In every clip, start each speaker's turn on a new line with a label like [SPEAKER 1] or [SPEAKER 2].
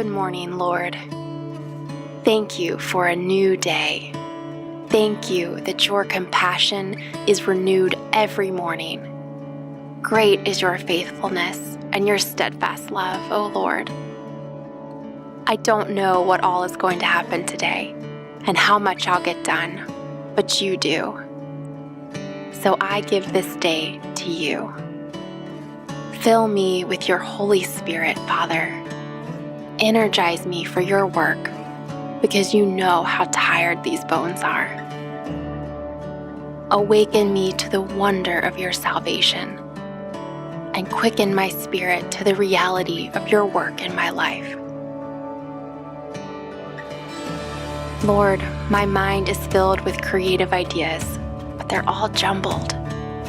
[SPEAKER 1] Good morning, Lord. Thank you for a new day. Thank you that your compassion is renewed every morning. Great is your faithfulness and your steadfast love, O Lord. I don't know what all is going to happen today and how much I'll get done, but you do. So I give this day to you. Fill me with your Holy Spirit, Father. Energize me for your work, because you know how tired these bones are. Awaken me to the wonder of your salvation, and quicken my spirit to the reality of your work in my life. Lord, my mind is filled with creative ideas, but they're all jumbled.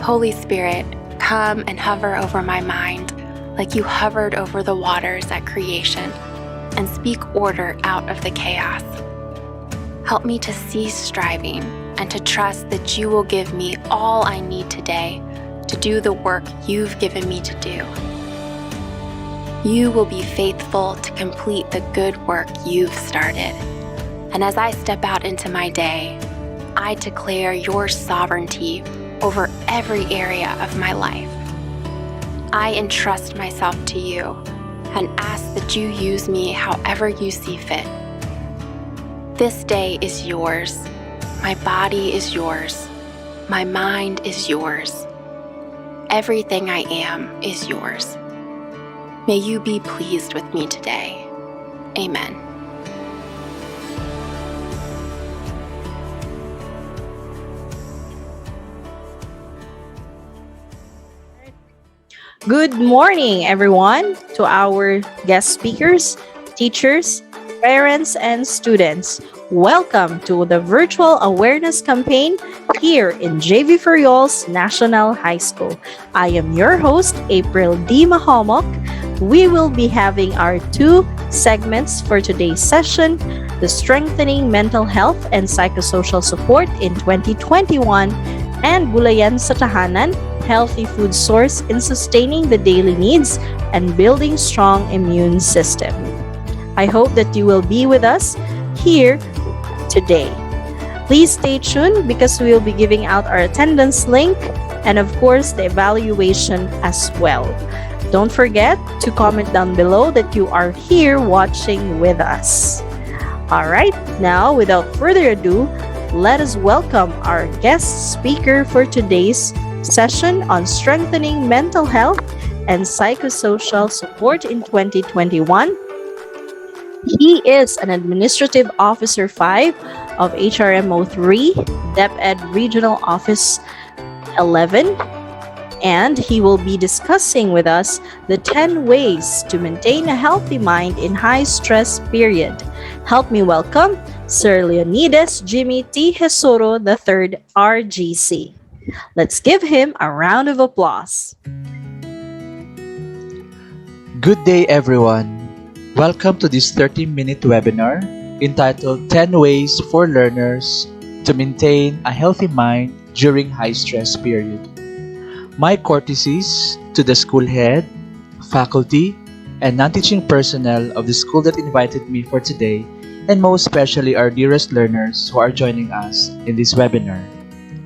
[SPEAKER 1] Holy Spirit, come and hover over my mind like you hovered over the waters at creation, and speak order out of the chaos. Help me to cease striving and to trust that you will give me all I need today to do the work you've given me to do. You will be faithful to complete the good work you've started. And as I step out into my day, I declare your sovereignty over every area of my life. I entrust myself to you and ask that you use me however you see fit. This day is yours. My body is yours. My mind is yours. Everything I am is yours. May you be pleased with me today. Amen.
[SPEAKER 2] Good morning, everyone, to our guest speakers, teachers, parents, and students. Welcome to the Virtual Awareness Campaign here in Jvfnhs National High School. I am your host, April D. Mahomok. We will be having our two segments for today's session, the Strengthening Mental Health and Psychosocial Support in 2021 and Gulayan sa Tahanan, healthy food source in sustaining the daily needs and building strong immune system. I hope that you will be with us here today. Please stay tuned because we will be giving out our attendance link and of course the evaluation as well. Don't forget to comment down below that you are here watching with us. All right, now without further ado, let us welcome our guest speaker for today's session on strengthening mental health and psychosocial support in 2021. He is an Administrative Officer 5 of HRMO 3, DepEd Regional Office 11, and he will be discussing with us the 10 ways to maintain a healthy mind in high-stress period. Help me welcome Sir Leonidas Jimmy T. Hesuro III, RGC. Let's give him a round of applause.
[SPEAKER 3] Good day, everyone. Welcome to this 30-minute webinar entitled 10 Ways for Learners to Maintain a Healthy Mind During High-Stress Period. My courtesies to the school head, faculty, and non-teaching personnel of the school that invited me for today, and most especially our dearest learners who are joining us in this webinar.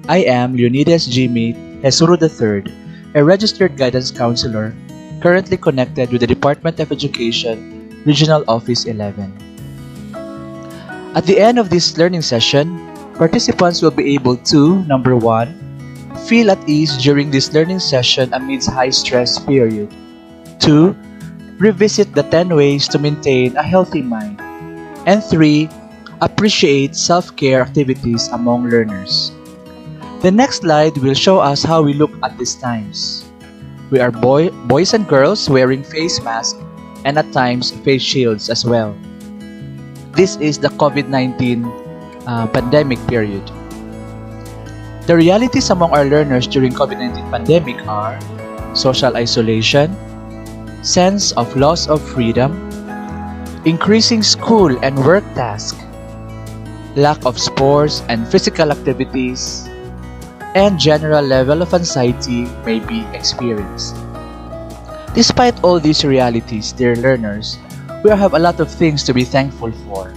[SPEAKER 3] I am Leonidas Jimmy Hesuro III, a registered guidance counselor currently connected with the Department of Education, Regional Office 11. At the end of this learning session, participants will be able to, number 1, feel at ease during this learning session amidst high-stress period. 2, revisit the 10 ways to maintain a healthy mind. And 3, appreciate self-care activities among learners. The next slide will show us how we look at these times. We are boys and girls wearing face masks and at times face shields as well. This is the COVID-19 pandemic period. The realities among our learners during COVID-19 pandemic are social isolation, sense of loss of freedom, increasing school and work tasks, lack of sports and physical activities, and general level of anxiety may be experienced. Despite all these realities, dear learners, we have a lot of things to be thankful for.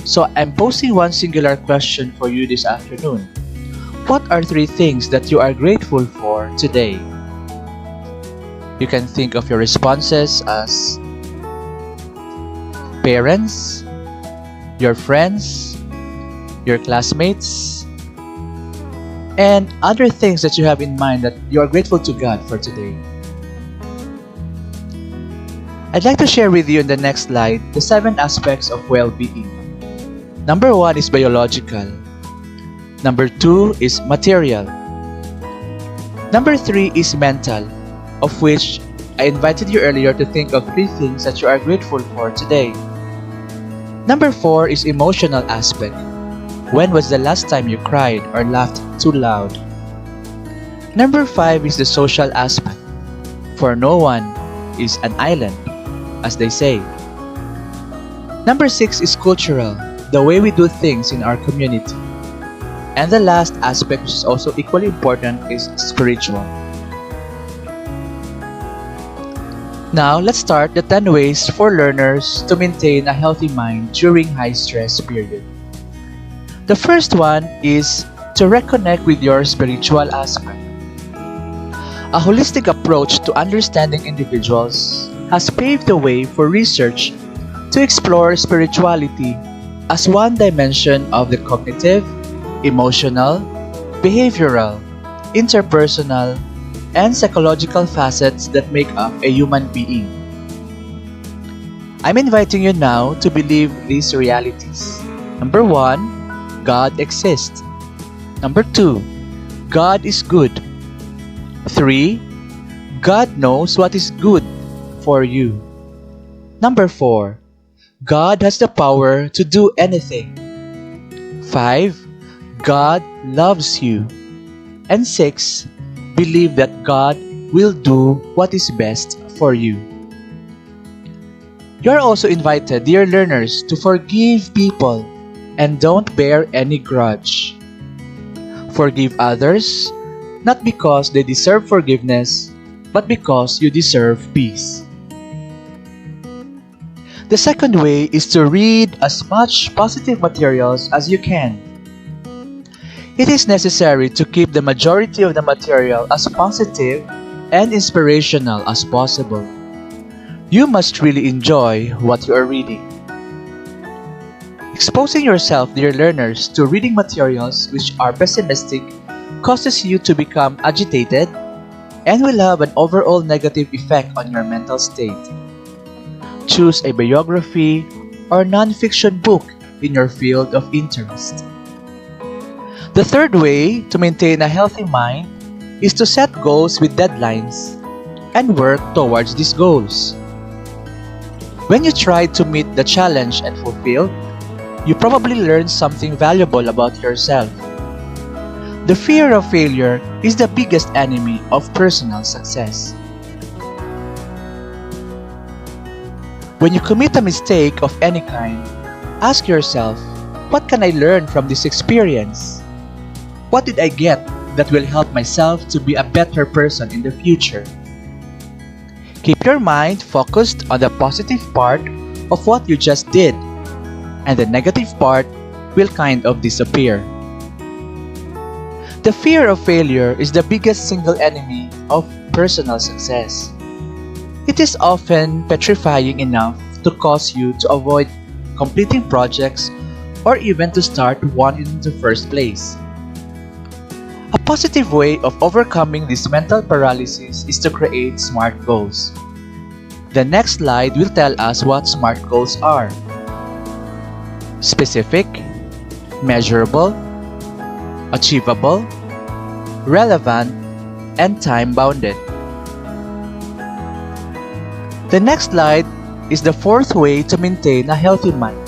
[SPEAKER 3] So I'm posing one singular question for you this afternoon. What are 3 things that you are grateful for today? You can think of your responses as parents, your friends, your classmates, and other things that you have in mind that you are grateful to God for today. I'd like to share with you in the next slide the 7 aspects of well-being. Number 1 is biological. Number 2 is material. Number 3 is mental, of which I invited you earlier to think of 3 things that you are grateful for today. Number 4 is emotional aspect. When was the last time you cried or laughed too loud? Number 5 is the social aspect. For no one is an island, as they say. Number 6 is cultural, the way we do things in our community. And the last aspect, which is also equally important, is spiritual. Now, let's start the 10 ways for learners to maintain a healthy mind during high-stress period. The first one is to reconnect with your spiritual aspect. A holistic approach to understanding individuals has paved the way for research to explore spirituality as one dimension of the cognitive, emotional, behavioral, interpersonal, and psychological facets that make up a human being. I'm inviting you now to believe these realities. Number 1, God exists. Number 2, God is good. 3, God knows what is good for you. Number 4, God has the power to do anything. 5, God loves you. And 6, believe that God will do what is best for you. You are also invited, dear learners, to forgive people and don't bear any grudge. Forgive others, not because they deserve forgiveness, but because you deserve peace. The second way is to read as much positive materials as you can. It is necessary to keep the majority of the material as positive and inspirational as possible. You must really enjoy what you are reading. Exposing yourself, dear learners, to reading materials which are pessimistic causes you to become agitated and will have an overall negative effect on your mental state. Choose a biography or non-fiction book in your field of interest. The third way to maintain a healthy mind is to set goals with deadlines and work towards these goals. When you try to meet the challenge and fulfill, you probably learn something valuable about yourself. The fear of failure is the biggest enemy of personal success. When you commit a mistake of any kind, ask yourself, what can I learn from this experience? What did I get that will help myself to be a better person in the future? Keep your mind focused on the positive part of what you just did, and the negative part will kind of disappear. The fear of failure is the biggest single enemy of personal success. It is often petrifying enough to cause you to avoid completing projects or even to start one in the first place. A positive way of overcoming this mental paralysis is to create SMART goals. The next slide will tell us what SMART goals are. Specific, measurable, achievable, relevant, and time-bounded. The next slide is the fourth way to maintain a healthy mind.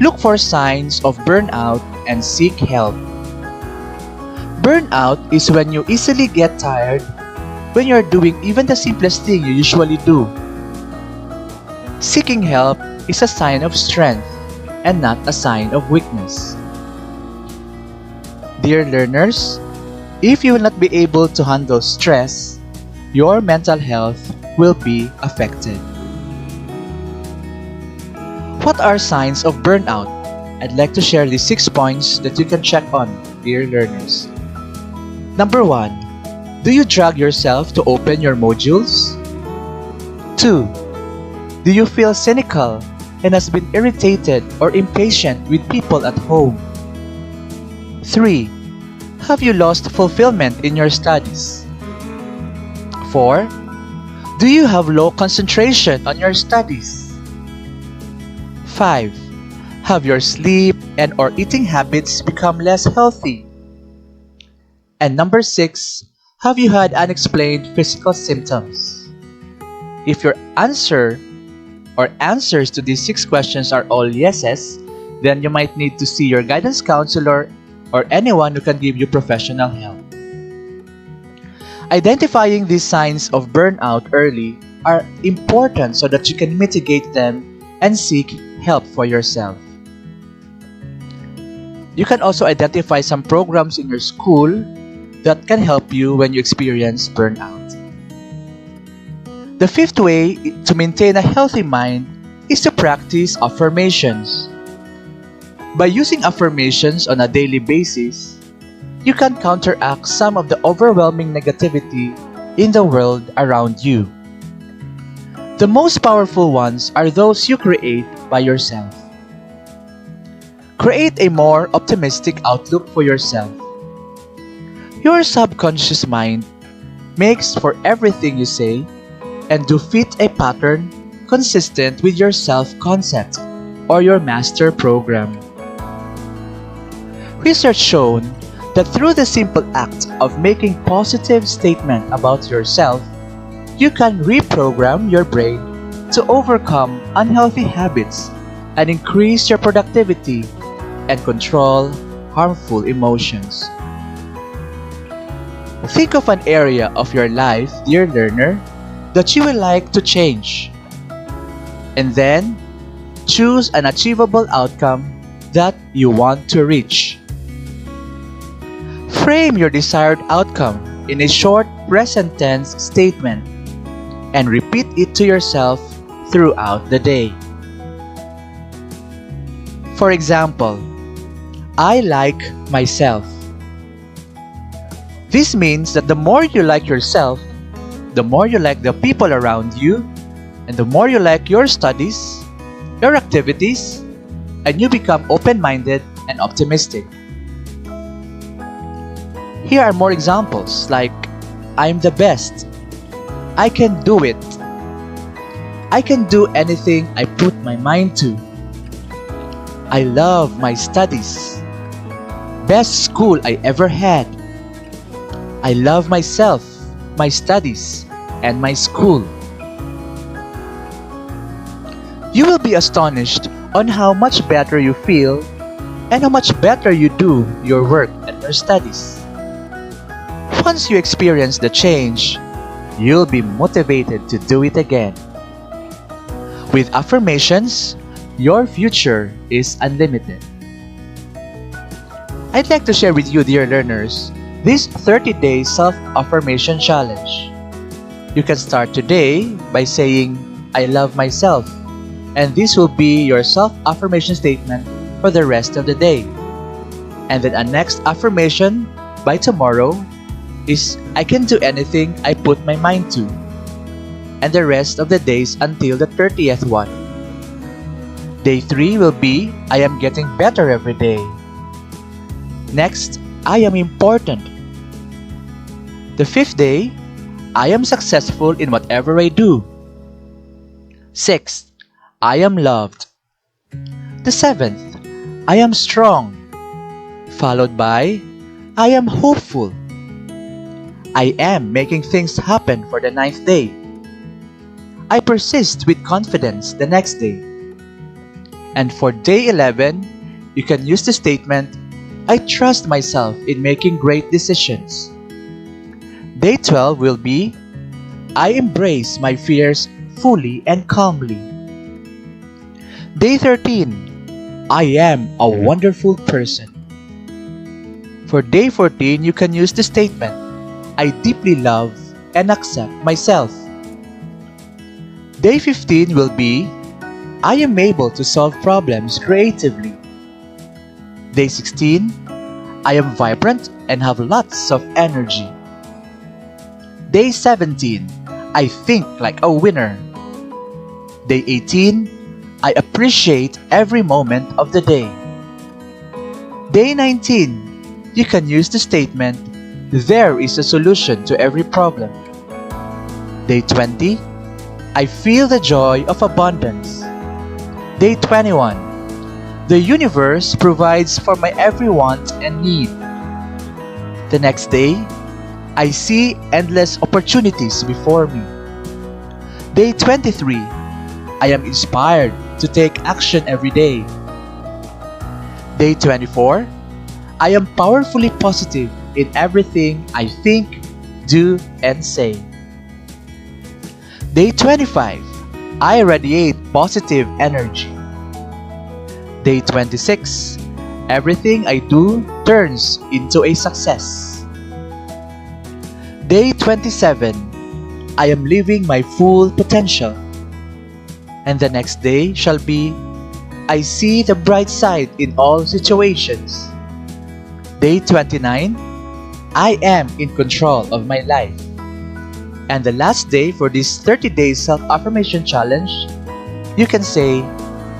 [SPEAKER 3] Look for signs of burnout and seek help. Burnout is when you easily get tired when you're doing even the simplest thing you usually do. Seeking help is a sign of strength and not a sign of weakness. Dear learners, if you will not be able to handle stress, your mental health will be affected. What are signs of burnout? I'd like to share these 6 points that you can check on, dear learners. Number 1. Do you drag yourself to open your modules? 2. Do you feel cynical and has been irritated or impatient with people at home? 3. Have you lost fulfillment in your studies? 4. Do you have low concentration on your studies? 5. Have your sleep and or eating habits become less healthy? And number 6, have you had unexplained physical symptoms? If your answer or answers to these 6 questions are all yeses, then you might need to see your guidance counselor or anyone who can give you professional help. Identifying these signs of burnout early are important so that you can mitigate them and seek help for yourself. You can also identify some programs in your school that can help you when you experience burnout. The 5th way to maintain a healthy mind is to practice affirmations. By using affirmations on a daily basis, you can counteract some of the overwhelming negativity in the world around you. The most powerful ones are those you create by yourself. Create a more optimistic outlook for yourself. Your subconscious mind makes for everything you say and do fit a pattern consistent with your self-concept or your master program. Research shown that through the simple act of making positive statement about yourself, you can reprogram your brain to overcome unhealthy habits and increase your productivity and control harmful emotions. Think of an area of your life, dear learner, that you would like to change. And then, choose an achievable outcome that you want to reach. Frame your desired outcome in a short present tense statement and repeat it to yourself throughout the day. For example, I like myself. This means that the more you like yourself, the more you like the people around you, and the more you like your studies, your activities, and you become open-minded and optimistic. Here are more examples like, I'm the best. I can do it. I can do anything I put my mind to. I love my studies. Best school I ever had. I love myself, my studies, and my school. You will be astonished on how much better you feel and how much better you do your work and your studies. Once you experience the change, you'll be motivated to do it again. With affirmations, your future is unlimited. I'd like to share with you, dear learners, this 30-day self-affirmation challenge. You can start today by saying, I love myself, and this will be your self-affirmation statement for the rest of the day. And then a next affirmation by tomorrow is, I can do anything I put my mind to. And the rest of the days until the 30th one. Day 3 will be, I am getting better every day. Next, I am important. The 5th day, I am successful in whatever I do. 6th, I am loved. The 7th, I am strong. Followed by, I am hopeful. I am making things happen for the 9th day. I persist with confidence the next day. And for day 11, you can use the statement, I trust myself in making great decisions. Day 12 will be, I embrace my fears fully and calmly. Day 13, I am a wonderful person. For day 14, you can use the statement, I deeply love and accept myself. Day 15 will be, I am able to solve problems creatively. Day 16, I am vibrant and have lots of energy. Day 17, I think like a winner. Day 18, I appreciate every moment of the day. Day 19, you can use the statement, there is a solution to every problem. Day 20, I feel the joy of abundance. Day 21, the universe provides for my every want and need. The next day, I see endless opportunities before me. Day 23, I am inspired to take action every day. Day 24, I am powerfully positive in everything I think, do, and say. Day 25, I radiate positive energy. Day 26, everything I do turns into a success. Day 27, I am living my full potential. And the next day shall be, I see the bright side in all situations. Day 29, I am in control of my life. And the last day for this 30-day self-affirmation challenge, you can say,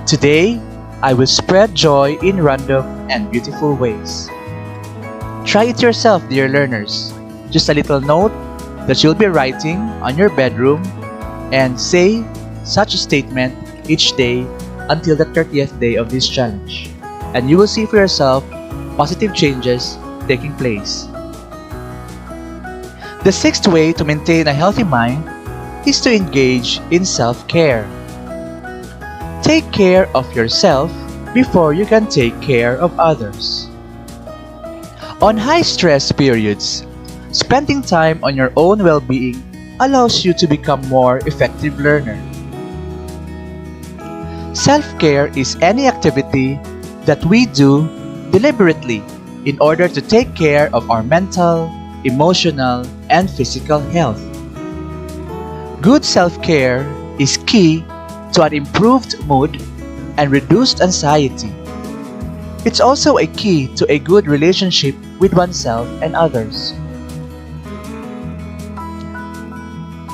[SPEAKER 3] today, I will spread joy in random and beautiful ways. Try it yourself, dear learners. Just a little note that you'll be writing on your bedroom and say such a statement each day until the 30th day of this challenge. And you will see for yourself positive changes taking place. The sixth way to maintain a healthy mind is to engage in self-care. Take care of yourself before you can take care of others. On high-stress periods, spending time on your own well-being allows you to become more effective learner. Self-care is any activity that we do deliberately in order to take care of our mental, emotional, and physical health. Good self-care is key to an improved mood and reduced anxiety. It's also a key to a good relationship with oneself and others.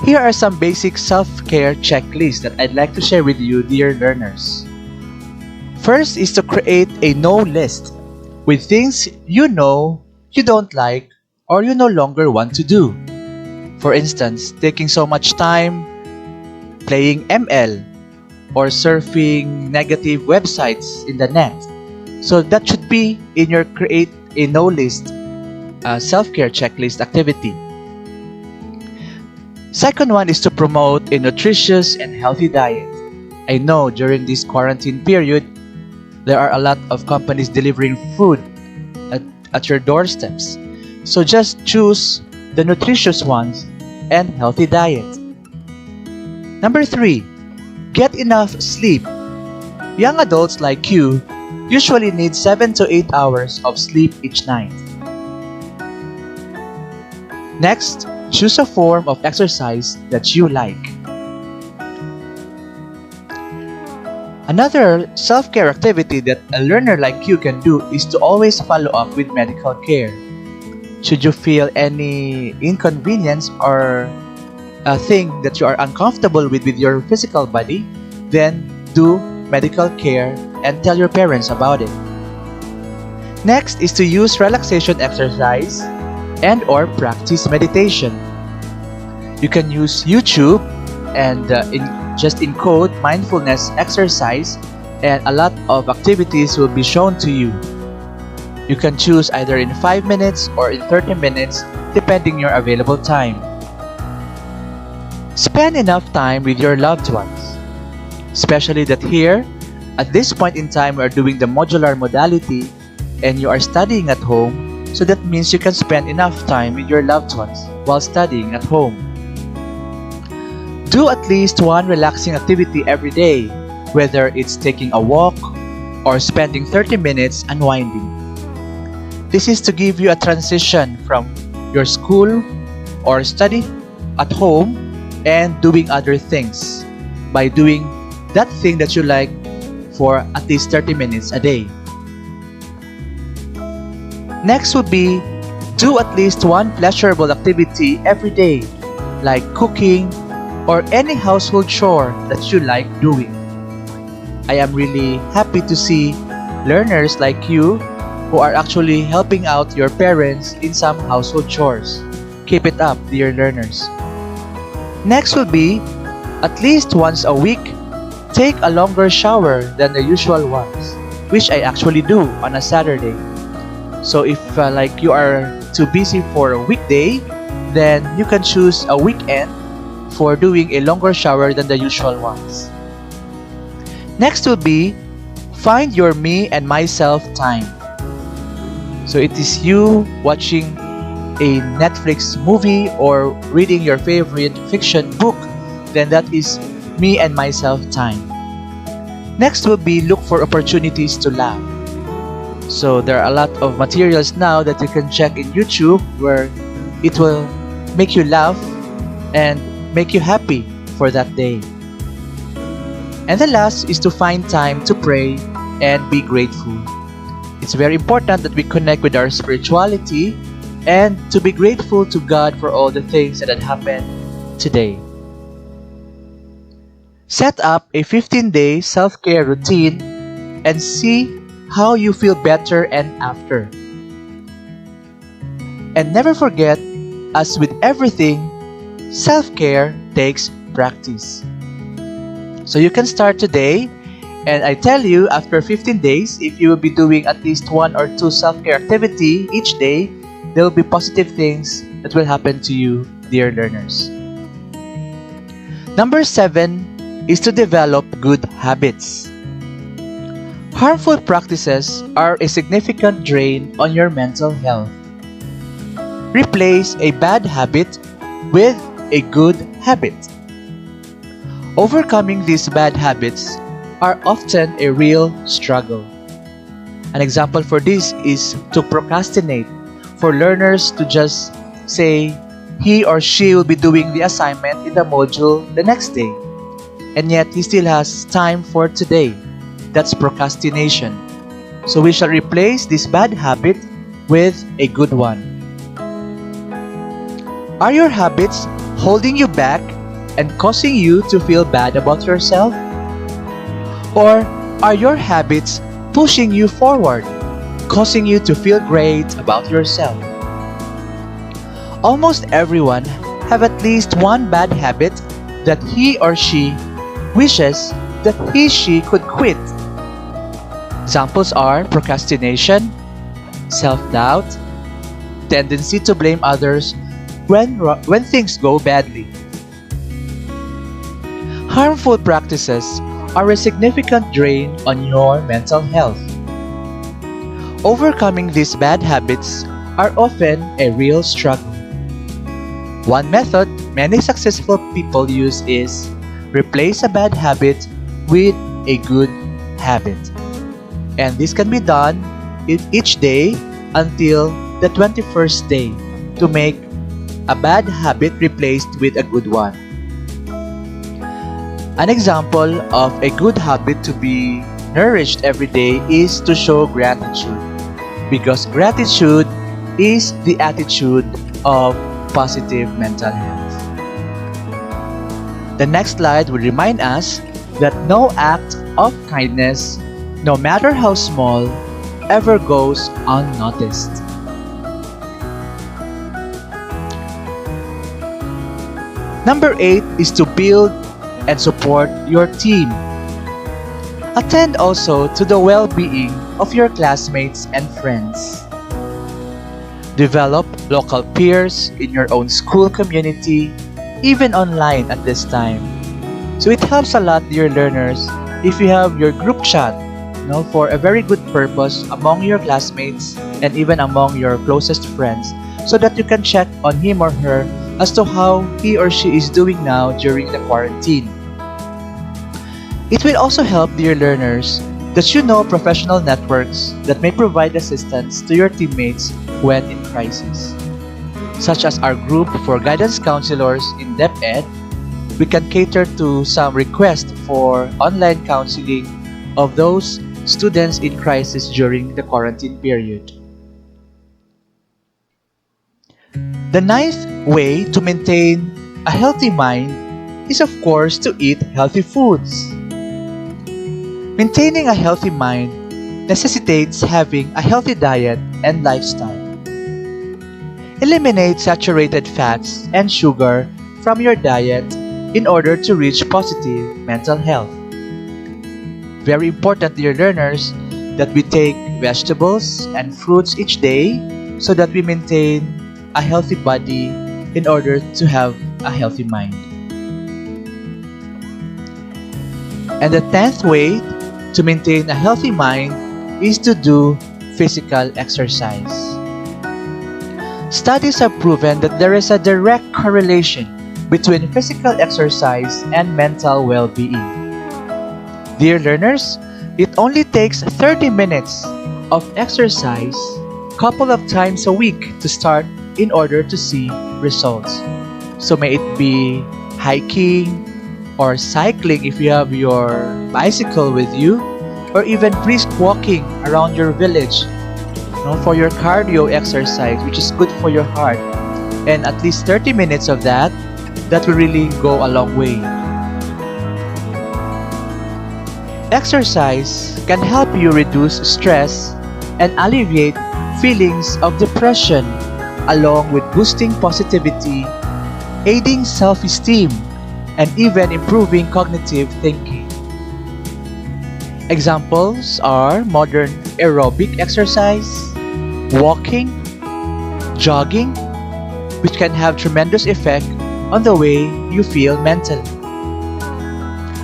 [SPEAKER 3] Here are some basic self-care checklists that I'd like to share with you, dear learners. First is to create a no list with things you know you don't like or you no longer want to do. For instance, taking so much time playing ML or surfing negative websites in the net. So that should be in your create a no list self-care checklist activity. Second one is to promote a nutritious and healthy diet. I know during this quarantine period, there are a lot of companies delivering food at your doorsteps. So just choose the nutritious ones and healthy diet. Number 3, get enough sleep. Young adults like you usually need 7 to 8 hours of sleep each night. Next, choose a form of exercise that you like. Another self-care activity that a learner like you can do is to always follow up with medical care. Should you feel any inconvenience or a thing that you are uncomfortable with your physical body, then do medical care and tell your parents about it. Next is to use relaxation exercise and or practice meditation. You can use YouTube and just encode mindfulness exercise, and a lot of activities will be shown to you. You can choose either in 5 minutes or in 30 minutes depending your available time. Spend enough time with your loved ones, especially that here, at this point in time, we are doing the modular modality and you are studying at home, so that means you can spend enough time with your loved ones while studying at home. Do at least one relaxing activity every day, whether it's taking a walk or spending 30 minutes unwinding. This is to give you a transition from your school or study at home and doing other things by doing that thing that you like for at least 30 minutes a day. Next would be do at least one pleasurable activity every day, like cooking or any household chore that you like doing. I am really happy to see learners like you who are actually helping out your parents in some household chores. Keep it up, dear learners. Next will be, at least once a week, take a longer shower than the usual ones, which I actually do on a Saturday. So if like you are too busy for a weekday, then you can choose a weekend for doing a longer shower than the usual ones. Next will be, find your me and myself time. So it is you watching a Netflix movie or reading your favorite fiction book, then that is me and myself time. Next will be look for opportunities to laugh. So there are a lot of materials now that you can check in YouTube where it will make you laugh and make you happy for that day. And the last is to find time to pray and be grateful. It's very important that we connect with our spirituality and to be grateful to God for all the things that had happened today. Set up a 15-day self-care routine and see how you feel better and after. And never forget, as with everything, self-care takes practice. So you can start today, and I tell you, after 15 days, if you will be doing at least 1 or 2 self-care activity each day, there will be positive things that will happen to you, dear learners. Number 7 is to develop good habits. Harmful practices are a significant drain on your mental health. Replace a bad habit with a good habit. Overcoming these bad habits are often a real struggle. An example for this is to procrastinate, for learners to just say he or she will be doing the assignment in the module the next day, and yet he still has time for today. That's procrastination. So we shall replace this bad habit with a good one. Are your habits holding you back and causing you to feel bad about yourself? Or are your habits pushing you forward, causing you to feel great about yourself? Almost everyone have at least one bad habit that he or she wishes that she could quit. Examples are procrastination, self-doubt, tendency to blame others when things go badly. Harmful practices are a significant drain on your mental health. Overcoming these bad habits are often a real struggle. One method many successful people use is replace a bad habit with a good habit. And this can be done each day until the 21st day to make a bad habit replaced with a good one. An example of a good habit to be nourished every day is to show gratitude, because gratitude is the attitude of positive mental health. The next slide will remind us that no act of kindness, no matter how small, ever goes unnoticed. Number 8 is to build and support your team. Attend also to the well-being of your classmates and friends. Develop local peers in your own school community, even online at this time. So it helps a lot, dear learners, if you have your group chat, for a very good purpose among your classmates and even among your closest friends, so that you can check on him or her as to how he or she is doing now during the quarantine. It will also help, dear learners, that you know professional networks that may provide assistance to your teammates when in crisis, such as our group for guidance counselors in DepEd, we can cater to some requests for online counseling of those students in crisis during the quarantine period. The ninth way to maintain a healthy mind is, of course, to eat healthy foods. Maintaining a healthy mind necessitates having a healthy diet and lifestyle. Eliminate saturated fats and sugar from your diet in order to reach positive mental health. Very important, dear learners, that we take vegetables and fruits each day so that we maintain a healthy body in order to have a healthy mind. And the 10th way to maintain a healthy mind is to do physical exercise. Studies have proven that there is a direct correlation between physical exercise and mental well-being. Dear learners, it only takes 30 minutes of exercise couple of times a week to start in order to see results. So may it be hiking or cycling if you have your bicycle with you, or even brisk walking around your village, for your cardio exercise, which is good for your heart. And at least 30 minutes of that will really go a long way. Exercise can help you reduce stress and alleviate feelings of depression, along with boosting positivity, aiding self-esteem, and even improving cognitive thinking. Examples are modern aerobic exercise, walking, jogging, which can have tremendous effect on the way you feel mentally.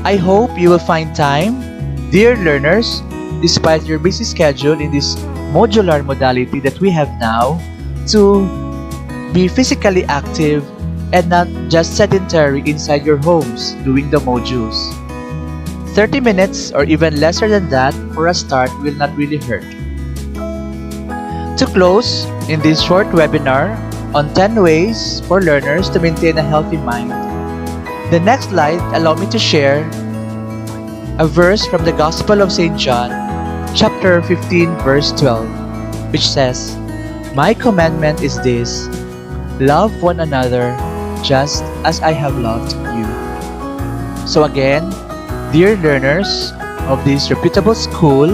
[SPEAKER 3] I hope you will find time, dear learners, despite your busy schedule in this modular modality that we have now, to be physically active and not just sedentary inside your homes doing the modules. 30 minutes or even lesser than that for a start will not really hurt. To close in this short webinar on 10 ways for learners to maintain a healthy mind, the next slide allow me to share a verse from the Gospel of St. John, chapter 15, verse 12, which says, "My commandment is this, love one another just as I have loved you." So again, dear learners of this reputable school,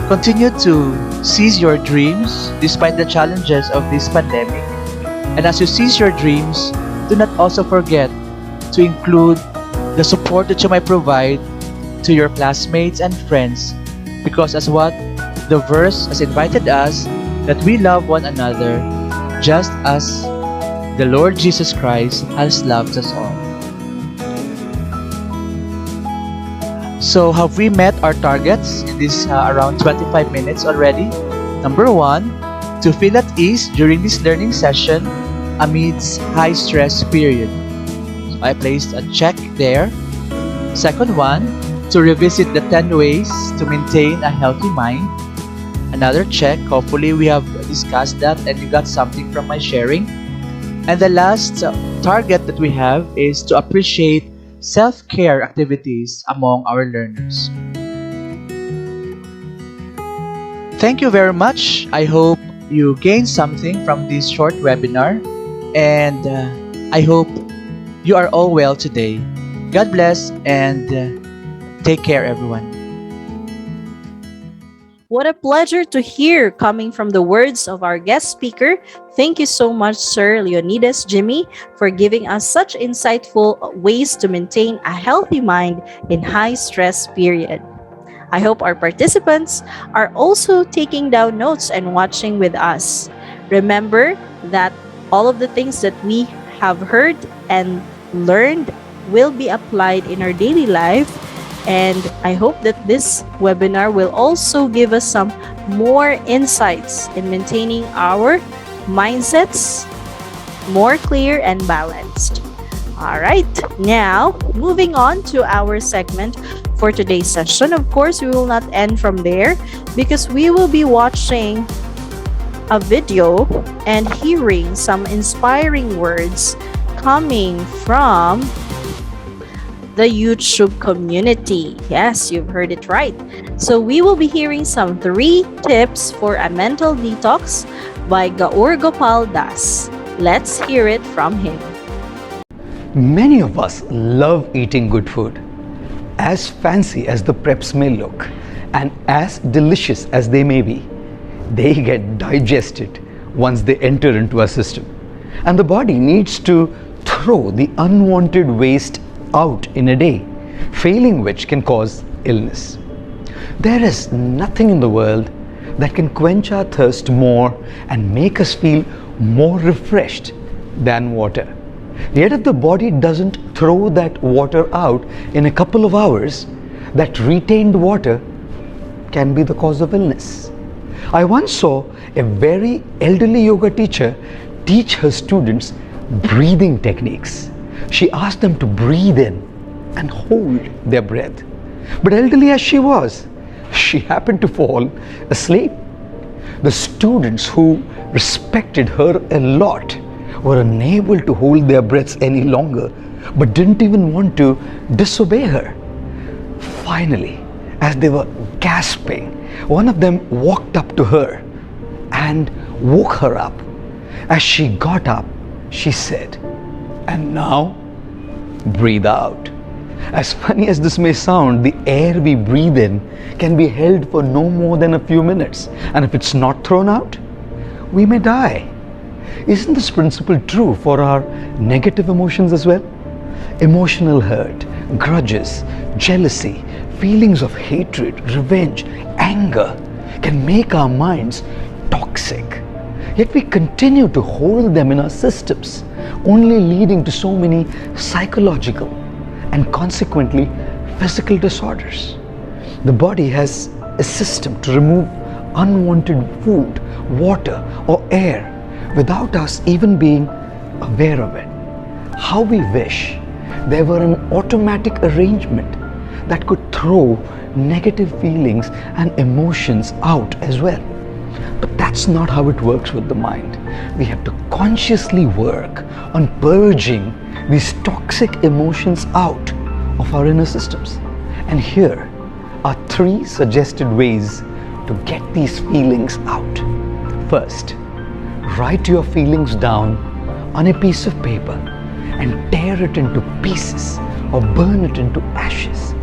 [SPEAKER 3] continue to seize your dreams despite the challenges of this pandemic. And as you seize your dreams, do not also forget to include the support that you might provide to your classmates and friends, because as what the verse has invited us, that we love one another just as the Lord Jesus Christ has loved us all. So have we met our targets in this around 25 minutes already? Number 1, to feel at ease during this learning session amidst high stress period. So I placed a check there. Second one, to revisit the 10 ways to maintain a healthy mind. Another check. Hopefully we have discussed that and you got something from my sharing. And the last target that we have is to appreciate self-care activities among our learners. Thank you very much. I hope you gained something from this short webinar, and I hope you are all well today. God bless and take care, everyone.
[SPEAKER 2] What a pleasure to hear coming from the words of our guest speaker. Thank you so much, Sir Leonidas Jimmy, for giving us such insightful ways to maintain a healthy mind in high-stress period. I hope our participants are also taking down notes and watching with us. Remember that all of the things that we have heard and learned will be applied in our daily life. And I hope that this webinar will also give us some more insights in maintaining our mindsets more clear and balanced. All right, now moving on to our segment for today's session. Of course, we will not end from there because we will be watching a video and hearing some inspiring words coming from the YouTube community. Yes, you've heard it right. So we will be hearing some 3 tips for a mental detox by Gaur Gopal Das. Let's hear it from him.
[SPEAKER 4] Many of us love eating good food. As fancy as the preps may look and as delicious as they may be, they get digested once they enter into our system. And the body needs to throw the unwanted waste out in a day, failing which can cause illness. There is nothing in the world that can quench our thirst more and make us feel more refreshed than water. Yet if the body doesn't throw that water out in a couple of hours, that retained water can be the cause of illness. I once saw a very elderly yoga teacher teach her students breathing techniques. She asked them to breathe in and hold their breath. But elderly as she was, she happened to fall asleep. The students who respected her a lot were unable to hold their breaths any longer, but didn't even want to disobey her. Finally, as they were gasping, one of them walked up to her and woke her up. As she got up, she said, "And now, breathe out." As funny as this may sound, the air we breathe in can be held for no more than a few minutes, and if it's not thrown out, we may die. Isn't this principle true for our negative emotions as well? Emotional hurt, grudges, jealousy, feelings of hatred, revenge, anger can make our minds toxic. Yet we continue to hold them in our systems, only leading to so many psychological and consequently physical disorders. The body has a system to remove unwanted food, water, or air without us even being aware of it. How we wish there were an automatic arrangement that could throw negative feelings and emotions out as well. But that's not how it works with the mind. We have to consciously work on purging these toxic emotions out of our inner systems. And here are 3 suggested ways to get these feelings out. First, write your feelings down on a piece of paper and tear it into pieces or burn it into ashes.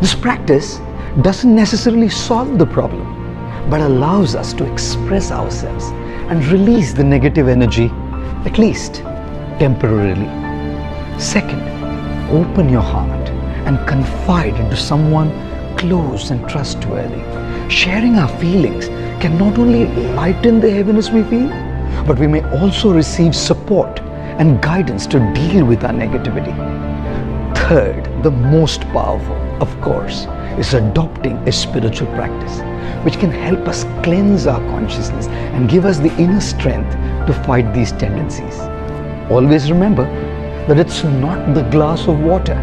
[SPEAKER 4] This practice doesn't necessarily solve the problem, but allows us to express ourselves and release the negative energy, at least temporarily. Second, open your heart and confide into someone close and trustworthy. Sharing our feelings can not only lighten the heaviness we feel, but we may also receive support and guidance to deal with our negativity. Third, the most powerful, of course, is adopting a spiritual practice which can help us cleanse our consciousness and give us the inner strength to fight these tendencies. Always remember that it's not the glass of water,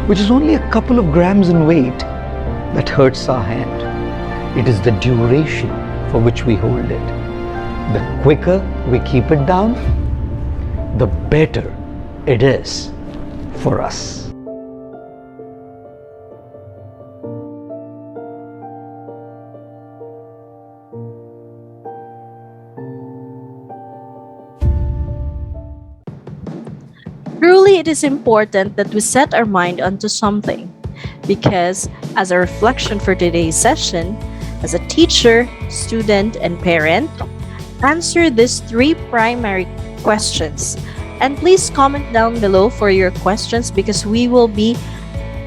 [SPEAKER 4] which is only a couple of grams in weight, that hurts our hand. It is the duration for which we hold it. The quicker we keep it down, the better it is for us.
[SPEAKER 2] Truly, it is important that we set our mind onto something because, as a reflection for today's session, as a teacher, student, and parent, answer these 3 primary questions. And please comment down below for your questions because we will be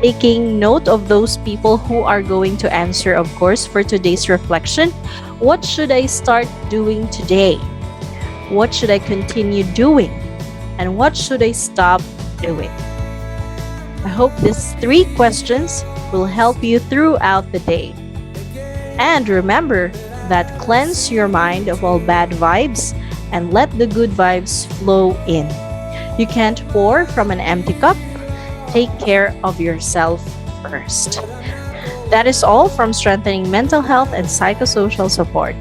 [SPEAKER 2] taking note of those people who are going to answer, of course, for today's reflection. What should I start doing today? What should I continue doing? And what should I stop doing? I hope these 3 questions will help you throughout the day. And remember that cleanse your mind of all bad vibes and let the good vibes flow in. You can't pour from an empty cup. Take care of yourself first. That is all from Strengthening Mental Health and Psychosocial Support.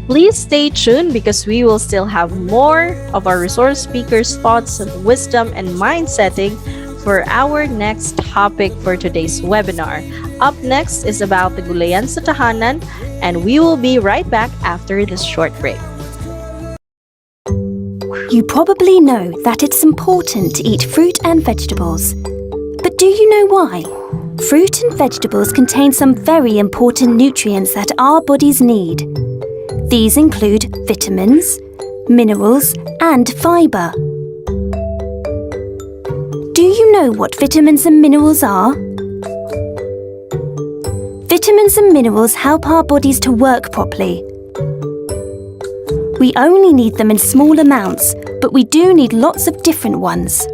[SPEAKER 2] Please stay tuned because we will still have more of our resource speakers' thoughts, wisdom, and mind setting for our next topic for today's webinar. Up next is about the Gulayan sa Tahanan, and we will be right back after this short break.
[SPEAKER 5] You probably know that it's important to eat fruit and vegetables. But do you know why? Fruit and vegetables contain some very important nutrients that our bodies need. These include vitamins, minerals, and fibre. Do you know what vitamins and minerals are? Vitamins and minerals help our bodies to work properly. We only need them in small amounts, but we do need lots of different ones.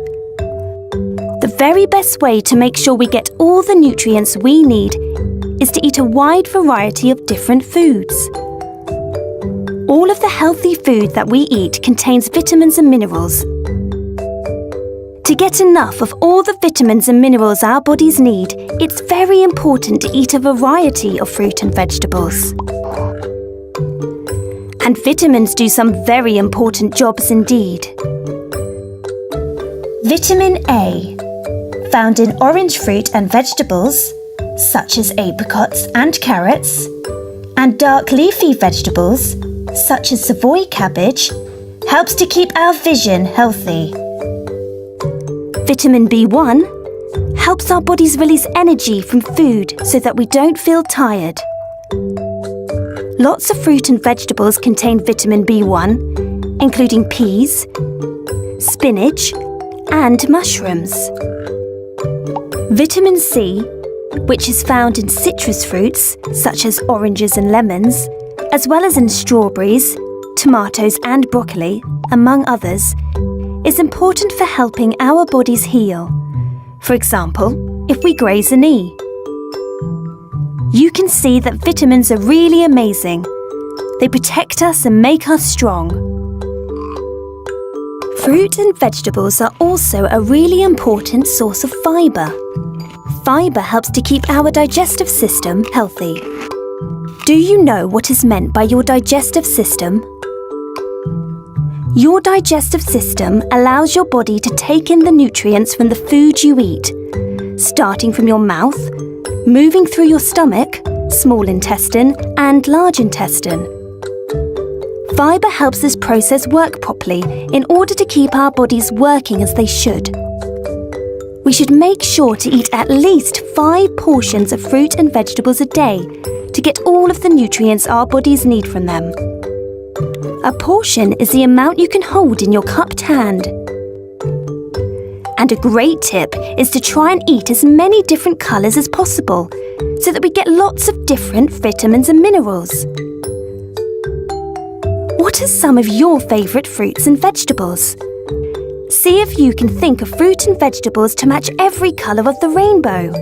[SPEAKER 5] The very best way to make sure we get all the nutrients we need is to eat a wide variety of different foods. All of the healthy food that we eat contains vitamins and minerals. To get enough of all the vitamins and minerals our bodies need, it's very important to eat a variety of fruit and vegetables. And vitamins do some very important jobs indeed. Vitamin A, found in orange fruit and vegetables, such as apricots and carrots, and dark leafy vegetables, such as Savoy cabbage, helps to keep our vision healthy. Vitamin B1 helps our bodies release energy from food so that we don't feel tired. Lots of fruit and vegetables contain vitamin B1, including peas, spinach, and mushrooms. Vitamin C, which is found in citrus fruits such as oranges and lemons, as well as in strawberries, tomatoes and broccoli, among others, is important for helping our bodies heal. For example, if we graze a knee. You can see that vitamins are really amazing. They protect us and make us strong. Fruit and vegetables are also a really important source of fibre. Fibre helps to keep our digestive system healthy. Do you know what is meant by your digestive system? Your digestive system allows your body to take in the nutrients from the food you eat, starting from your mouth, moving through your stomach, small intestine, and large intestine. Fibre helps this process work properly in order to keep our bodies working as they should. We should make sure to eat at least 5 portions of fruit and vegetables a day to get all of the nutrients our bodies need from them. A portion is the amount you can hold in your cupped hand. And a great tip is to try and eat as many different colours as possible so that we get lots of different vitamins and minerals. What are some of your favourite fruits and vegetables? See if you can think of fruit and vegetables to match every colour of the rainbow.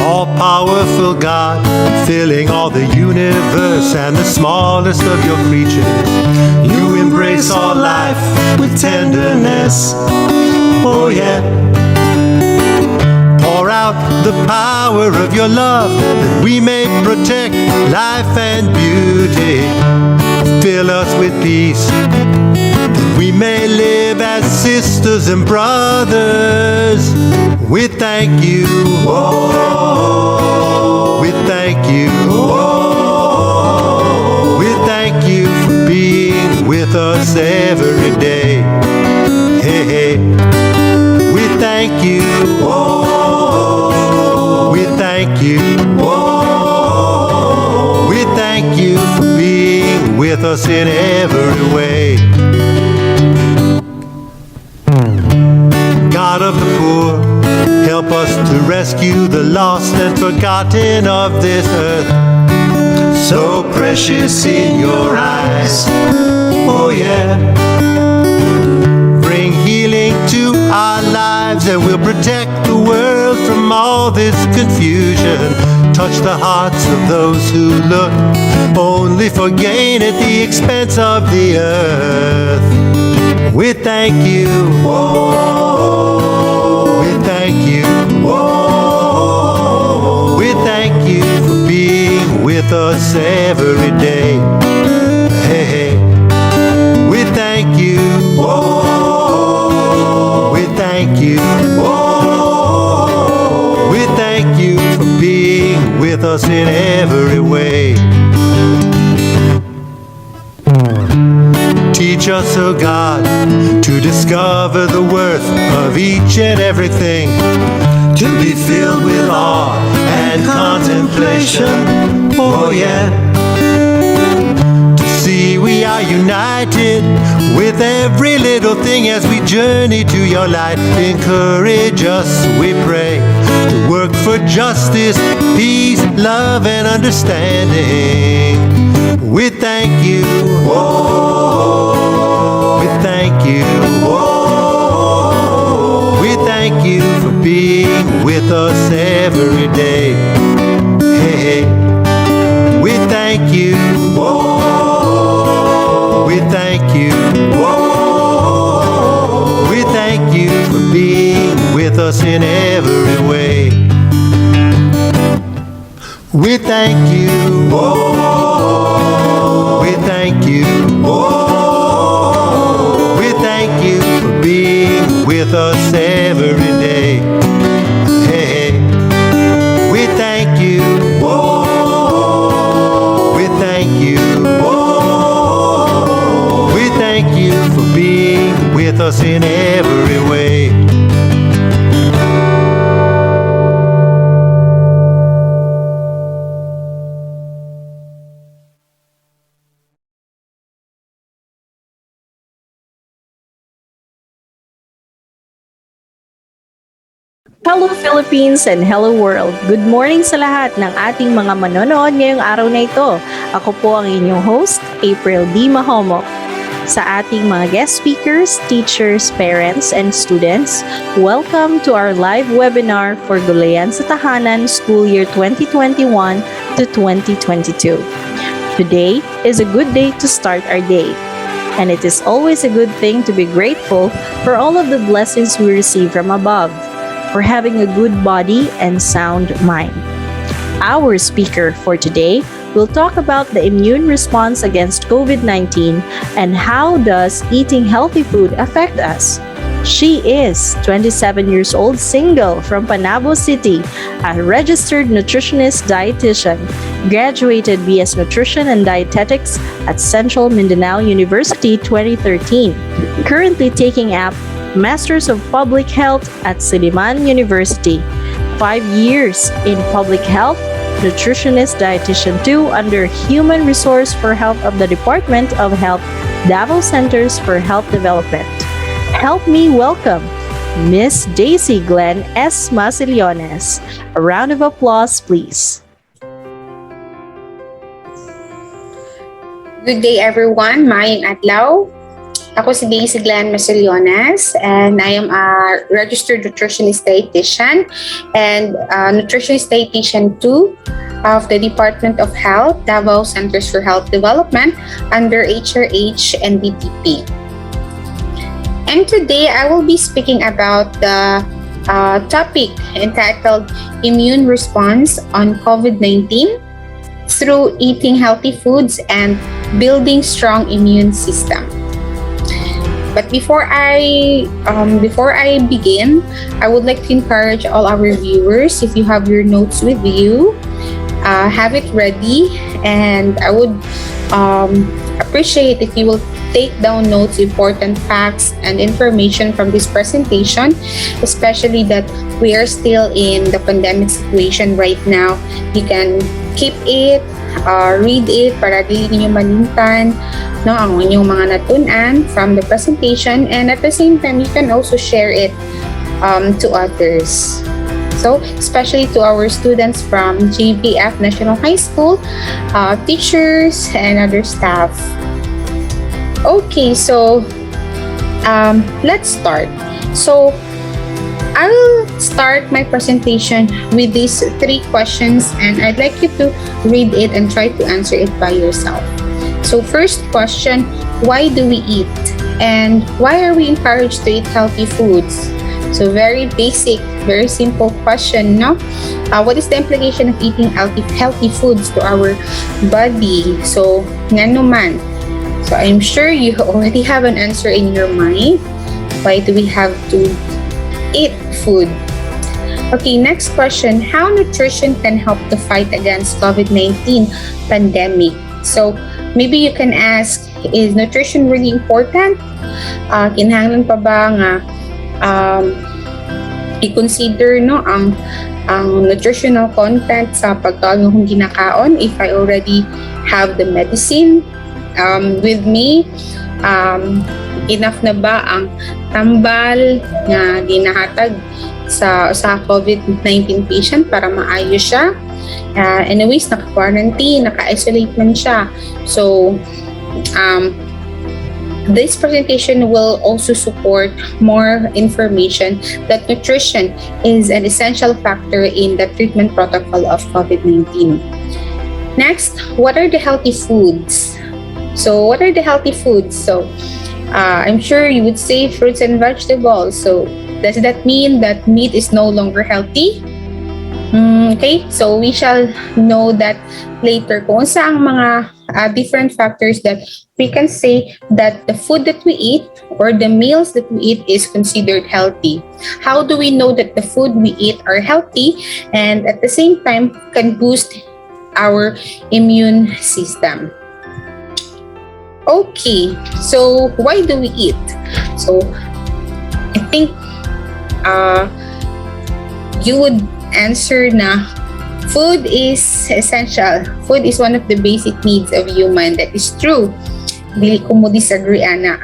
[SPEAKER 6] all-powerful God, filling all the universe and the smallest of your creatures. You embrace all life with tenderness. Oh yeah. Pour out the power of your love that we may protect life and beauty. Fill us with peace that we may live as sisters and brothers. We thank you, oh, we thank you, oh, we thank you for being with us every day. Hey, hey, we thank you, oh, we thank you, oh, we thank you for being with us in every way. God of the poor, help us to rescue the lost and forgotten of this earth. So precious in your eyes, oh yeah. Bring healing to our lives and we'll protect the world from all this confusion. Touch the hearts of those who look only for gain at the expense of the earth. We thank you, oh, we thank you, oh, we thank you for being with us every day. Hey, hey, we thank you, oh, we thank you, oh, we thank you for being with us in every way. Teach us, oh God, to discover the worth of each and everything, to be filled with awe and contemplation, oh yeah. To see we are united with every little thing as we journey to your light. Encourage us, we pray, to work for justice, peace, love, and understanding. We thank you, oh, we thank you, oh, we thank you for being with us every day. Hey, hey, we thank you, oh, we thank you, oh, we thank you for being with us in every way. We thank you, oh, we thank you, oh, we thank you for being with us every day. Hey, hey, we thank you, oh, we thank you, oh, we thank you for being with us in every way.
[SPEAKER 2] Hello Philippines and hello world! Good morning sa lahat ng ating mga manonood ngayong araw na ito. Ako po ang inyong host, April D. Mahomok. Sa ating mga guest speakers, teachers, parents, and students, welcome to our live webinar for Gulayan sa Tahanan School Year 2021 to 2022. Today is a good day to start our day. And it is always a good thing to be grateful for all of the blessings we receive from above, for having a good body and sound mind. Our speaker for today will talk about the immune response against COVID-19 and how does eating healthy food affect us. She is 27 years old, single from Panabo City, a registered nutritionist dietitian, graduated BS Nutrition and Dietetics at Central Mindanao University 2013, currently taking up Masters of Public Health at Siliman University, 5 years in Public Health, Nutritionist Dietitian 2 under Human Resource for Health of the Department of Health, Davao Centers for Health Development. Help me welcome Miss Daisy Glenn S. Masillones. A round of applause, please.
[SPEAKER 7] Good day everyone, Mayang Adlaw. Ako si Jvfnhs, and I am a registered nutritionist dietitian and nutritionist dietitian 2 of the Department of Health, Davao Centers for Health Development under HRH and DTP. And today I will be speaking about the topic entitled Immune Response on COVID-19 through eating healthy foods and building strong immune system. But before I begin, I would like to encourage all our viewers, if you have your notes with you, have it ready, and I would appreciate if you will take down notes, important facts and information from this presentation, especially that we are still in the pandemic situation right now. You can keep it, read it para dili ninyo malimtan ang inyong mga natunan from the presentation, and at the same time you can also share it to others. So especially to our students from GVF National High School, teachers and other staff. Okay, so let's start. So I will start my presentation with these 3 questions, and I'd like you to read it and try to answer it by yourself. So first question, why do we eat? And why are we encouraged to eat healthy foods? So very basic, very simple question, no? What is the implication of eating healthy foods to our body? So, nga naman. So I'm sure you already have an answer in your mind. Why do we have to eat food? Okay, next question. How nutrition can help to fight against COVID-19 pandemic? So maybe you can ask, is nutrition really important? Kinahanglan pa ba nga i-consider ang nutritional content sa pagkaon kung ginakaon if I already have the medicine with me? Enough na ba ang tambal nga ginahatag sa COVID-19 patient para maayos siya? Anyways, naka-quarantine, naka-isolate man siya. So, this presentation will also support more information that nutrition is an essential factor in the treatment protocol of COVID-19. Next, what are the healthy foods? So, what are the healthy foods? So, I'm sure you would say fruits and vegetables. So, does that mean that meat is no longer healthy? Okay, so we shall know that later kung saang mga different factors that we can say that the food that we eat or the meals that we eat is considered healthy. How do we know that the food we eat are healthy and at the same time can boost our immune system? Okay, so why do we eat? So I think you would answer na food is essential. Food is one of the basic needs of human. That is true. Dili ko mo disagree, Ana.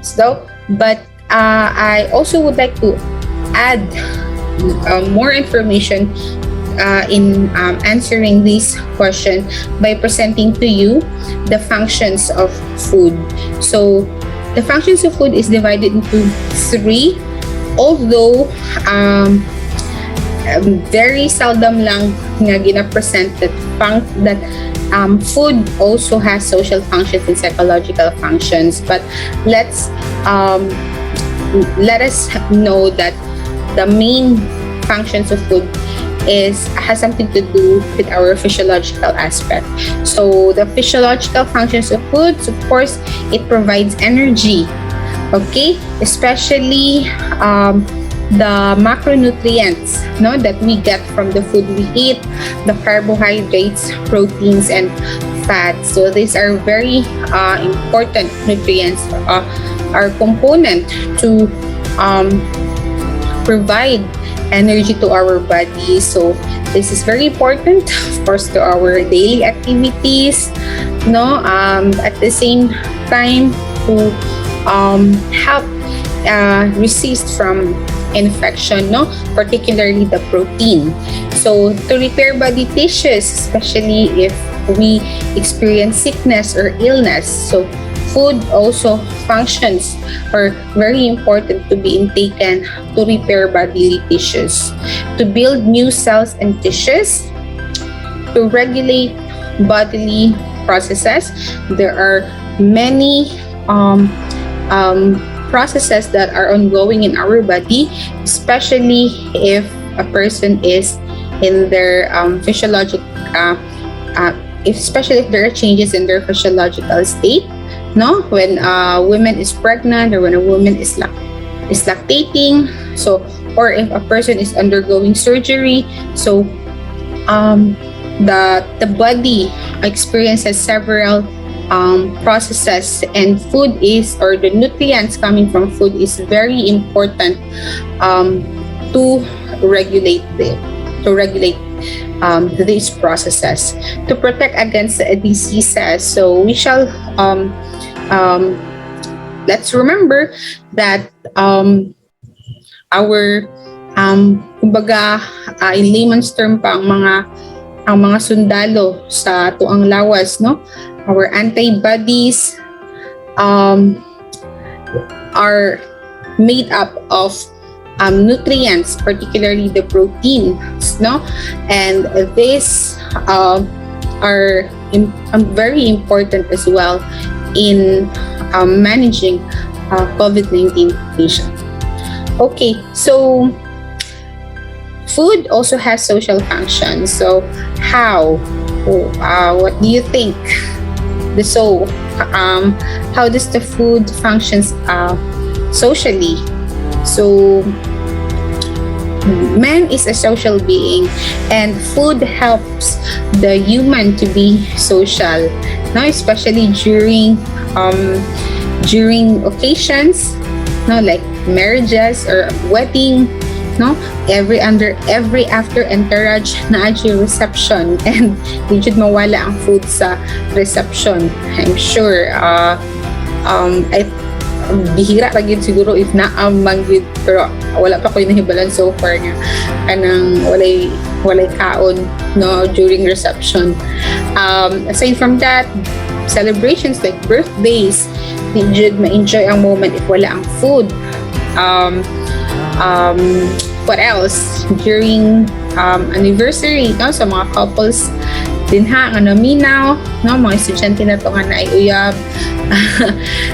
[SPEAKER 7] So, but I also would like to add more information in answering this question by presenting to you the functions of food. So, the functions of food is divided into 3, although very seldom lang nga gina-present that food also has social functions and psychological functions. But let us know that the main functions of food has something to do with our physiological aspect. So the physiological functions of foods, of course, it provides energy. Okay, especially the macronutrients that we get from the food we eat, the carbohydrates, proteins, and fats. So these are very important nutrients, are component to provide energy to our body. So this is very important, of course, to our daily activities. At the same time to help resist from infection, particularly the protein. So to repair body tissues, especially if we experience sickness or illness, so food also functions are very important to be intaken to repair bodily tissues, to build new cells and tissues, to regulate bodily processes. There are many processes that are ongoing in our body, especially if a person is in their physiological, especially if there are changes in their physiological state. No, when a woman is pregnant or when a woman is lactating, so or if a person is undergoing surgery, so the body experiences several processes, and food is, or the nutrients coming from food is very important to regulate these processes, to protect against diseases. So we shall let's remember that our kumbaga, in layman's term pa, ang mga sundalo sa tuang lawas, no, our antibodies are made up of nutrients, particularly the proteins, no, and these are very important as well in managing COVID-19 patients. Okay, so food also has social functions. So how? What do you think? How does the food functions socially? So man is a social being, and food helps the human to be social. Now, especially during occasions, no, like marriages or wedding, no, every after entourage na yung reception, and di jud mawala ang food sa reception. I'm sure bihira ra gyud siguro if naamang gyud, pero wala pa ko nahibalan so far nga kanang walay kaon, no, during reception. Aside from that, celebrations like birthdays, di jud ma-enjoy ang moment if wala ang food. What else? During anniversary, no, sa mga couples din ha, nga naminaw, no, mga estudyante na to nga na uyab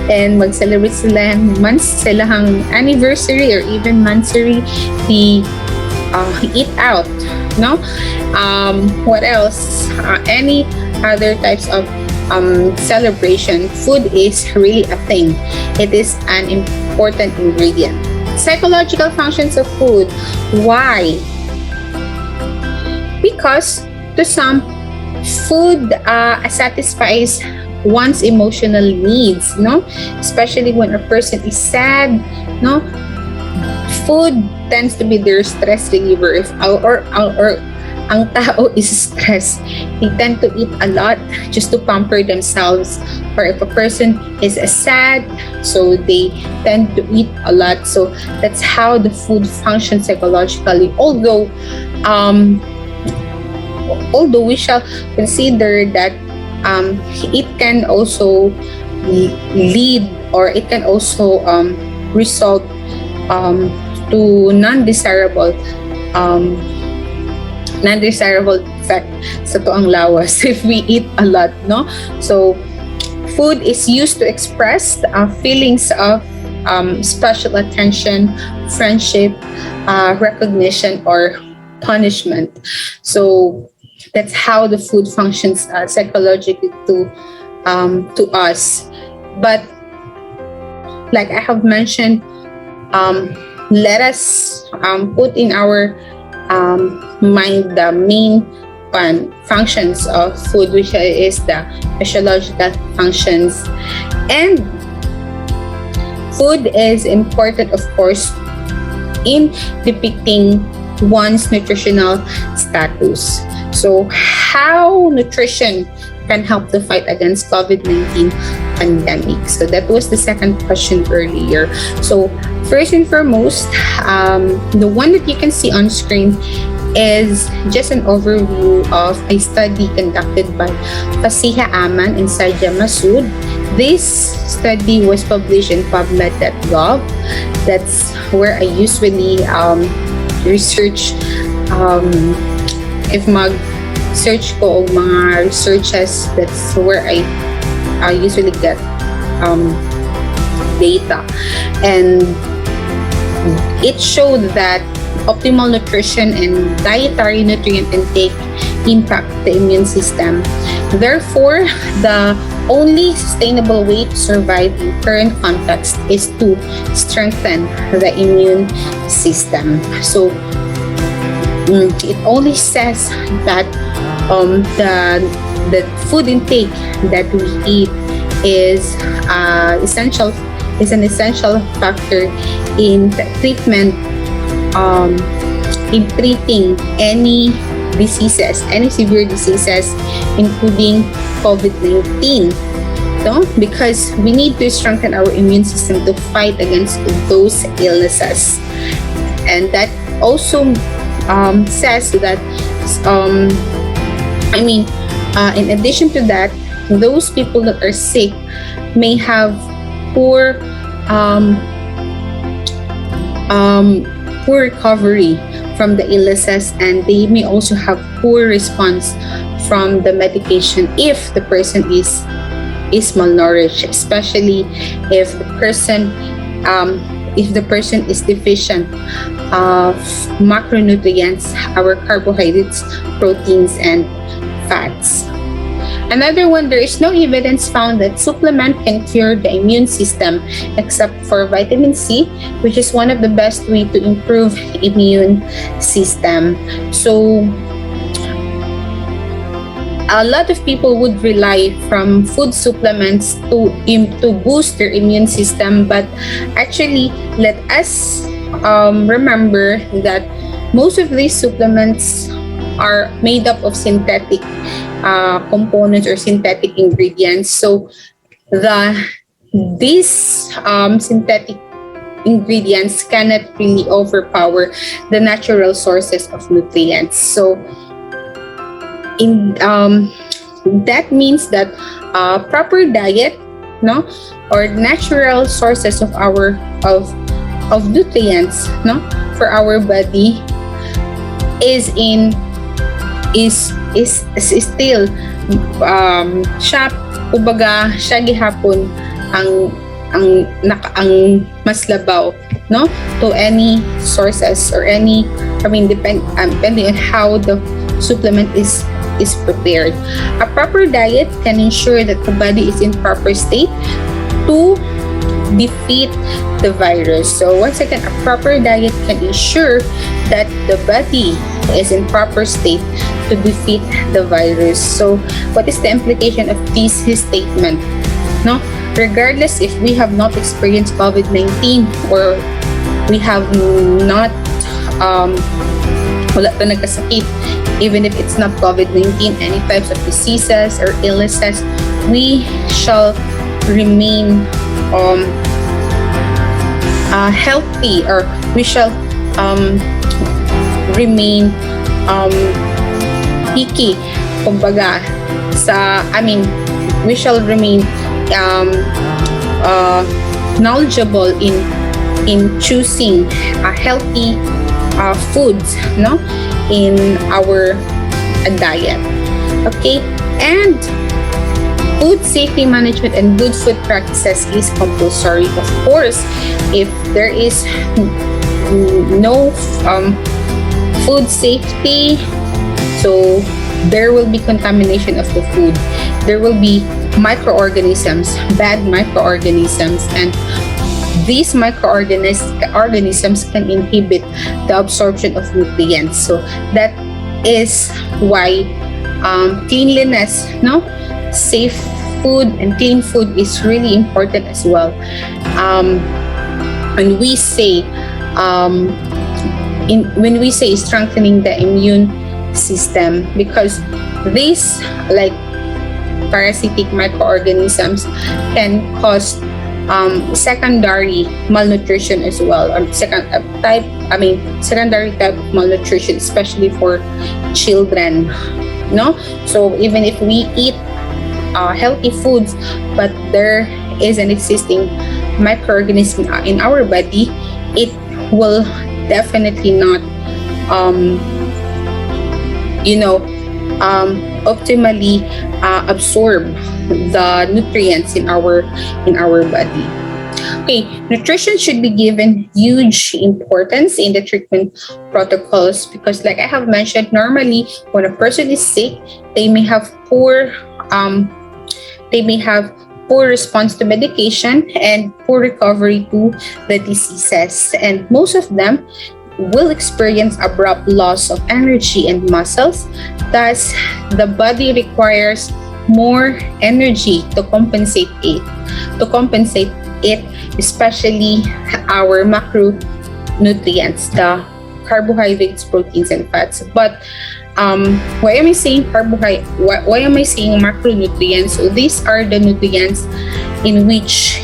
[SPEAKER 7] and mag-celebrate sila silang anniversary or even monthsary, eat out, no. What else? Any other types of celebration, food is really a thing. It is an important ingredient. Psychological functions of food. Why? Because to some, food satisfies one's emotional needs, no? Especially when a person is sad, no? Food tends to be their stress reliever. If or ang tao is stressed, they tend to eat a lot just to pamper themselves. Or if a person is sad, so they tend to eat a lot. So that's how the food functions psychologically. Although we shall consider that it can also lead, or it can also result to non-desirable effect sa tuang lawas if we eat a lot, no? So food is used to express feelings of special attention, friendship, recognition, or punishment. So that's how the food functions psychologically to us. But like I have mentioned, let us put in our mind the main functions of food, which is the physiological functions. And food is important, of course, in depicting one's nutritional status. So how nutrition can help to fight against COVID-19 pandemic? So that was the second question earlier. So first and foremost, the one that you can see on screen is just an overview of a study conducted by Fasiha Aman and Sajja Masood. This study was published in PubMed.gov. That's where I usually research. If mag-search ko og mga researches, that's where I usually get data. And it showed that optimal nutrition and dietary nutrient intake impact the immune system. Therefore, the only sustainable way to survive in current context is to strengthen the immune system. So it only says that the food intake that we eat is an essential factor in treatment, in treating any severe diseases, including COVID-19. No? Because we need to strengthen our immune system to fight against those illnesses. And that also says that, in addition to that, those people that are sick may have poor recovery from the illnesses, and they may also have poor response from the medication if the person is malnourished, especially if the person is deficient of macronutrients, our carbohydrates, proteins, and fats. Another one, there is no evidence found that supplement can cure the immune system except for vitamin C, which is one of the best way to improve immune system. So a lot of people would rely from food supplements to boost their immune system, but actually let us remember that most of these supplements are made up of synthetic components or synthetic ingredients. So these synthetic ingredients cannot really overpower the natural sources of nutrients. So that means that proper diet, no, or natural sources of nutrients, no, for our body is still siya gihapon ang mas labaw, no, to any sources or any, depending on how the supplement is prepared. A proper diet can ensure that the body is in proper state to defeat the virus. So once again, a proper diet can ensure that the body is in proper state to defeat the virus. So what is the implication of this statement? No, regardless if we have not experienced COVID-19 or we have not wala pa nagkasakit, even if it's not COVID-19, any types of diseases or illnesses, we shall remain healthy, or we shall remain picky, kumbaga, we shall remain knowledgeable in choosing healthy foods, no, in our diet. Okay, and food safety management and good food practices is compulsory. Of course, if there is no food safety, so there will be contamination of the food. There will be microorganisms, bad microorganisms, and these microorganisms can inhibit the absorption of nutrients. So that is why cleanliness, no, safe food and clean food is really important as well. When we say strengthening the immune system, because these like parasitic microorganisms can cause secondary malnutrition as well, or secondary type of malnutrition, especially for children, no. So even if we eat healthy foods, but there is an existing microorganism in our body, it will definitely not optimally absorb the nutrients in our body. Okay, nutrition should be given huge importance in the treatment protocols because, like I have mentioned, normally when a person is sick, they may have poor response to medication and poor recovery to the diseases, and most of them will experience abrupt loss of energy and muscles. Thus, the body requires more energy to compensate it, especially our macronutrients, the carbohydrates, proteins, and fats. But why am I saying why am I saying macronutrients? So these are the nutrients in which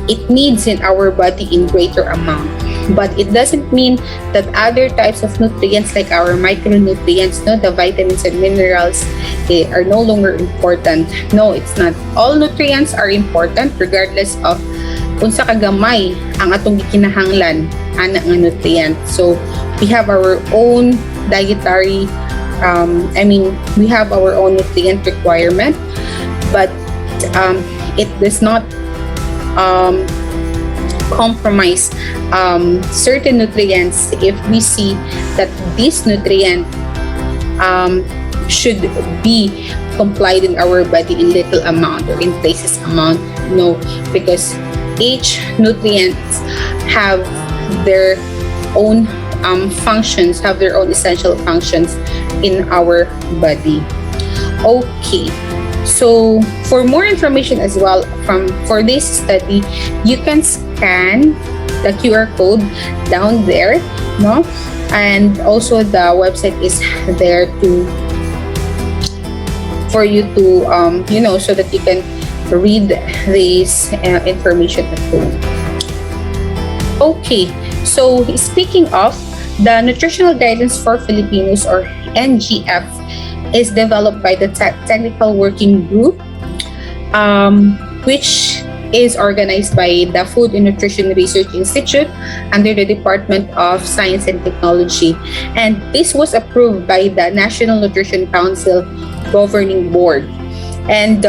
[SPEAKER 7] it needs in our body in greater amount. But it doesn't mean that other types of nutrients like our micronutrients, the vitamins and minerals, are no longer important. No, it's not. All nutrients are important regardless of kung sa kagamay ang atong gikinahanglan ana nga nutrient. So we have our own dietary we have our own nutrient requirement, but it does not compromise certain nutrients if we see that this nutrient should be complied in our body in little amount or in places amount. No, because each nutrients have their own functions, have their own essential functions in our body. Okay. So for more information as well for this study, you can scan the QR code down there, and also the website is there for you to so that you can read this information at home. Okay, so speaking of the Nutritional Guidance for Filipinos, or NGF, is developed by the Technical Working Group, which is organized by the Food and Nutrition Research Institute under the Department of Science and Technology. And this was approved by the National Nutrition Council Governing Board. And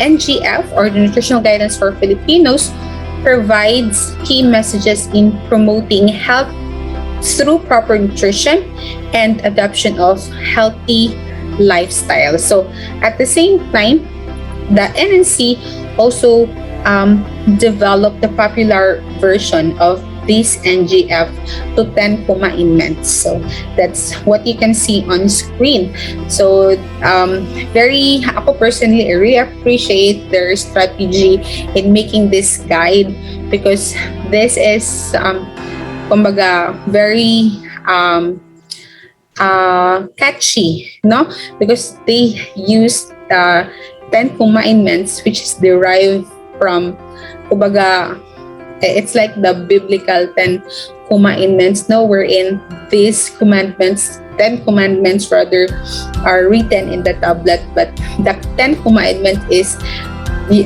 [SPEAKER 7] NGF, or the Nutritional Guidance for Filipinos, provides key messages in promoting health through proper nutrition and adoption of healthy lifestyle. So at the same time, the NNC also developed the popular version of this NGF to 10 commandments. So that's what you can see on screen. So ako personally, I really appreciate their strategy in making this guide, because this is very catchy, because they use 10 commandments, which is derived from, it's like the biblical 10 commandments, wherein these 10 commandments rather, are written in the tablet, but the 10 commandment is,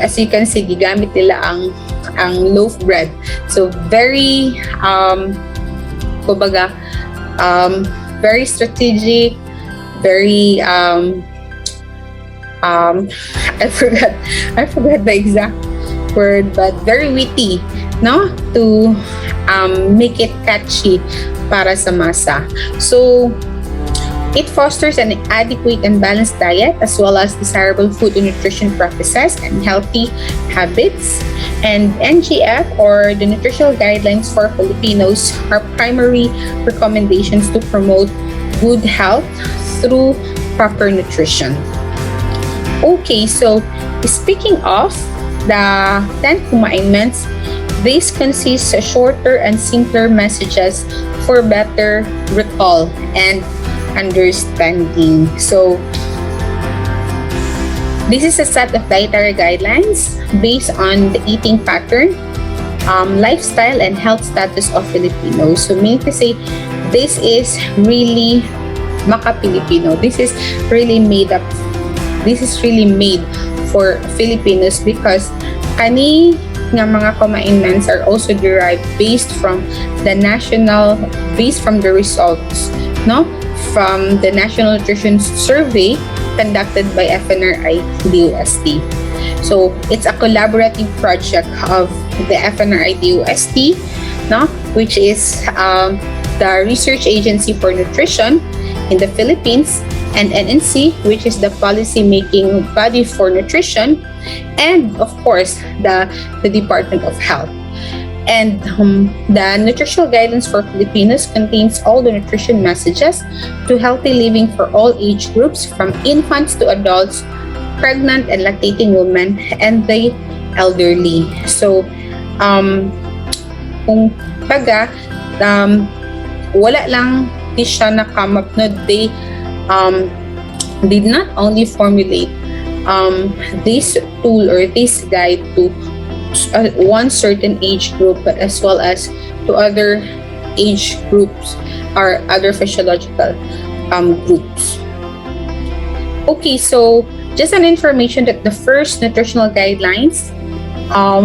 [SPEAKER 7] as you can see, gigamit nila ang loaf bread. So very very strategic, very I forgot the exact word, but very witty, to make it catchy para sa masa. So it fosters an adequate and balanced diet, as well as desirable food and nutrition practices and healthy habits. And NGF, or the Nutritional Guidelines for Filipinos, are primary recommendations to promote good health through proper nutrition. Okay, so speaking of the 10 commandments, these consist of shorter and simpler messages for better recall and understanding. So this is a set of dietary guidelines based on the eating pattern, lifestyle, and health status of Filipinos. So meaning to say, this is really maka-Filipino. This is really made up this is really made for Filipinos because kani nga mga commandments are also derived based from the results, no, from the National Nutrition Survey conducted by FNRI DOST. So it's a collaborative project of the FNRI DOST, no, which is the research agency for nutrition in the Philippines, and NNC, which is the policy-making body for nutrition, and of course, the Department of Health. And the nutritional guidance for Filipinos contains all the nutrition messages to healthy living for all age groups, from infants to adults, pregnant and lactating women, and the elderly. So, kung baga, wala lang di siya nakamapnod, they did not only formulate this tool or this guide to one certain age group, but as well as to other age groups or other physiological groups. Okay, so just an information that the first nutritional guidelines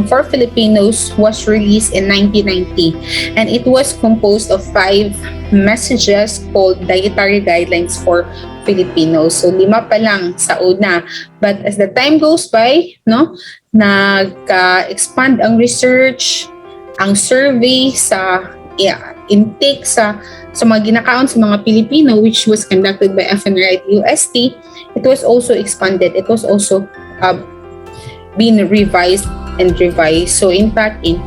[SPEAKER 7] for Filipinos was released in 1990, and it was composed of 5 messages called Dietary Guidelines for Filipinos. So 5 pa lang sa una, but as the time goes by, no, nag-expand ang research, ang survey sa intake sa mga ginakaon sa mga Pilipino, which was conducted by FNRI UST. It was also expanded. It was also been revised. So in fact, in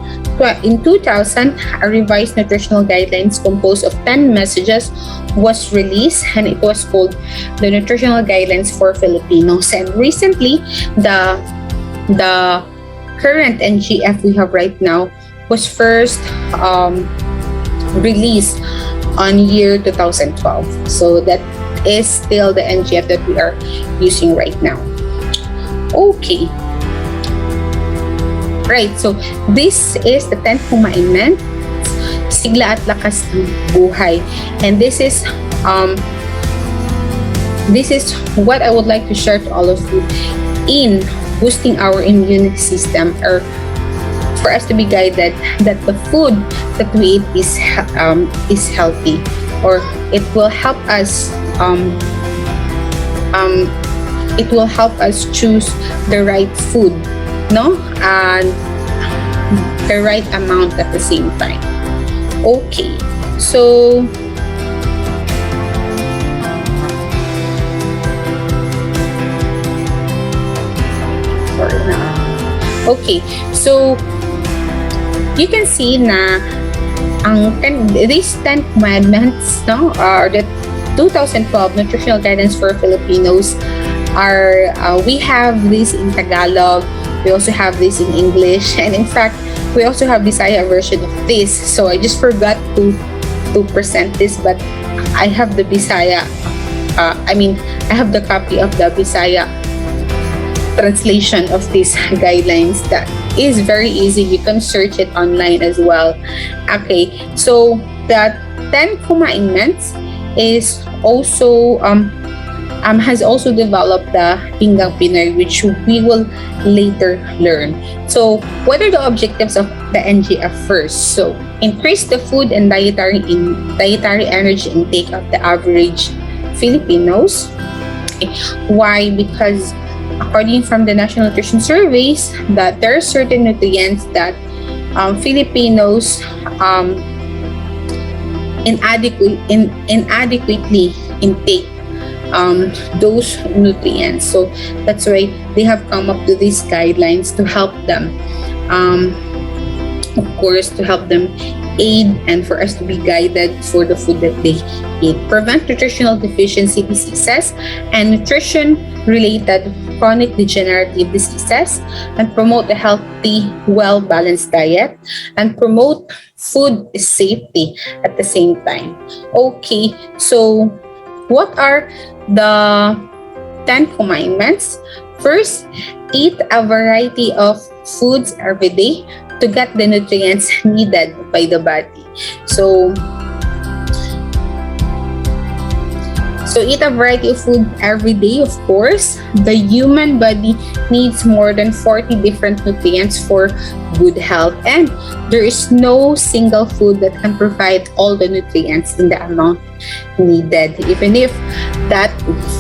[SPEAKER 7] 2000, a revised nutritional guidelines composed of 10 messages was released, and it was called the Nutritional Guidelines for Filipinos. And recently, the current NGF we have right now was first released on year 2012. So that is still the NGF that we are using right now. Okay. Right, so this is the 10th commandment, sigla at lakas ng buhay. And this is what I would like to share to all of you in boosting our immune system, or for us to be guided that the food that we eat is healthy, or it will help us choose the right food, no, and the right amount at the same time. Okay, so you can see na these 10 commandments, no, are the 2012 nutritional guidance for Filipinos. Are we have this in Tagalog, we also have this in English, and in fact we also have Bisaya version of this. So I just forgot to present this, but I have the Bisaya I have the copy of the Bisaya translation of these guidelines. That is very easy, you can search it online as well. Okay, so the 10 commandments is also has also developed the Pinggang Pinoy, which we will later learn. So what are the objectives of the NGF first? So increase the food and dietary energy intake of the average Filipinos. Okay. Why? Because according from the National Nutrition Surveys, that there are certain nutrients that Filipinos inadequately intake those nutrients. So that's why they have come up to these guidelines to help them, of course, to help them aid and for us to be guided for the food that they eat. Prevent nutritional deficiency diseases and nutrition-related chronic degenerative diseases, and promote a healthy, well-balanced diet, and promote food safety at the same time. Okay, so what are the 10 commandments? First, eat a variety of foods every day to get the nutrients needed by the body. So So eat a variety of food every day, of course. The human body needs more than 40 different nutrients for good health, and there is no single food that can provide all the nutrients in the amount needed. Even if that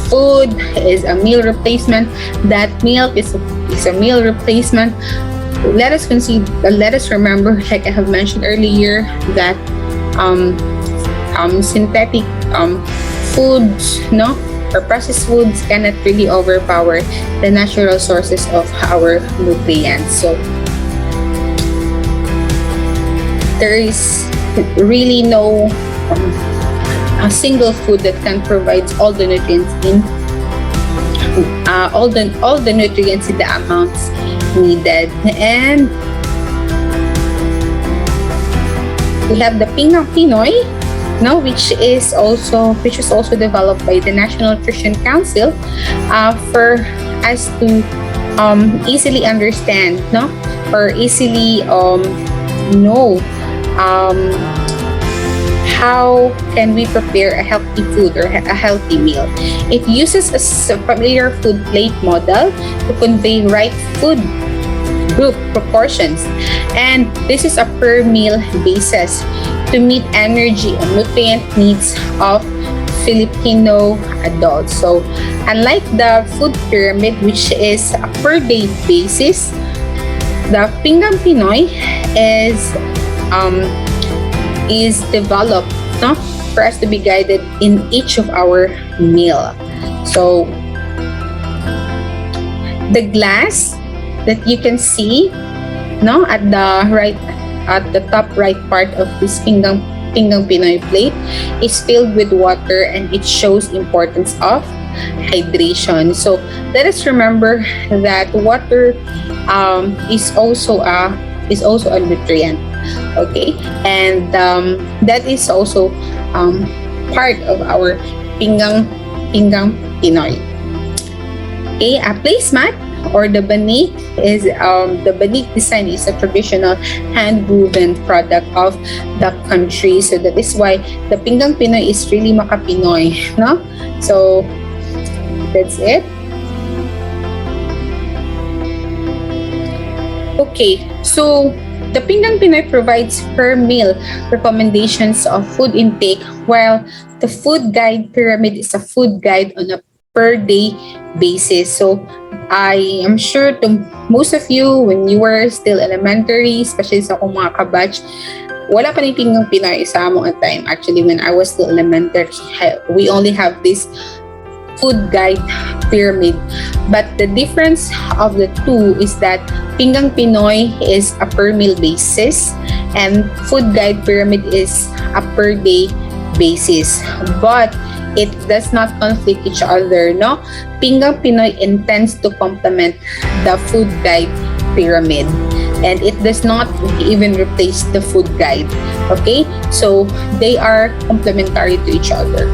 [SPEAKER 7] food is a meal replacement, that milk is a meal replacement, let us remember, like I have mentioned earlier, that synthetic foods, no, or processed foods cannot really overpower the natural sources of our nutrients. So there is really no a single food that can provide all the nutrients in all the nutrients in the amounts needed. And we have the Pinggang Pinoy, no, which was also developed by the National Nutrition Council for us to easily understand, no, or easily know how can we prepare a healthy food or a healthy meal. It uses a familiar food plate model to convey right food group proportions, and this is a per meal basis to meet energy and nutrient needs of Filipino adults. So unlike the food pyramid, which is a per day basis, the Pinggang Pinoy is developed, no, for us to be guided in each of our meal. So the glass that you can see, no, at the top right part of this Pinggang Pinoy plate is filled with water, and it shows importance of hydration. So let us remember that water is also a nutrient. Okay, and that is also part of our Pinggang Pinoy. Okay, a placemat or the banik is the banik design is a traditional hand-woven product of the country. So that is why the Pinggang Pinoy is really maka-Pinoy, no? So that's it. Okay, so the Pinggang Pinoy provides per meal recommendations of food intake, while the food guide pyramid is a food guide on a per day basis. So I am sure to most of you, when you were still elementary, especially sa akong mga kabatch, wala pa ni Pinggang Pinoy sa among time. Actually, when I was still elementary, we only have this food guide pyramid. But the difference of the two is that Pinggang Pinoy is a per meal basis and food guide pyramid is a per day basis. But it does not conflict each other, no? Pinggang Pinoy intends to complement the food guide pyramid, and it does not even replace the food guide. Okay, so they are complementary to each other.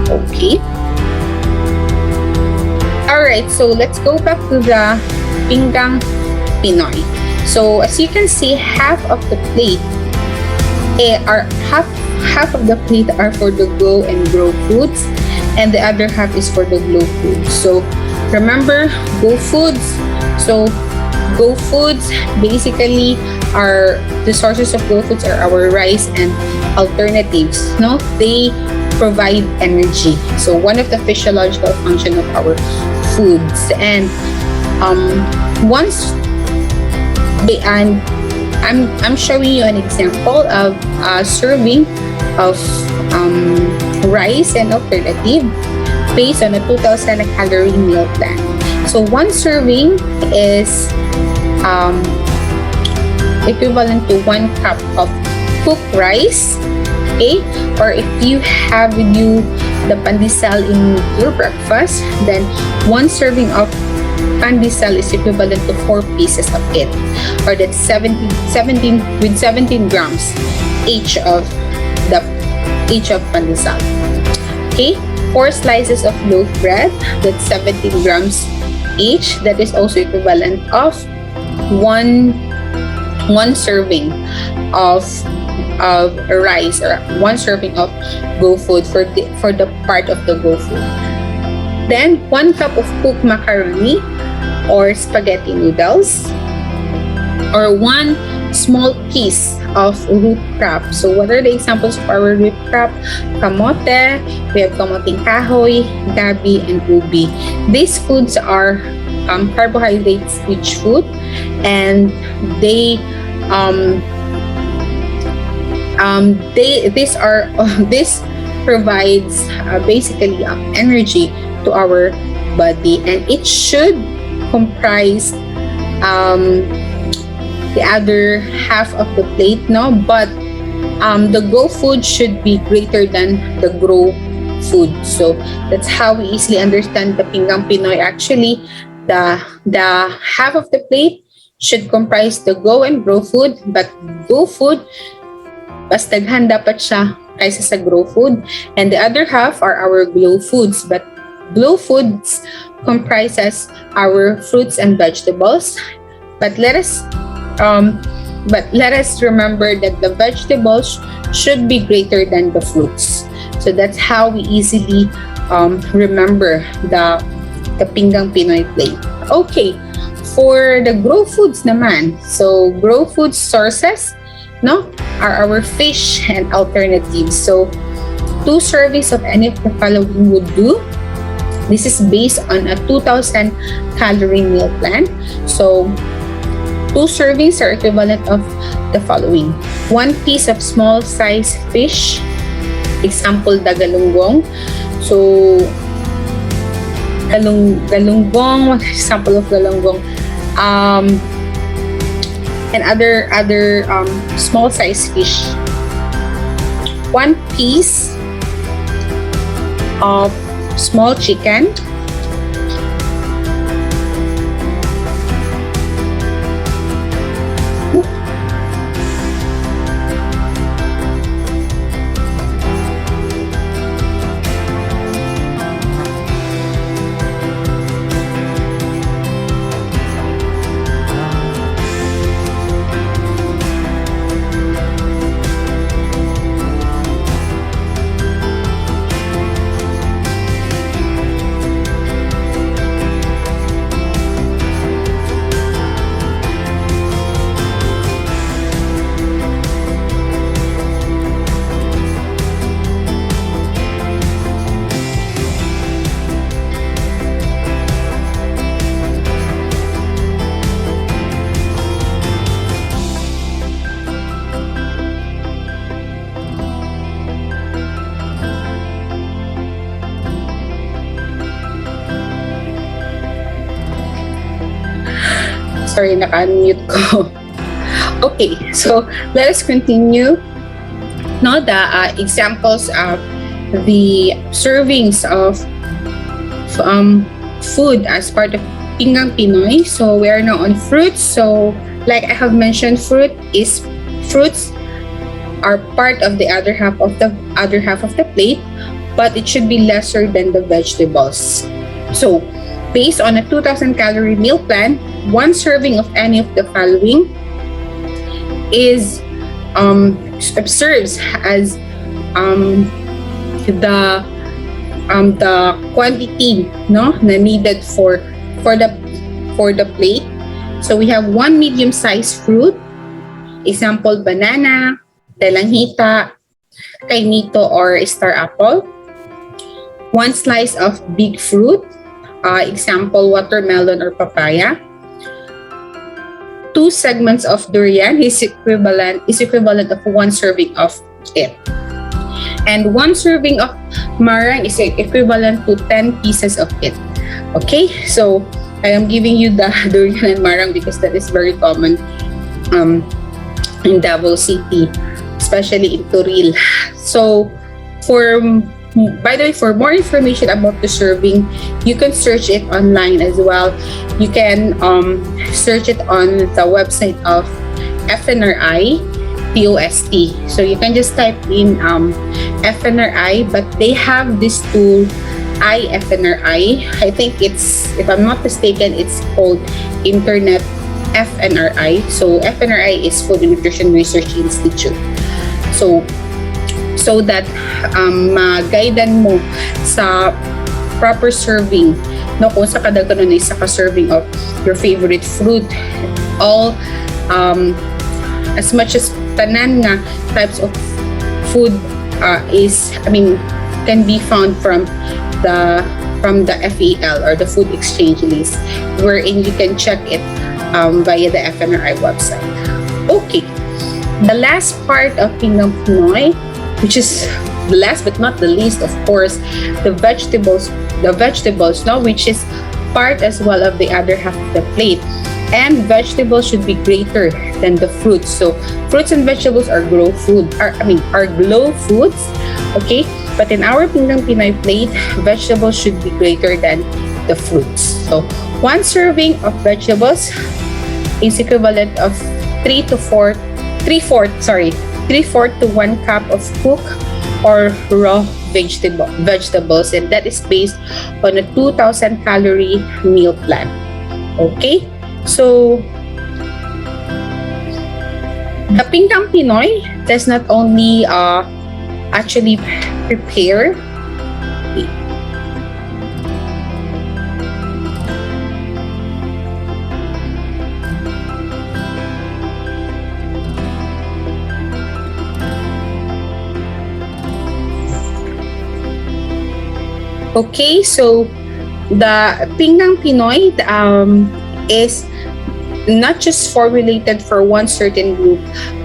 [SPEAKER 7] Okay. Alright, so let's go back to the Pinggang Pinoy. So as you can see, half of the plate half of the plate are for the go and grow foods, and the other half is for the glow foods. So remember, go foods. So go foods basically are the sources of go foods are our rice and alternatives. No, they provide energy. So one of the physiological function of our foods, and I'm showing you an example of a serving of rice and alternative based on a 2,000 calorie meal plan. So one serving is equivalent to 1 cup of cooked rice. Okay, or if you have with you the pandesal in your breakfast, then one serving of pandesal is equivalent to 4 pieces of it, or that's 17 grams each of pandesal. Okay, 4 slices of loaf bread, that's 17 grams each. That is also equivalent of one serving of of rice or 1 serving of go food for the part of the go food. Then 1 cup of cooked macaroni or spaghetti noodles, or 1 small piece of root crop. So what are the examples of our root crop? Kamote, we have kamoting kahoy, gabi, and ubi. These foods are carbohydrates rich food, and this provides basically energy to our body, and it should comprise the other half of the plate, no? But the go food should be greater than the grow food. So that's how we easily understand the Pinggang Pinoy. Actually, the half of the plate should comprise the go and grow food, but go food, mas daghan dapat siya kaysa sa grow food. And the other half are our glow foods, but glow foods comprises our fruits and vegetables. But let us remember that the vegetables should be greater than the fruits. So that's how we easily remember the Pinggang Pinoy plate. Okay, for the grow foods naman, so grow food sources, no, are our fish and alternatives. So 2 servings of any of the following would do. This is based on a 2,000 calorie meal plan. So 2 servings are equivalent of the following: 1 piece of small size fish, example dagalunggong. So galunggong, example of galunggong, and other small size fish. 1 piece of small chicken, sorry, naka-unmute ko. Okay, so let us continue. Now, the examples of the servings of food as part of Pinggang Pinoy. So we are now on fruits. So like I have mentioned, fruits are part of the other half of the plate, but it should be lesser than the vegetables. So based on a 2,000 calorie meal plan, 1 serving of any of the following is serves as the quantity, no, na needed for the plate. So we have 1 medium-sized fruit, example banana, dalanghita, kainito or star apple. 1 slice of big fruit, example watermelon or papaya. 2 segments of durian is equivalent of 1 serving of it. And 1 serving of marang is equivalent to 10 pieces of it. Okay, so I am giving you the durian and marang because that is very common in Davao City, especially in Toril. So by the way, for more information about the serving, you can search it online as well. You can search it on the website of FNRI POST. So you can just type in FNRI, but they have this tool, iFNRI. I think it's, if I'm not mistaken, it's called Internet FNRI. So FNRI is Food and Nutrition Research Institute. So that ma-guidean mo sa proper serving, no, kung sa kada kanon ay sa serving of your favorite fruit, all as much as tanan nga types of food can be found from the FEL or the food exchange list, wherein you can check it via the FNRI website. Okay, the last part of Pinggang Pinoy, which is the last but not the least, of course, the vegetables, no, which is part as well of the other half of the plate. And vegetables should be greater than the fruits. So fruits and vegetables are glow foods. Okay, but in our Pinggang Pinoy plate, vegetables should be greater than the fruits. So one serving of vegetables is equivalent of 3/4 to 1 cup of cooked or raw vegetables, and that is based on a 2,000 calorie meal plan. Okay, so the Pinggang Pinoy does not only actually prepare Okay, so the Pinggang Pinoy is not just formulated for one certain group,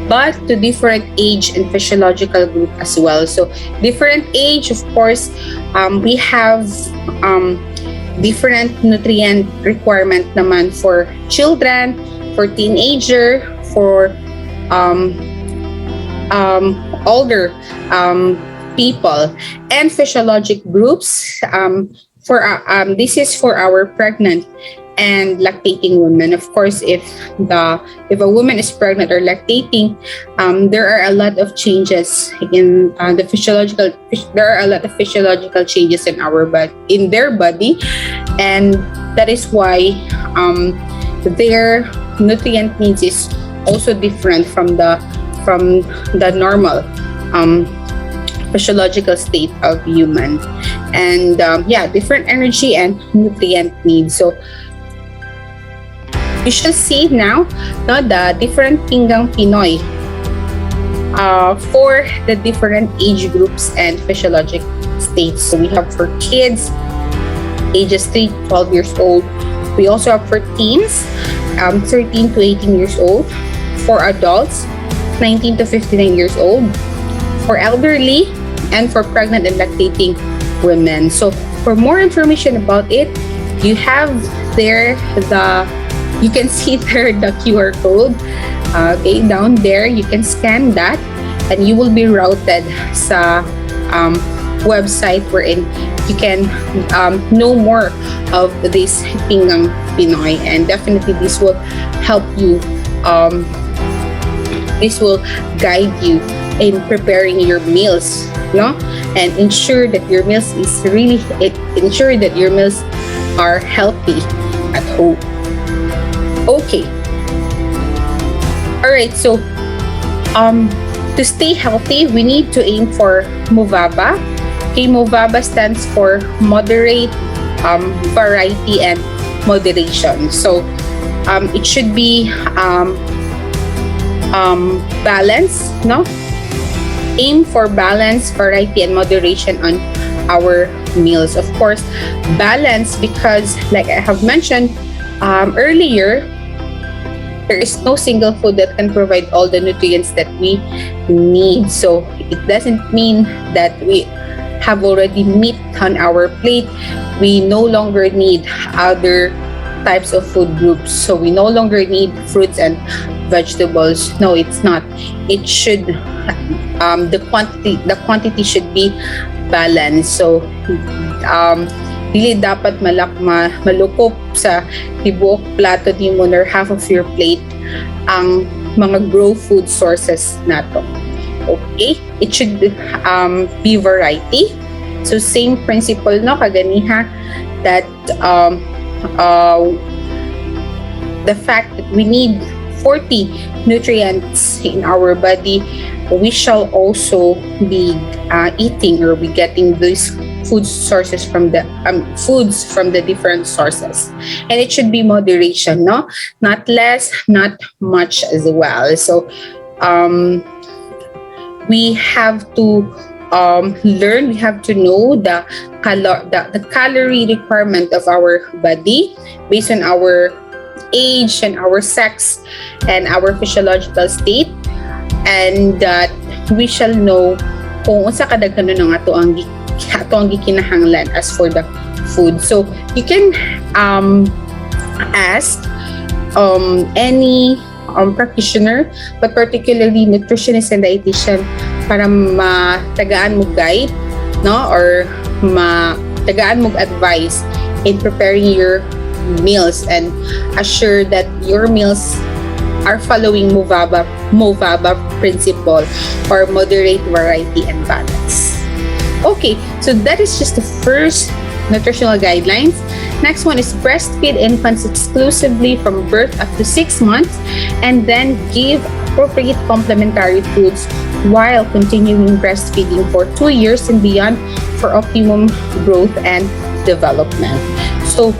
[SPEAKER 7] but to different age and physiological group as well. So different age, of course, we have different nutrient requirement naman for children, for teenager, for older people, and physiologic groups. This is for our pregnant and lactating women. Of course, if a woman is pregnant or lactating, there are a lot of changes in the physiological. There are a lot of physiological changes in their body, and that is why their nutrient needs is also different from the normal physiological state of human, and different energy and nutrient needs. So you should see now the different Pinggang Pinoy for the different age groups and physiologic states. So we have for kids ages 3 to 12 years old. We also have for teens 13 to 18 years old. For adults 19 to 59 years old. For elderly, and for pregnant and lactating women. So for more information about it, you have there you can see there the QR code. Okay, down there you can scan that, and you will be routed sa website wherein you can know more of this Pinggang Pinoy, and definitely this will help you. This will guide you in preparing your meals, no, and ensure that your meals are healthy at home. Okay. All right. So, to stay healthy, we need to aim for MOVABA. Okay, MOVABA stands for moderate, variety, and moderation. So, it should be balance, no? Aim for balance, variety, and moderation on our meals. Of course, balance because, like I have mentioned earlier, there is no single food that can provide all the nutrients that we need. So it doesn't mean that we have already meat on our plate. We no longer need other types of food groups. So we no longer need fruits and vegetables. No, it's not. It should the quantity should be balanced. So dili dapat malukop sa tibuok plato nimo or half of your plate ang mga grow food sources nato. Okay, it should be variety. So same principle, no, kaganiha, that the fact that we need 40 nutrients in our body, we shall also be eating or be getting these food sources from the foods from the different sources, and it should be moderation, no, not less, not much as well. So we have to learn, we have to know the calorie requirement of our body based on our age and our sex and our physiological state, and that we shall know kung unsa kadaghanon ng ato ang gikinahanglan as for the food. So you can ask any practitioner, but particularly nutritionist and dietitian, para matagaan mo guide, no, or matagaan mo advice in preparing your meals, and assure that your meals are following Movaba principle, or moderate, variety, and balance. Okay, so that is just the first nutritional guidelines. Next one is breastfeed infants exclusively from birth up to 6 months, and then give appropriate complementary foods while continuing breastfeeding for 2 years and beyond for optimum growth and development. So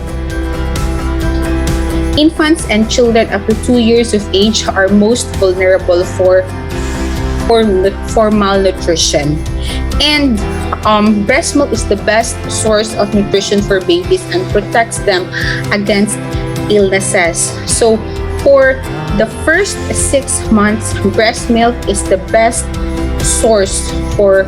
[SPEAKER 7] infants and children up to 2 years of age are most vulnerable for malnutrition. And breast milk is the best source of nutrition for babies and protects them against illnesses. So for the first 6 months, breast milk is the best source for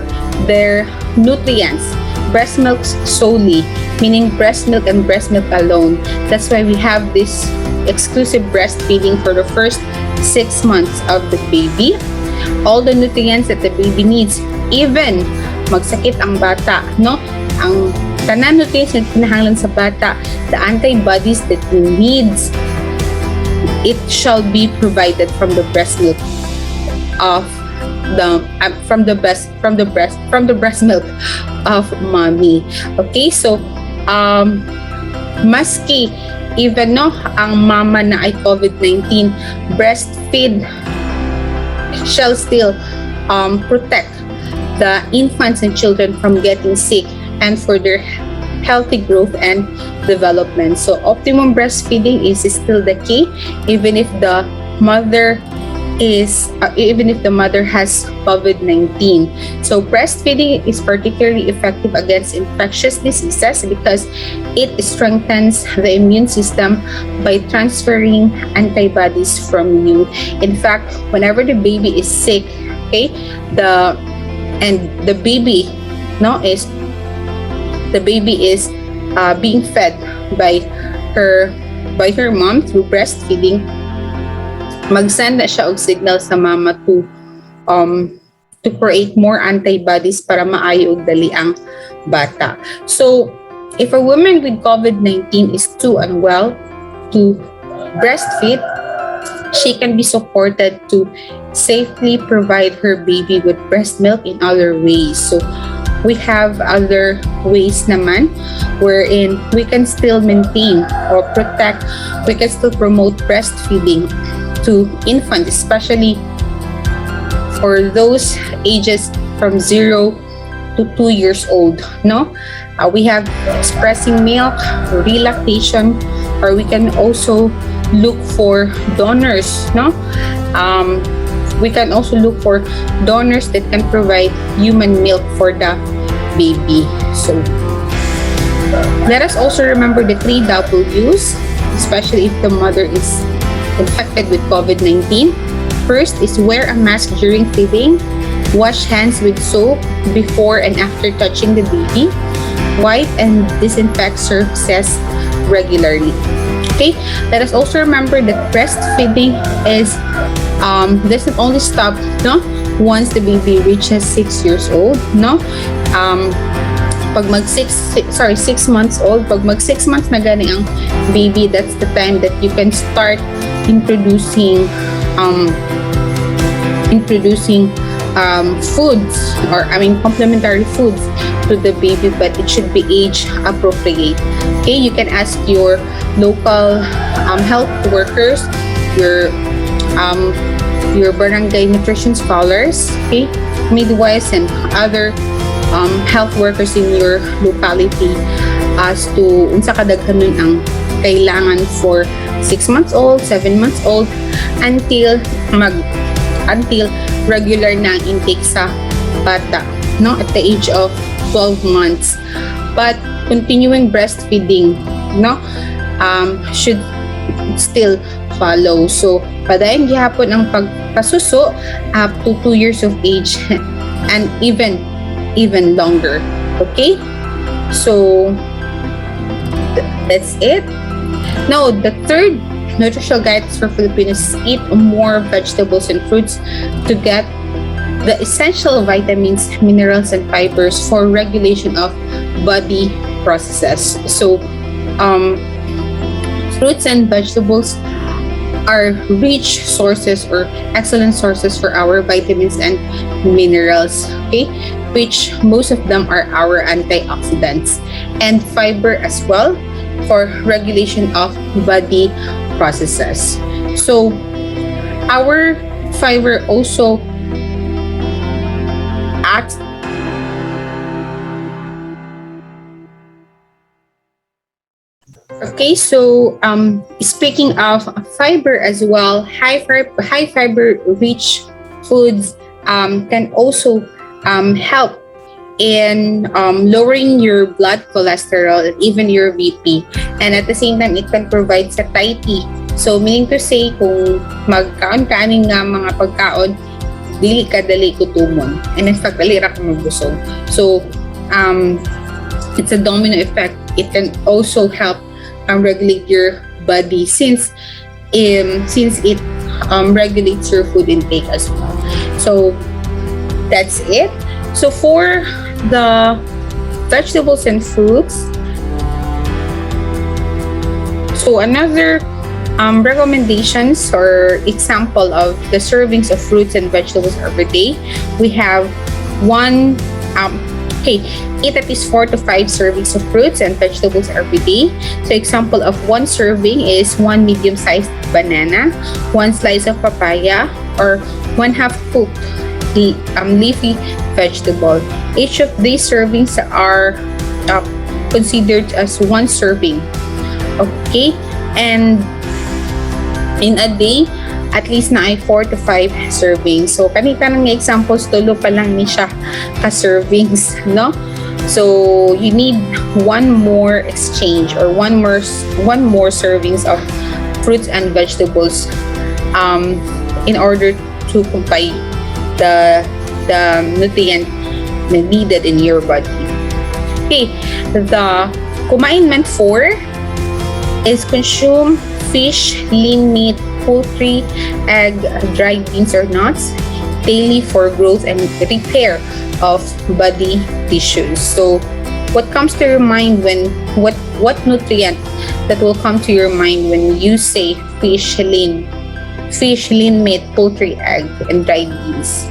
[SPEAKER 7] their nutrients. Breast milk solely, meaning breast milk and breast milk alone. That's why we have this exclusive breastfeeding for the first 6 months of the baby. All the nutrients that the baby needs, even magsakit ang bata, no? Ang tanan nutrients na kinahanglan sa bata, the antibodies that he needs, it shall be provided from the breast milk of from the breast milk of mommy. Okay, so maski even no ang mama na ay COVID-19, breastfeed shall still protect the infants and children from getting sick and for their healthy growth and development. So optimum breastfeeding is still the key, even if the mother has COVID-19. So breastfeeding is particularly effective against infectious diseases because it strengthens the immune system by transferring antibodies from you. In fact, whenever the baby is sick, okay, the baby is being fed by her mom through breastfeeding, mag-send na siya og signal sa mama to create more antibodies para maayo og dali ang bata. So if a woman with COVID-19 is too unwell to breastfeed, she can be supported to safely provide her baby with breast milk in other ways. So we have other ways naman wherein we can still maintain or protect, we can still promote breastfeeding to infants, especially for those ages from 0 to 2 years old. No, we have expressing milk, relactation, or we can also look for donors. No, we can also look for donors that can provide human milk for the baby. So let us also remember the 3 W's, especially if the mother is infected with COVID-19. First is wear a mask during feeding, wash hands with soap before and after touching the baby, wipe and disinfect surfaces regularly. Okay, let us also remember that breastfeeding is doesn't only stop once the baby reaches 6 years old. Pag 6 months old, pag mag 6 months na gani ang baby, that's the time that you can start introducing foods, or complementary foods to the baby, but it should be age appropriate. Okay, you can ask your local health workers, your your barangay nutrition scholars, okay, midwives, and other health workers in your locality as to unsa kadaghanon ang kailangan for 6 months old, 7 months old, until regular na ang intake sa bata, no, at the age of 12 months. But continuing breastfeeding, no, should still follow. So padayon gihapon ang pagpasuso up to 2 years of age and even longer. Okay, so that's it. Now the third nutritional guidance for Filipinos is eat more vegetables and fruits to get the essential vitamins, minerals, and fibers for regulation of body processes. So fruits and vegetables are rich sources or excellent sources for our vitamins and minerals, okay, which most of them are our antioxidants, and fiber as well for regulation of body processes. So our fiber also acts Okay, so speaking of fiber as well, high fiber rich foods can also help in lowering your blood cholesterol and even your BP, and at the same time it can provide satiety. So meaning to say, kung magkaon-kanin nga mga pagkaon, dili ka dali kutumon, and in fact dali ra ka magbusog. So it's a domino effect. It can also help regulate your body since it regulates your food intake as well. So that's it. So for the vegetables and fruits, so another recommendations or example of the servings of fruits and vegetables every day, we have one eat at least 4 to 5 servings of fruits and vegetables every day. So example of one serving is 1 medium-sized banana, 1 slice of papaya, or 1/2 cooked leafy vegetable. Each of these servings are considered as 1 serving. Okay, and in a day, at least na ay 4 to 5 servings. So kanita ng examples, tulo pa lang ni siya ka servings, no? So you need one more exchange or one more servings of fruits and vegetables in order to comply the nutrient needed in your body. Okay, the commandment 4 is consume fish, lean meat, poultry, egg, dried beans or nuts daily for growth and repair of body tissues. So what comes to your mind when what nutrient that will come to your mind when you say fish, lean meat, poultry, egg, and dried beans?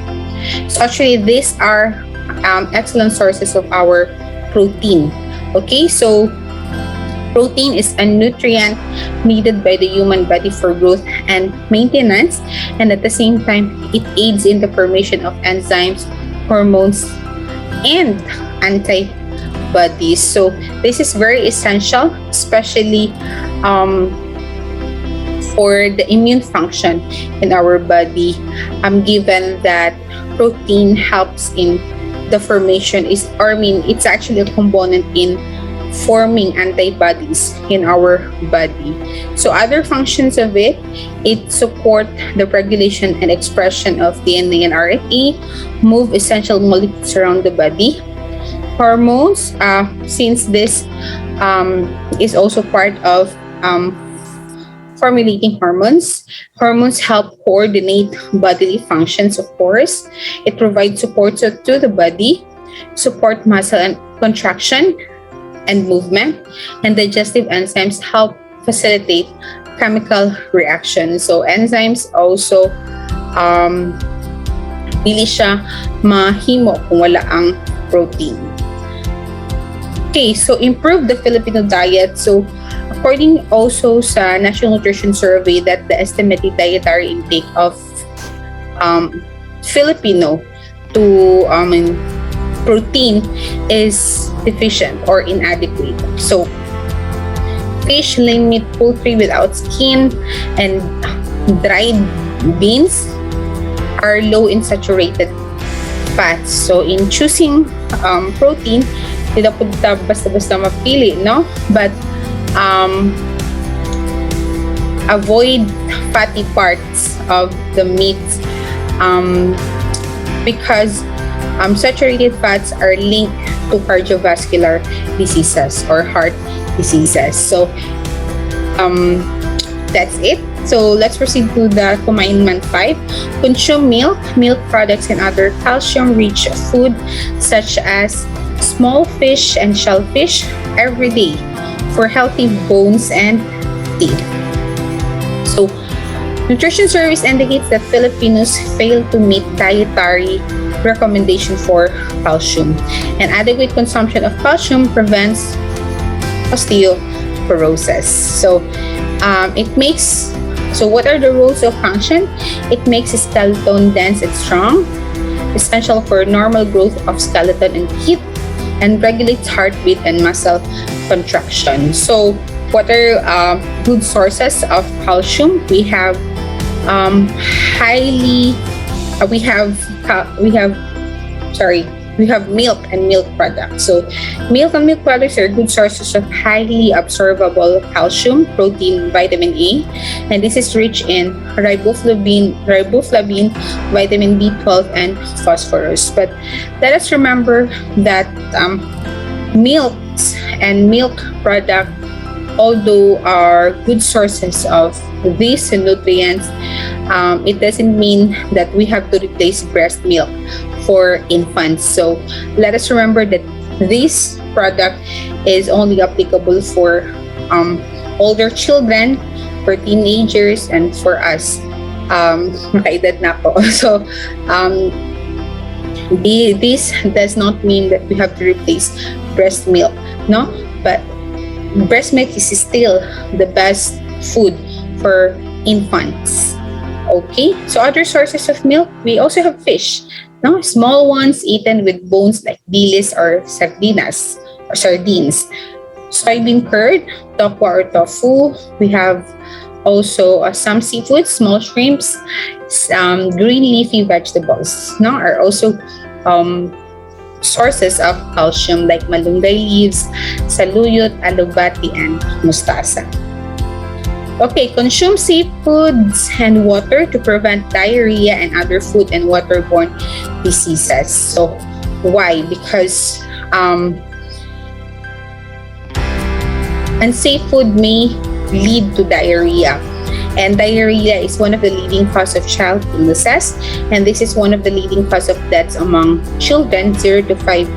[SPEAKER 7] So actually these are excellent sources of our protein. Okay, so protein is a nutrient needed by the human body for growth and maintenance, and at the same time, it aids in the formation of enzymes, hormones, and antibodies. So this is very essential, especially for the immune function in our body, given that protein helps in the formation it's actually a component in forming antibodies in our body. So other functions of it support the regulation and expression of DNA and RNA, move essential molecules around the body. Hormones, since this is also part of formulating hormones. Hormones help coordinate bodily functions, of course. It provides support to the body, support muscle and contraction and movement, and digestive enzymes help facilitate chemical reactions. So enzymes also dili siya mahimo kung wala ang protein. Okay, so improve the Filipino diet. So According also sa National Nutrition Survey that the estimated dietary intake of Filipino to in protein is deficient or inadequate. So fish, lean meat, poultry without skin, and dried beans are low in saturated fats. So in choosing protein, hindi dapat basta-basta mapili, no? But avoid fatty parts of the meat because saturated fats are linked to cardiovascular diseases or heart diseases. So that's it. So let's proceed to the commandment 5. Consume milk, milk products, and other calcium-rich food such as small fish and shellfish every day for healthy bones and teeth. So Nutrition Service indicates that Filipinos fail to meet dietary recommendation for calcium, and adequate consumption of calcium prevents osteoporosis. So what are the rules of function? It makes a skeleton dense and strong, essential for normal growth of skeleton and teeth, and regulates heartbeat and muscle contraction. So what are good sources of calcium? We have milk and milk products. So milk and milk products are good sources of highly absorbable calcium, protein, vitamin A, and this is rich in riboflavin, vitamin B12, and phosphorus. But let us remember that milks and milk product, although are good sources of these nutrients, it doesn't mean that we have to replace breast milk for infants. So let us remember that this product is only applicable for older children, for teenagers, and for us. Makaedad na ako. So this does not mean that we have to replace breast milk, no? But breast milk is still the best food for infants. Okay, so other sources of milk, we also have fish, no? Small ones eaten with bones like bilis or sardines. Soybean curd, tokwa or tofu. We have also some seafood, small shrimps, green leafy vegetables, no? Are also sources of calcium like malunggay leaves, saluyot, alubati, and mustasa. Okay, consume seafoods and water to prevent diarrhea and other food and waterborne diseases. So why? Because unsafe food may lead to diarrhea, and diarrhea is one of the leading cause of child illnesses, and this is one of the leading cause of deaths among children 0 to 5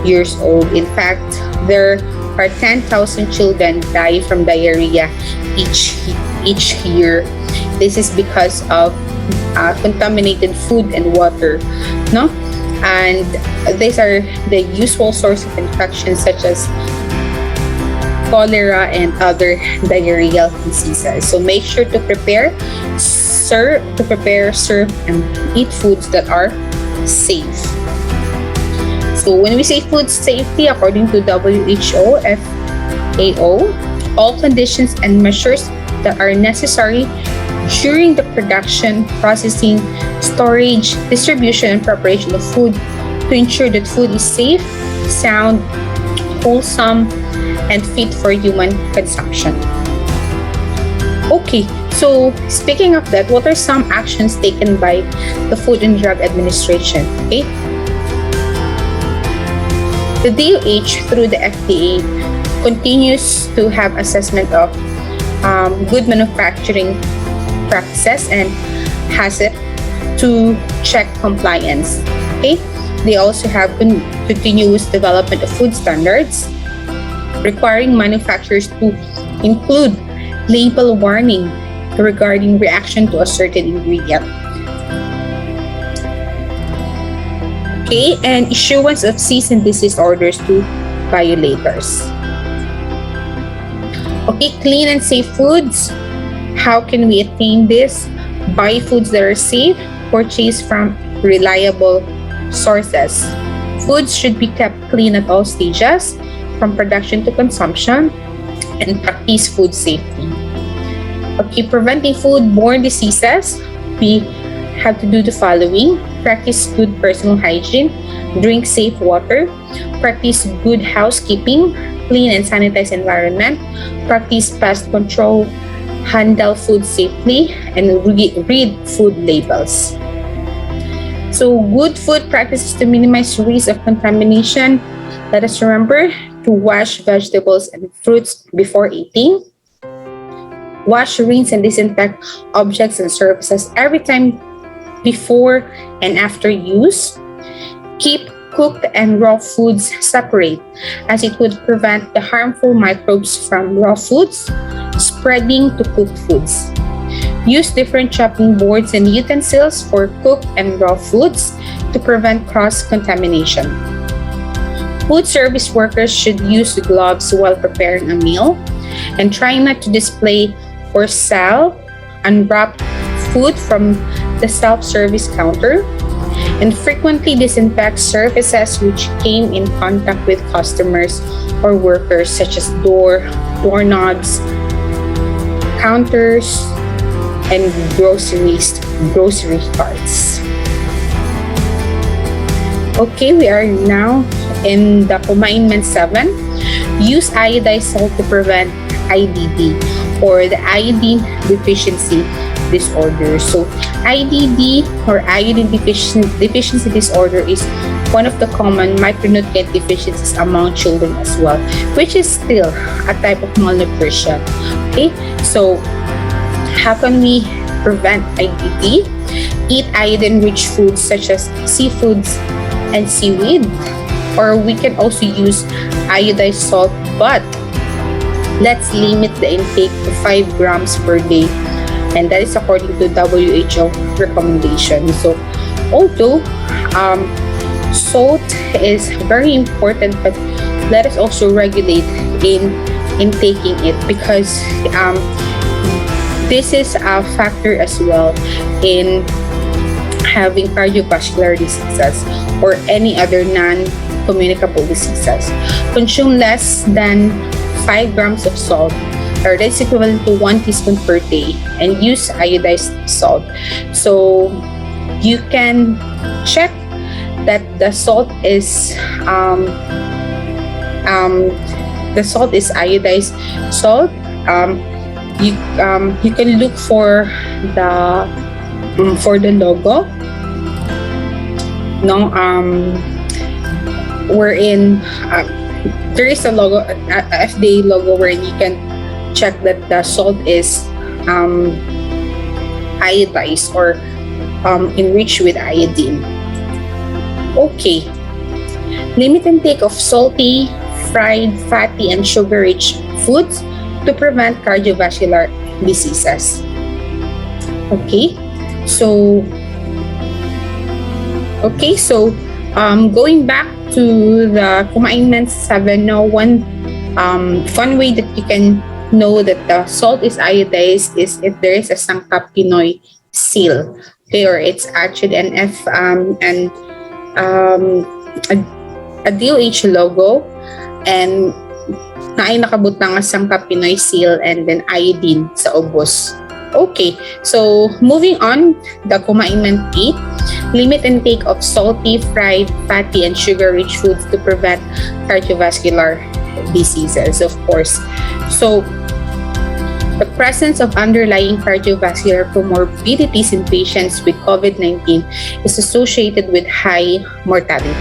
[SPEAKER 7] years old. In fact, there are 10,000 children die from diarrhea each year. This is because of contaminated food and water, no? And these are the usual source of infections such as cholera and other diarrheal diseases. So make sure to prepare, serve, and eat foods that are safe. So when we say food safety, according to WHO, FAO, all conditions and measures that are necessary during the production, processing, storage, distribution, and preparation of food to ensure that food is safe, sound, wholesome, and fit for human consumption. Okay, so speaking of that, what are some actions taken by the Food and Drug Administration? Okay, the DOH through the FDA continues to have assessment of good manufacturing practices and has it to check compliance. Okay, they also have continuous development of food standards, requiring manufacturers to include label warning regarding reaction to a certain ingredient. Okay, and issuance of cease and desist orders to violators. Okay, clean and safe foods. How can we attain this? Buy foods that are safe, purchase from reliable sources. Foods should be kept clean at all stages, from production to consumption, and practice food safety. Okay, preventing foodborne diseases, we have to do the following. Practice good personal hygiene, drink safe water, practice good housekeeping, clean and sanitized environment, practice pest control, handle food safely, and read food labels. So good food practices to minimize risk of contamination. Let us remember to wash vegetables and fruits before eating. Wash, rinse, and disinfect objects and surfaces every time before and after use. Keep cooked and raw foods separate, as it would prevent the harmful microbes from raw foods spreading to cooked foods. Use different chopping boards and utensils for cooked and raw foods to prevent cross-contamination. Food service workers should use gloves while preparing a meal, and try not to display or sell unwrapped food from the self-service counter, and frequently disinfect surfaces which came in contact with customers or workers, such as doorknobs, counters, and grocery carts. Okay, we are now in the Commandment 7. Use iodized salt to prevent IDD, or the iodine deficiency disorder. So IDD, or iodine deficiency disorder, is one of the common micronutrient deficiencies among children as well, which is still a type of malnutrition. Okay, so how can we prevent IDD? Eat iodine-rich foods such as seafoods and seaweed, or we can also use iodized salt, but let's limit the intake to 5 grams per day, and that is according to WHO recommendation. So although salt is very important, but let us also regulate in taking it, because this is a factor as well in having cardiovascular diseases or any other non-communicable diseases. Consume less than 5 grams of salt, or that's equivalent to 1 teaspoon per day, and use iodized salt. So you can check that the salt is iodized salt. You can look for the logo, no, wherein there is a logo, FDA logo, wherein you can check that the salt is iodized or enriched with iodine. Okay, limit intake of salty, fried, fatty, and sugar-rich foods to prevent cardiovascular diseases. Okay, so going back to the Commandment 7, now one fun way that you can know that the salt is iodized is if there is a Sangkap Pinoy seal, okay, or it's actually an a DOH logo, and nakabot na nga Sangkap Pinoy seal, and then iodine sa ubos. Okay, so moving on, the Commandment 8, limit intake of salty, fried, fatty, and sugar-rich foods to prevent cardiovascular diseases, of course. So the presence of underlying cardiovascular comorbidities in patients with COVID-19 is associated with high mortality.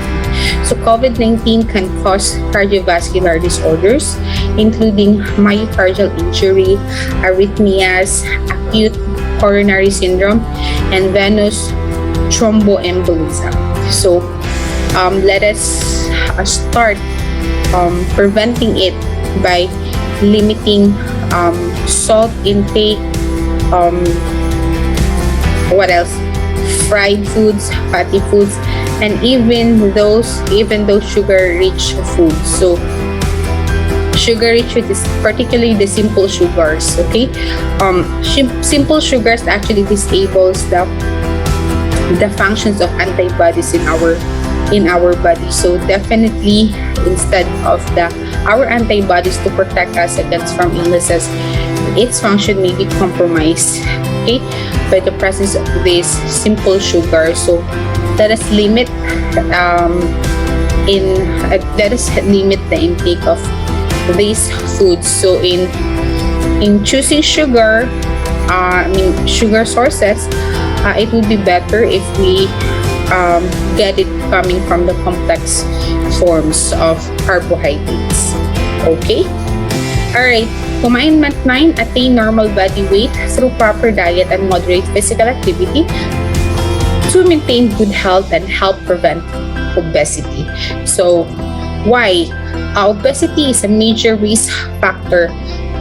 [SPEAKER 7] So COVID-19 can cause cardiovascular disorders, including myocardial injury, arrhythmias, acute coronary syndrome, and venous thromboembolism. So let us start preventing it by limiting salt intake, what else? Fried foods, fatty foods, and even those sugar-rich foods. So sugar-rich food is particularly the simple sugars. Okay, simple sugars actually disables the functions of antibodies in our body. So definitely, instead of our antibodies to protect us against from illnesses, its function may be compromised, okay, by the presence of this simple sugar. So let us limit the intake of these foods. So in choosing sugar, sugar sources, it would be better if we get it coming from the complex forms of carbohydrates. Okay? Alright, commandment 9, attain normal body weight through proper diet and moderate physical activity to maintain good health and help prevent obesity. So, why? Obesity is a major risk factor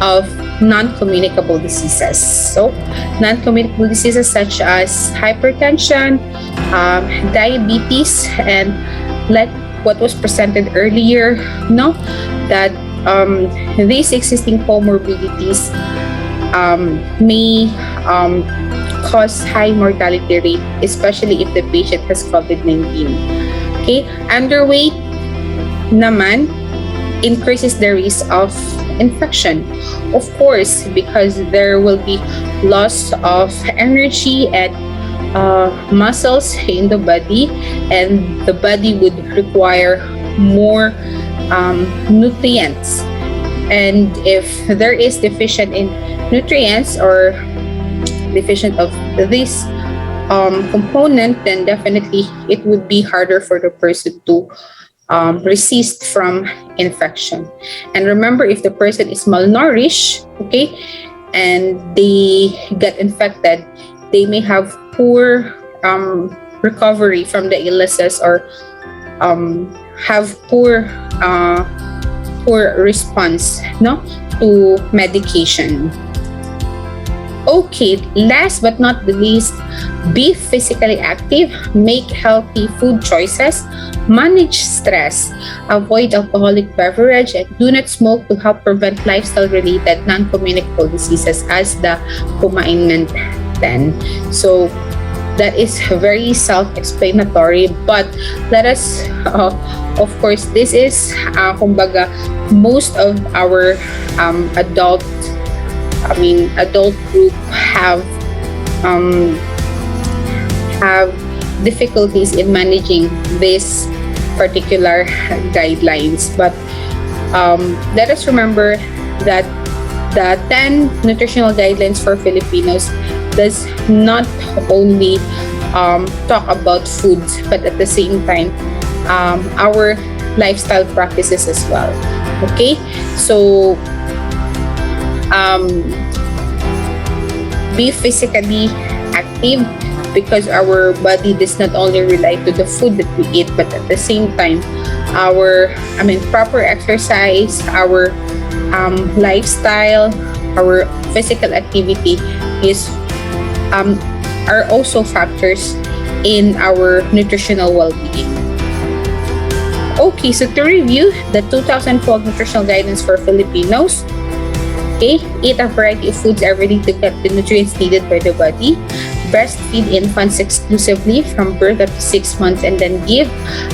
[SPEAKER 7] of non-communicable diseases. So, non-communicable diseases such as hypertension, diabetes, and like what was presented earlier, that these existing comorbidities may cause high mortality rate, especially if the patient has COVID-19. Okay, underweight naman increases the risk of infection. Of course, because there will be loss of energy and muscles in the body, and the body would require more nutrients. And if there is deficient in nutrients or deficient of this component, then definitely it would be harder for the person to resist from infection. And remember, if the person is malnourished, okay, and they get infected, they may have poor recovery from the illnesses, or have poor response to medication. Okay, last but not the least, be physically active, make healthy food choices, manage stress, avoid alcoholic beverage, and do not smoke to help prevent lifestyle-related non-communicable diseases as the commandment 10. So that is very self-explanatory, but let us, of course, this is, kumbaga, most of our adult group have difficulties in managing this particular guidelines. But let us remember that the 10 nutritional guidelines for Filipinos does not only talk about foods, but at the same time our lifestyle practices as well. Okay, so be physically active, because our body does not only rely to the food that we eat, but at the same time proper exercise, our lifestyle, our physical activity are also factors in our nutritional well-being. Okay, so to review the 2012 nutritional guidance for Filipinos, okay, eat a variety of foods every day to get the nutrients needed by the body. Breastfeed infants exclusively from birth up to 6 months, and then give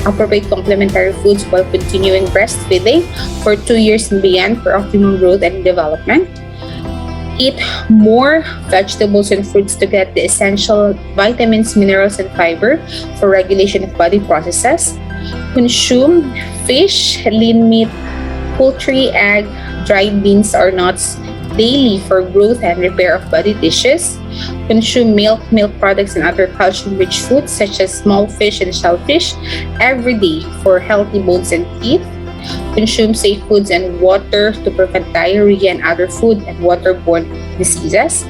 [SPEAKER 7] appropriate complementary foods while continuing breastfeeding for 2 years and beyond for optimum growth and development. Eat more vegetables and fruits to get the essential vitamins, minerals, and fiber for regulation of body processes. Consume fish, lean meat, poultry, egg, dried beans or nuts daily for growth and repair of body tissues. Consume milk products, and other calcium-rich foods such as small fish and shellfish every day for healthy bones and teeth. Consume safe foods and water to prevent diarrhea and other food and waterborne diseases.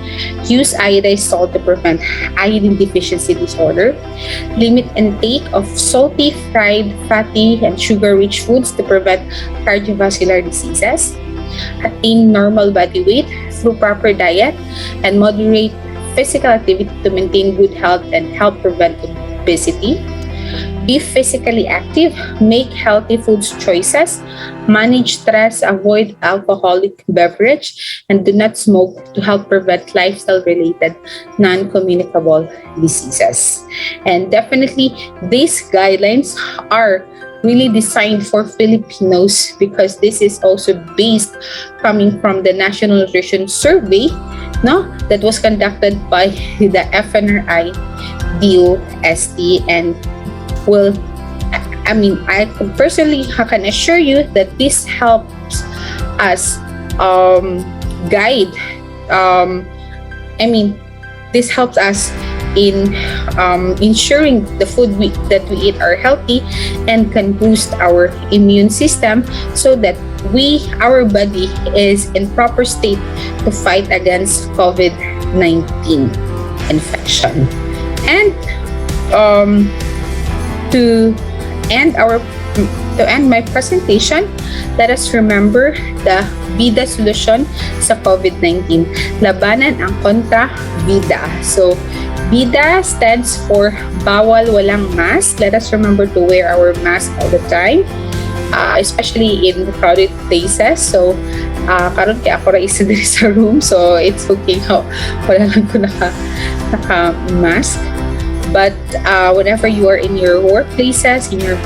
[SPEAKER 7] Use iodized salt to prevent iodine deficiency disorder. Limit intake of salty, fried, fatty, and sugar-rich foods to prevent cardiovascular diseases. Attain normal body weight through proper diet and moderate physical activity to maintain good health and help prevent obesity. Be physically active, make healthy foods choices, manage stress, avoid alcoholic beverage, and do not smoke to help prevent lifestyle-related non-communicable diseases. And definitely, these guidelines are really designed for Filipinos because this is also based coming from the National Nutrition Survey, no, that was conducted by the FNRI DOST, and will, I personally can assure you that this helps us guide. This helps us in ensuring the food that we eat are healthy and can boost our immune system so that our body is in proper state to fight against COVID-19 infection. And to end my presentation, let us remember the VIDA solution sa COVID-19. Labanan ang kontra VIDA. So, VIDA stands for bawal walang mask. Let us remember to wear our mask all the time, especially in crowded places. So, karon kaya ako raisa diri sa room, so it's okay how wala lang ko naka-mask. But whenever you are in your workplaces, in your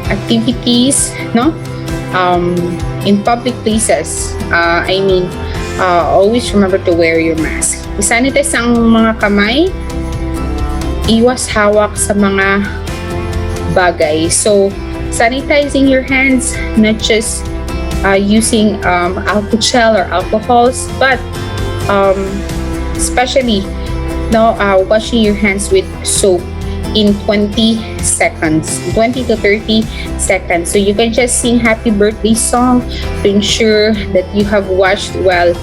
[SPEAKER 7] activities, no, in public places, always remember to wear your mask. I-sanitize ang mga kamay, iwas hawak sa mga bagay. So, sanitizing your hands, not just using alcohol or alcohols, but especially washing your hands with soap in 20 seconds, 20 to 30 seconds. So you can just sing happy birthday song to ensure that you have washed well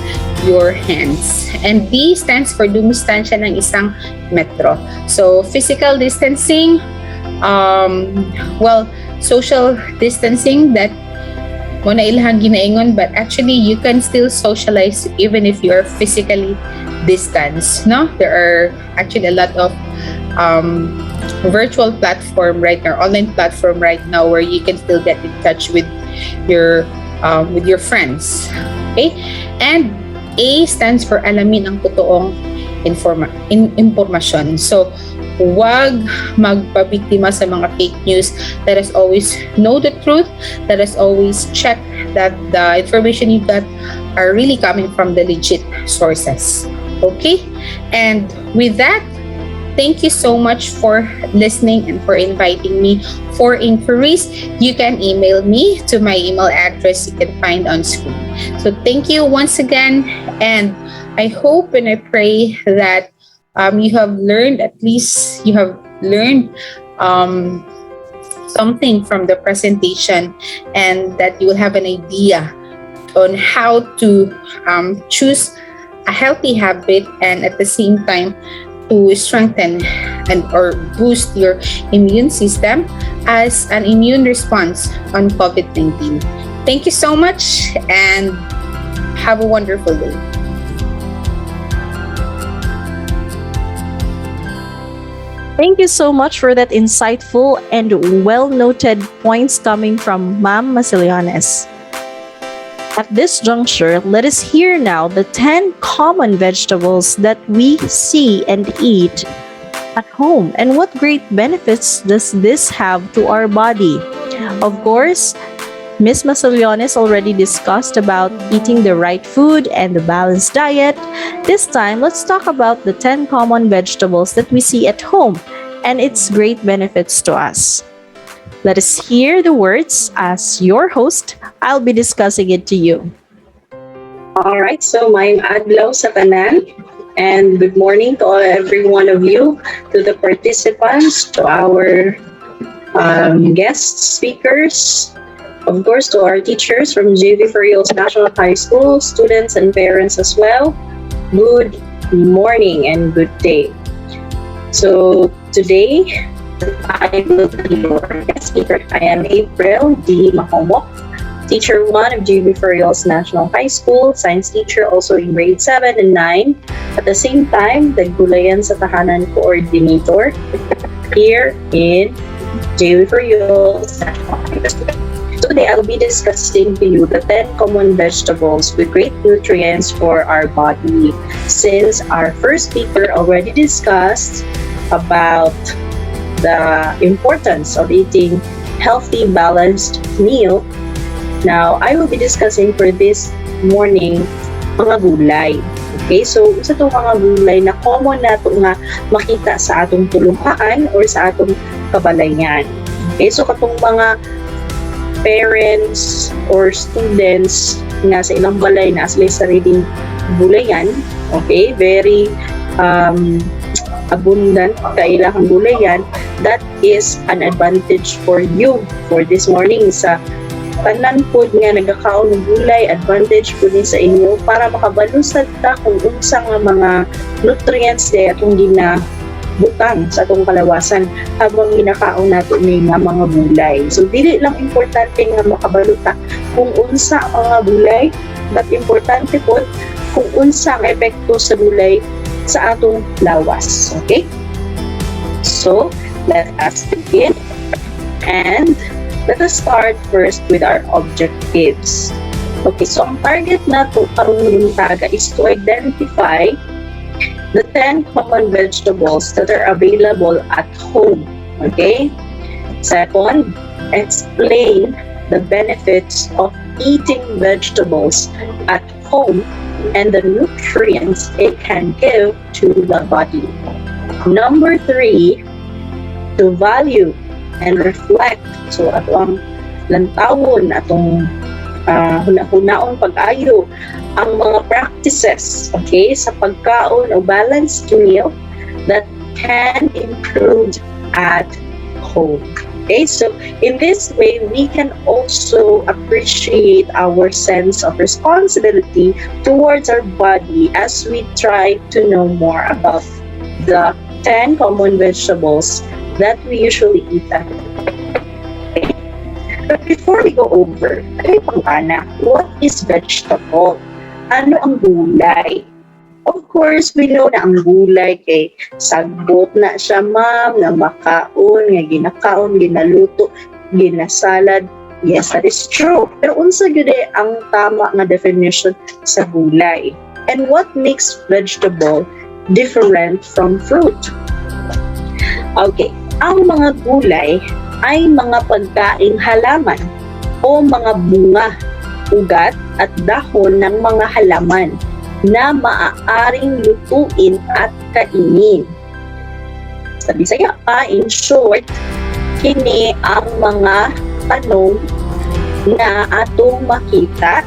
[SPEAKER 7] your hands. And D stands for dumistansya ng isang metro. So physical distancing, social distancing, that mo na ilahang ginaingon, but actually you can still socialize even if you are physically distanced, no? There are actually a lot of virtual platform right now, online platform right now, where you can still get in touch with your friends. Okay? And A stands for alamin ang totoong impormasyon. So, huwag magpabiktima sa mga fake news. Let us always know the truth. Let us always check that the information you got are really coming from the legit sources. Okay? And with that, thank you so much for listening and for inviting me. For inquiries, you can email me to my email address you can find on screen. So thank you once again, and I hope and I pray that you have learned, at least you have learned something from the presentation, and that you will have an idea on how to choose a healthy habit, and at the same time to strengthen or boost your immune system as an immune response on COVID-19. Thank you so much, and have a wonderful day.
[SPEAKER 2] Thank you so much for that insightful and well-noted points coming from Ma'am Masilianes. At this juncture, let us hear now the 10 common vegetables that we see and eat at home, and what great benefits does this have to our body. Of course, Ms. Masilianes already discussed about eating the right food and the balanced diet. This time, let's talk about the 10 common vegetables that we see at home and its great benefits to us. Let us hear the words. As your host, I'll be discussing it to you.
[SPEAKER 8] All right, so my adlaw sa tanan, and good morning to every one of you, to the participants, to our guest speakers, of course to our teachers from Jvfnhs National High School, students and parents as well. Good morning and good day. So today, I will be your guest speaker. I am April D. Mahomok, Teacher 1 of Jvfnhs National High School, Science teacher also in grade 7 and 9. At the same time, the Gulayan sa Tahanan coordinator. here in Jvfnhs. Today, I'll be discussing to you the 10 common vegetables with great nutrients for our body. Since our first speaker already discussed about the importance of eating healthy, balanced meal, now I will be discussing for this morning mga gulay. Okay, so isa itong mga gulay na common na ito nga makita sa atong tulunghaan or sa atong kabalayan. Okay, so katong mga parents or students na sa ilang balay na sila sariling gulayan, okay, very abundant kailangan gulayan, that is an advantage for you for this morning. Sa tanan po nga nagkakaon ng gulay, advantage po din sa inyo para makabalusad ta kung unsa nga mga nutrients na atong ginabutang sa atong kalawasan habang ginakaon nato ni nga mga gulay. So dili lang importante nga makabaluta kung unsa ang mga gulay, but importante po kung unsa ang epekto sa gulay sa atong lawas. Okay? So, let us begin. And let us start first with our objectives. Okay, so ang target nato karong taga is to identify the 10 common vegetables that are available at home. Okay? Second, explain the benefits of eating vegetables at home and the nutrients it can give to the body. Number 3, to value and reflect. So atong lantawon, atong hunaon pag-ayo ang mga practices, okay, sa pagkaon o balanced meal that can improve at home. Okay, so in this way, we can also appreciate our sense of responsibility towards our body as we try to know more about the 10 common vegetables that we usually eat at home. But before we go over, what is vegetable? Ano ang gulay? Of course, we know na ang gulay kay sagbot na siya, ma'am, na makaon, nga ginakaon, ginaluto, ginasalad. Yes, that is true. Pero unsa gyud ang tama nga definition sa gulay? And what makes vegetable different from fruit? Okay, ang mga gulay ay mga pagkaing halaman o mga bunga, ugat at dahon ng mga halaman na maaaring lutuin at kainin. Sa Bisaya pa, in short, kini ang mga tanong na atong makita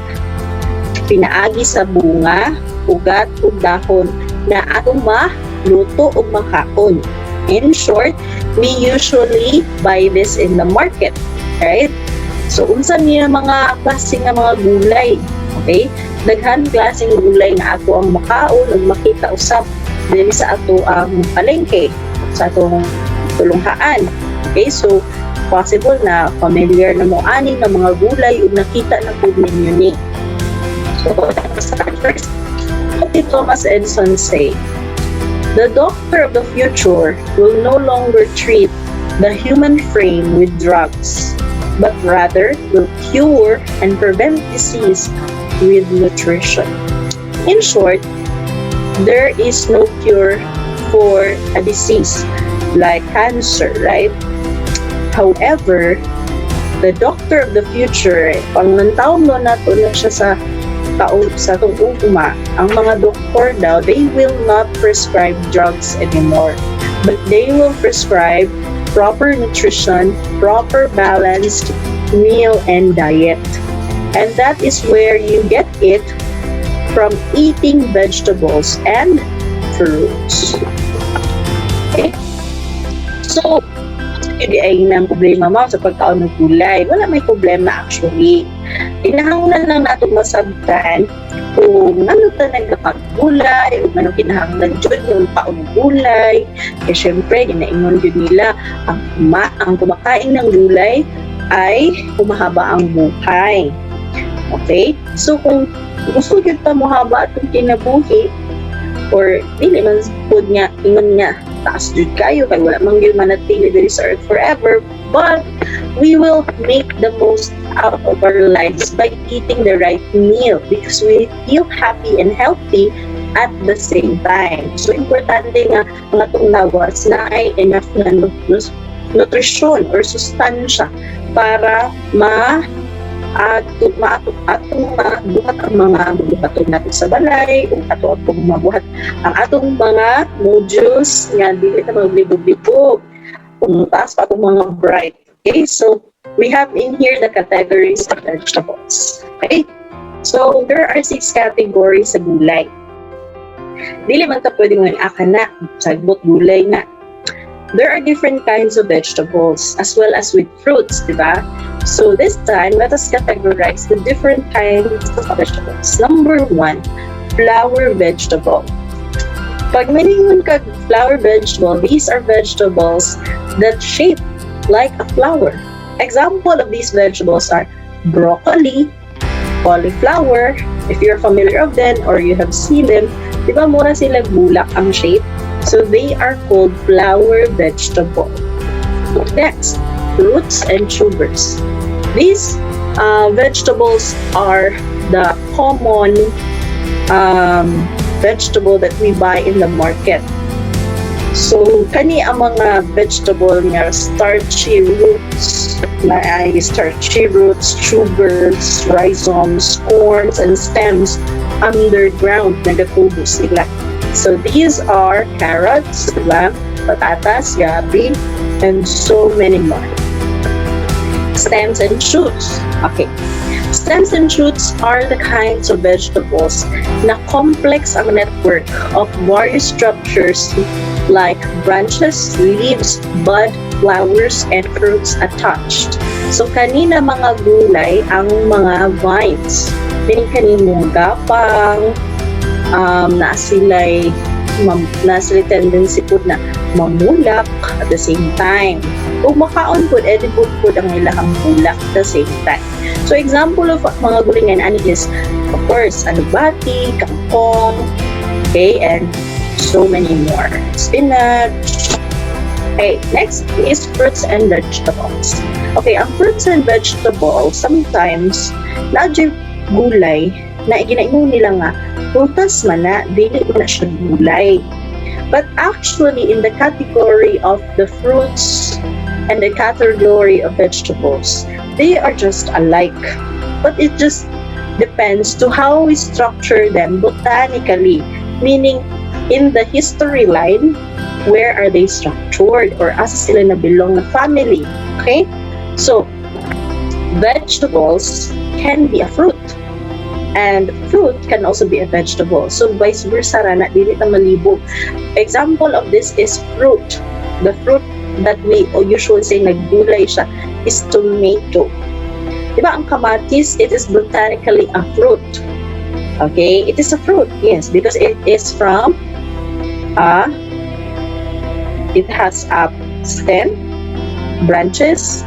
[SPEAKER 8] pinaagi sa bunga, ugat o dahon na atong maluto o makaon. In short, we usually buy this in the market, right? So, unsa niya mga klase nga mga gulay, okay? Daghan klaseng gulay nga ato ang makaon ug makita usab diri sa ato ang palengke, sa atong tulunghaan. Okay, so possible na familiar na mo ani nga mga gulay ug nakita na pud ninyo ni. So, let's start first. What did Thomas Edison say? The doctor of the future will no longer treat the human frame with drugs, but rather will cure and prevent disease with nutrition. In short, there is no cure for a disease like cancer, right? However, the doctor of the future, pang nantawag mo na to na siya sa itong ugma, ang mga doktor daw, they will not prescribe drugs anymore, but they will prescribe proper nutrition, proper balanced meal and diet. And that is where you get it from eating vegetables and fruits. Okay? So, hindi ay nang problema mo sa pagkaon ng gulay. Wala may problema actually. Kinahanglan lang natin masabtan kung ano ta nagkapag-gulay, kung ano kinahanglan dyan yung paon ng gulay. Eh syempre, ginaingon yun nila, ang kumakain ng gulay ay humahaba ang buhay. Okay? So kung gusto yun pa mahaba itong kinabuhi, or dili man food nga, ingon nga, taas jud kayo kay wala man gyud manatili diri sa earth forever, but we will make the most out of our lives by eating the right meal because we feel happy and healthy at the same time. So importante nga ang atong lawas na ay enough na nutrition or sustansya para atong mabuhat ang mga buhaton natin sa balay kung atong mabuhat ang atong mga modules nga dili ta maglibog-libog kung taas pa atong mga bright. Okay, so we have in here the categories of vegetables. Okay, so there are 6 categories sa gulay. Dili man ta pwede mo na sagbot gulay na. There are different kinds of vegetables as well as with fruits, diba? So this time, let us categorize the different kinds of vegetables. Number 1, flower vegetable. Pag maningon ka flower vegetable, these are vegetables that shape like a flower. Example of these vegetables are broccoli, cauliflower. If you're familiar of them or you have seen them, diba mura sila bulak ang shape? So they are called flower vegetable. Next, fruits and tubers. These vegetables are the common vegetable that we buy in the market. So kani ang mga vegetable nga starchy roots, tubers, rhizomes, corns, and stems underground nagatubo sila. So these are carrots, diba? Patatas, gabi, and so many more. Stems and shoots. Okay. Stems and shoots are the kinds of vegetables na complex ang network of various structures like branches, leaves, bud, flowers, and fruits attached. So kanina mga gulay ang mga vines. Kaninong gapang, na sila'y tendency po na mamulak at the same time. Kung makaon po, edible po ang ilahang bulak at the same time. So example of mga gulingan ani is, of course, alubati, kangkong, okay, and so many more. Spinach. Okay, next is fruits and vegetables. Okay, ang fruits and vegetables, sometimes, na-adjust gulay, na iginaingon nila nga, prutas man na, dili na siya gulay. But actually, in the category of the fruits and the category of vegetables, they are just alike. But it just depends to how we structure them botanically, meaning in the history line, where are they structured or asa sila na belong na family. Okay? So, vegetables can be a fruit. And fruit can also be a vegetable. So vice versa na dili ta malibog. Example of this is fruit. The fruit that we usually say naggulay siya is tomato. Diba ang kamatis, it is botanically a fruit. Okay, it is a fruit, yes, because it is from it has a stem, branches,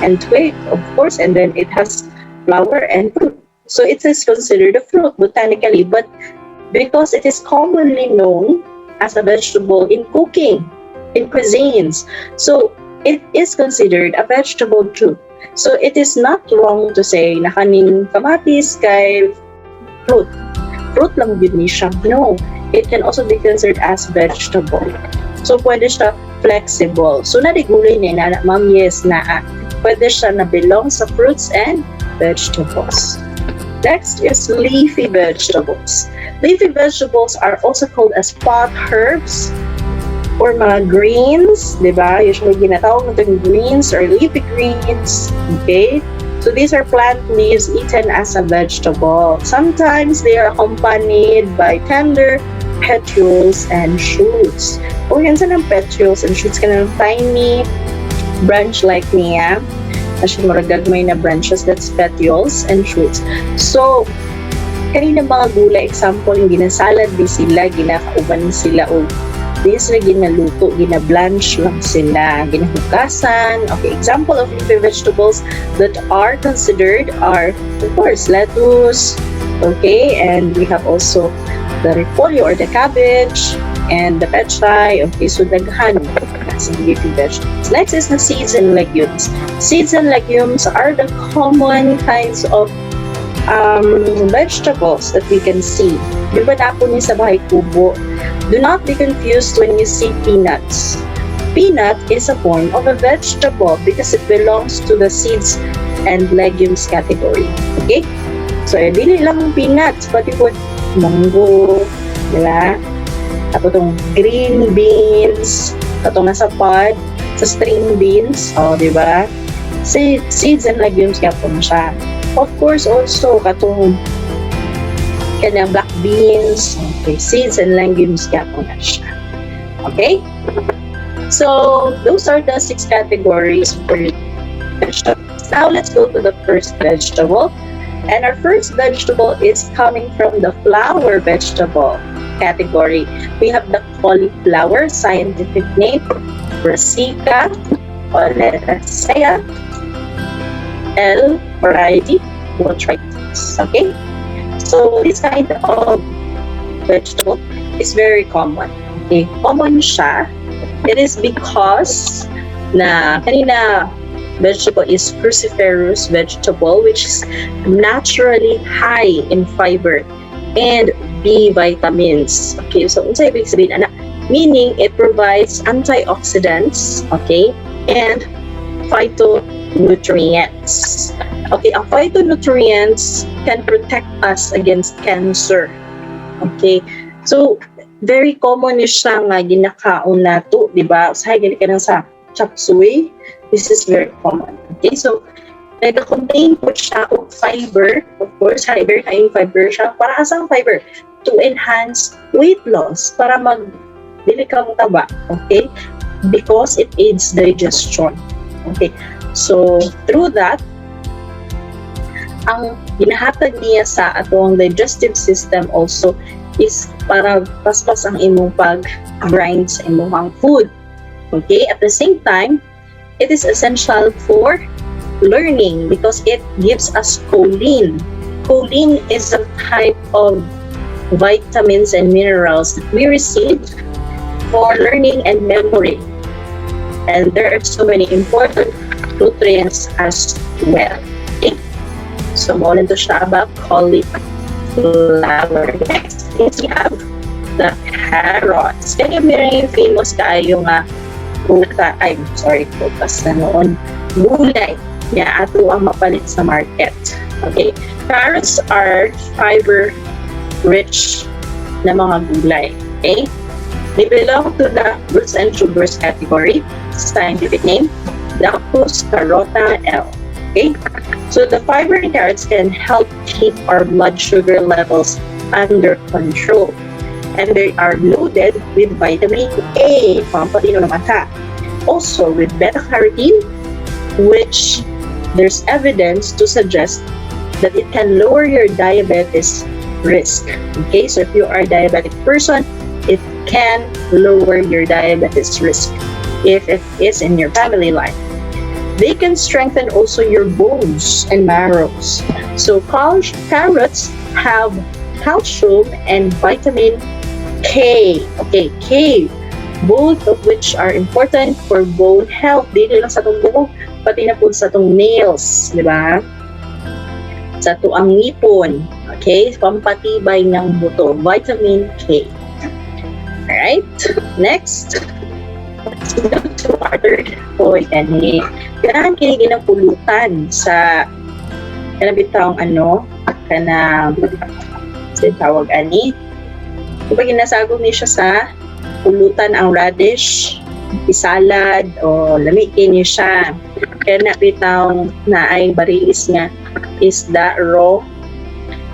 [SPEAKER 8] and twig, of course, and then it has flower and fruit. So it is considered a fruit botanically, but because it is commonly known as a vegetable in cooking, in cuisines, so it is considered a vegetable too. So it is not wrong to say na kaning kamatis kay fruit. Fruit lang yun ni siya. No, it can also be considered as vegetable. So pwede siya flexible. So nadigulay niya na, ma'am, yes, na pwede siya na belong sa fruits and vegetables. Next is leafy vegetables. Leafy vegetables are also called as pot herbs or mga greens, diba? Usually ginatawag natin greens or leafy greens, okay? So these are plant leaves eaten as a vegetable. Sometimes they are accompanied by tender petioles and shoots. Kung yan sa ng petioles and shoots ka ng tiny branch-like niya, kasi maragagmay na branches, that's petioles and shoots. So, kanina mga gulay, example, yung ginasalad di sila, ginakauban sila, o di sila ginaluto, ginablanch lang sila, ginahugasan. Okay, example of leafy vegetables that are considered are, of course, lettuce, okay, and we have also the repolyo or the cabbage, and the petchay. Okay, so daghan sa leafy vegetables. Next is the seeds and legumes. Seeds and legumes are the common kinds of vegetables that we can see. Di ba tapo niya sa bahay kubo? Do not be confused when you see peanuts. Peanut is a form of a vegetable because it belongs to the seeds and legumes category. Okay? So, dili lang peanuts, pati po mango, di ba? Tapos itong green beans, itong nasa pod, sa string beans, di ba? Seeds and legumes kaya po siya. Of course, also, katong kanyang black beans, okay, seeds and legumes kaya po na siya. Okay? So, those are the 6 categories for vegetables. Now, let's go to the first vegetable. And our first vegetable is coming from the flower vegetable category. We have the cauliflower, scientific name, Brassica oleracea, L. variety, botrytis. Okay? So, this kind of vegetable is very common. Okay? Common siya. It is because na kanina vegetable is cruciferous vegetable, which is naturally high in fiber and B vitamins. Okay, so unsa ibig sabihin ana? Meaning it provides antioxidants, okay, and phytonutrients. Okay, ang phytonutrients can protect us against cancer. Okay, so very common ni siya nga ginakaon nato, di ba? Usahay gali ka sa chop suey. This is very common. Okay, so nag-contain po siya of fiber. Of course, very high fiber siya. Para asang fiber? To enhance weight loss. Para dili ka mo taba. Okay? Because it aids digestion. Okay. So, through that, ang ginahatag niya sa atong digestive system also is para paspas ang imong pag-grind sa imong food. Okay? At the same time, it is essential for learning because it gives us choline. Choline is a type of vitamins and minerals that we receive for learning and memory. And there are so many important nutrients as well. Okay? So, more into siya about cauliflower. Next is we have the carrots. Kaya meron yung famous kayo nga focus na noon. Gulay. Yeah, ato ang mapalit sa market. Okay? Carrots are fiber-rich na mga gulay. Okay? They belong to the fruits and sugars category. Scientific name, Dacus carota L. Okay? So the fiber in carrots can help keep our blood sugar levels under control. And they are loaded with vitamin A, pampatino ng mata. Also with beta-carotene, which there's evidence to suggest that it can lower your diabetes risk. Okay, so if you are a diabetic person, it can lower your diabetes risk if it is in your family line. They can strengthen also your bones and marrows. So carrots have calcium and vitamin K. Okay, K. Both of which are important for bone health. Dito lang sa itong buhok, pati na po sa itong nails. Di ba? Sa ito ang ngipon. Okay? Pampatibay ng buto. Vitamin K. Alright? Next. Let's go to our third point. Kailangan kinigin ng pulutan sa kanabitang tawag ani. Kapag ginasagog niya siya sa pulutan ang radish, isalad, o lamikin niyo siya. Kaya napitang na ay barilis nga isda raw.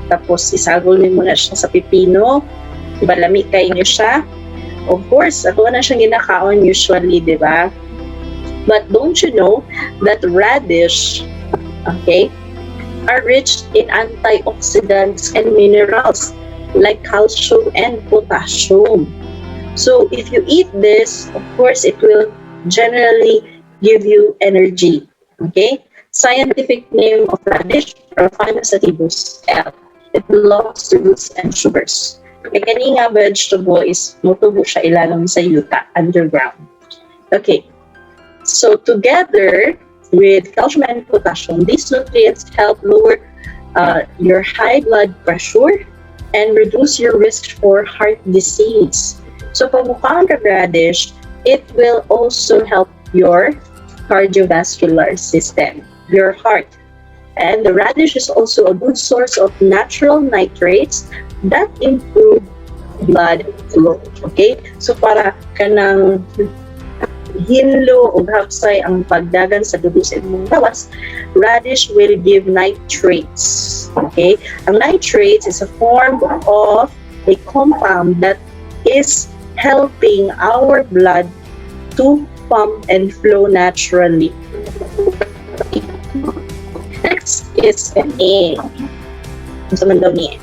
[SPEAKER 8] Tapos isagol niyo muna siya sa pipino. Diba, lamikay niyo siya. Of course, ato na siyang ginakaon usually, di ba? But don't you know that radish, okay, are rich in antioxidants and minerals like calcium and potassium. So if you eat this, of course, it will generally give you energy. Okay? Scientific name of radish, Raphanus sativus L. It belongs to roots and sugars. May kani nga vegetable is mutubo siya ilalim sa yuta, underground. Okay. So together with calcium and potassium, these nutrients help lower your high blood pressure and reduce your risk for heart disease. So pag mukha ang radish, it will also help your cardiovascular system, your heart. And the radish is also a good source of natural nitrates that improve blood flow. Okay? So para kanang hinlo o hapsay ang pagdagan sa dugo sa imong gawas, radish will give nitrates. Okay? Ang nitrates is a form of a compound that is helping our blood to pump and flow naturally. Next is kani. Sa mandaw niya.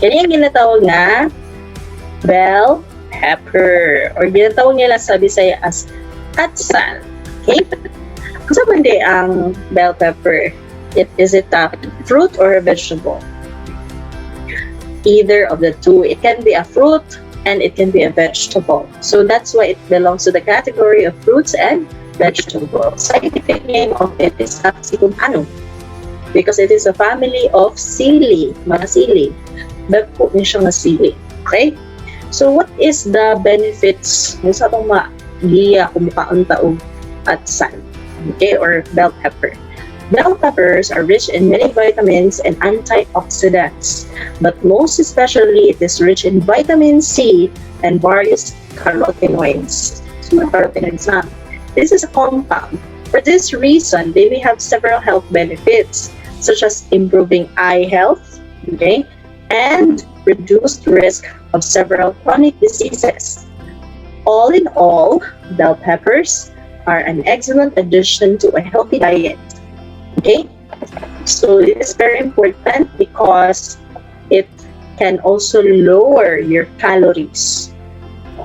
[SPEAKER 8] Kani ang ginatawag na bell pepper or ginatawag nila sa Bisaya as atsan. Okay? Kung saan hindi ang bell pepper? Is it a fruit or a vegetable? Either of the two. It can be a fruit and it can be a vegetable. So that's why it belongs to the category of fruits and vegetables. Scientific name of it is Capsicum because it is a family of sili, mga sili. Dagpo niya siyang sili. Okay? So what is the benefits ng sa itong magiya kung mukhaon taog at san? Okay? Or bell pepper. Bell peppers are rich in many vitamins and antioxidants, but most especially it is rich in vitamin C and various carotenoids. So carotenoids na. This is a compound. For this reason, they may have several health benefits, such as improving eye health, okay, and reduced risk of several chronic diseases. All in all, bell peppers are an excellent addition to a healthy diet. Okay, so it is very important because it can also lower your calories.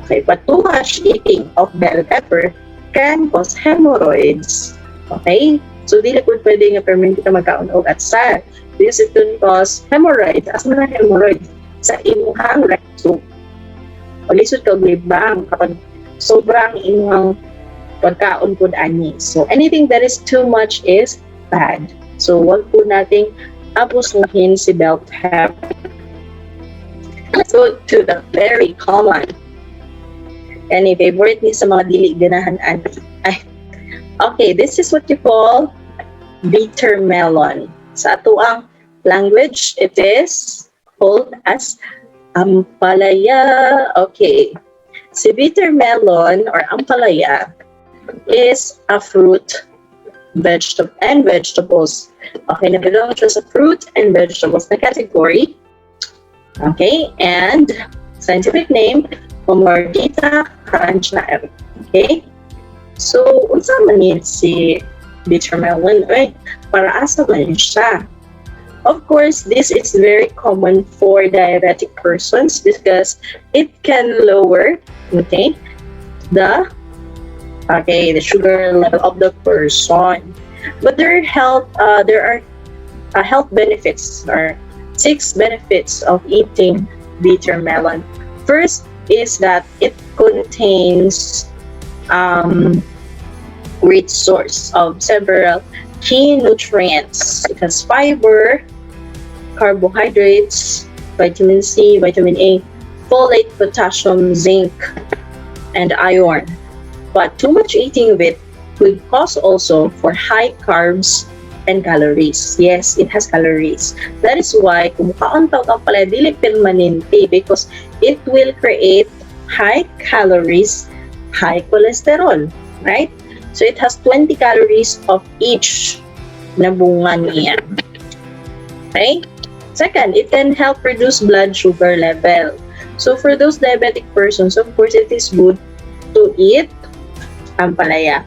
[SPEAKER 8] Okay, but too much eating of bell pepper can cause hemorrhoids. Okay, so di na po pwede nga permin kita magkaon og atsan because it can cause hemorrhoids. As mga hemorrhoid sa imuhang rectum. Palisod ka og libang kapag sobrang imuhang pagkaon po ani. So anything that is too much is bad. So wag po nating abusuhin si bell pepper. Let's go to the very common. Any favorite ni sa mga dili ganahan ani. Okay, this is what you call bitter melon. Sa ato ang language, it is called as ampalaya. Okay. Si bitter melon or ampalaya is a fruit, vegetable and vegetables. Okay, nabelong siya sa fruit and vegetables na category. Okay, and scientific name, Pomardita cranchae. Okay, so unsa man yun si bitter melon? Right? Para asa man siya? Of course, this is very common for diabetic persons because it can lower, okay, the sugar level of the person. But there are health benefits or 6 benefits of eating bitter melon. First is that it contains great source of several key nutrients. It has fiber, carbohydrates, vitamin C, vitamin A, folate, potassium, zinc, and iron. But too much eating of it could cause also for high carbs and calories. Yes, it has calories. That is why kung kaon taw kang pala dili permanente because it will create high calories, high cholesterol, right? So it has 20 calories of each na bunga niya. Okay? Second, it can help reduce blood sugar level. So for those diabetic persons, of course, it is good to eat ampalaya.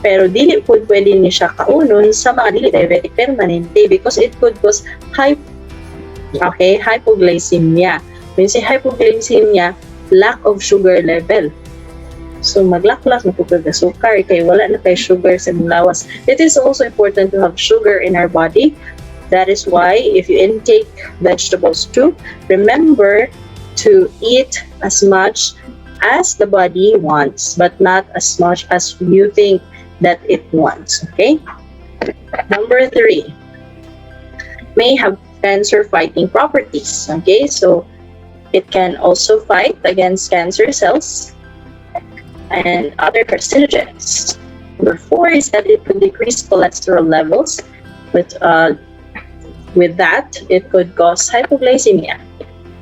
[SPEAKER 8] Pero dili po pwede niya siya kaunon sa mga dili diabetic permanente because it could cause hypoglycemia. When say hypoglycemia, lack of sugar level. So maglaklas na po ka sukar kay wala na tayo sugar sa lawas. It is also important to have sugar in our body. That is why if you intake vegetables too, remember to eat as much as the body wants, but not as much as you think that it wants. Okay? Number 3, may have cancer fighting properties. Okay, so it can also fight against cancer cells and other carcinogens. Number 4 is that it could decrease cholesterol levels. With that, it could cause hypoglycemia.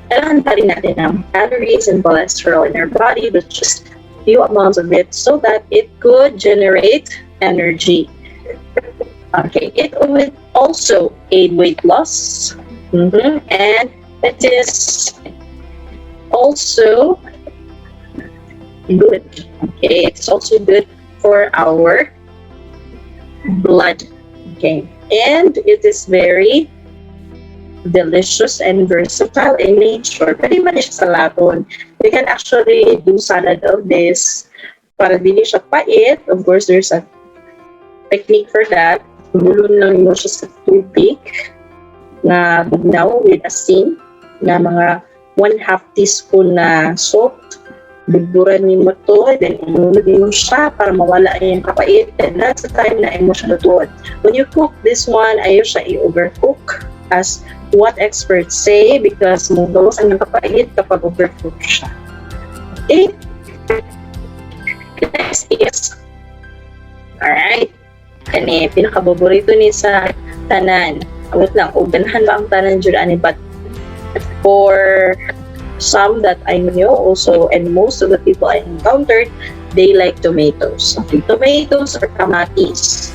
[SPEAKER 8] Kailangan pa rin natin ng calories and cholesterol in our body, but just few amounts of it so that it could generate energy. Okay, it would also aid weight loss, and it is also good. Okay, it's also good for our blood. Okay, and it is very delicious and versatile in nature. Pwede man siya sa laton. You can actually do salad of this para dili siya pait. Of course, there's a technique for that. Bulon lang mo siya sa tubig na bugnaw with asin na mga 1/2 teaspoon na salt. Bugburan mo to, then inunod mo siya para mawala yung kapait. And that's the time na mo siya lutuan. When you cook this one, ayaw siya i-overcook as what experts say because magawas ang kapait kapag overcook siya. Okay? Next is, alright, kani pinakaboborito ni sa tanan. Awit lang, ganahan ba ang tanan dyan ani, but for some that I know also, and most of the people I encountered, they like tomatoes. Okay, tomatoes or kamatis.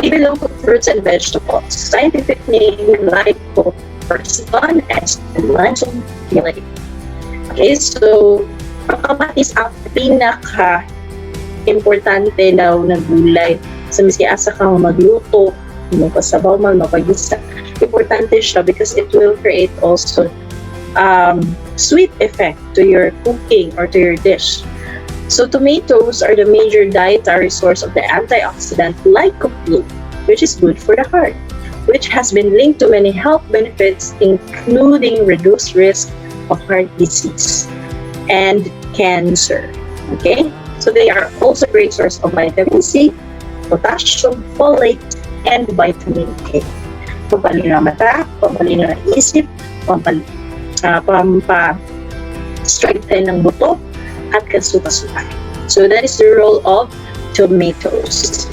[SPEAKER 8] They belong to fruits and vegetables. Scientific name like persicon and luncheon fillet. Okay, so ang kamatis ang pinaka-importante daw na gulay. So, miski asa kang magluto, magpasabaw man, mapagisa, importante siya because it will create also sweet effect to your cooking or to your dish. So tomatoes are the major dietary source of the antioxidant lycopene, which is good for the heart, which has been linked to many health benefits, including reduced risk of heart disease and cancer. Okay, so they are also a great source of vitamin C, potassium, folate, and vitamin K. Pampalino ng mata, pampalino ng isip, pampa-strengthen ng buto, at kasuka-suka. So that is the role of tomatoes.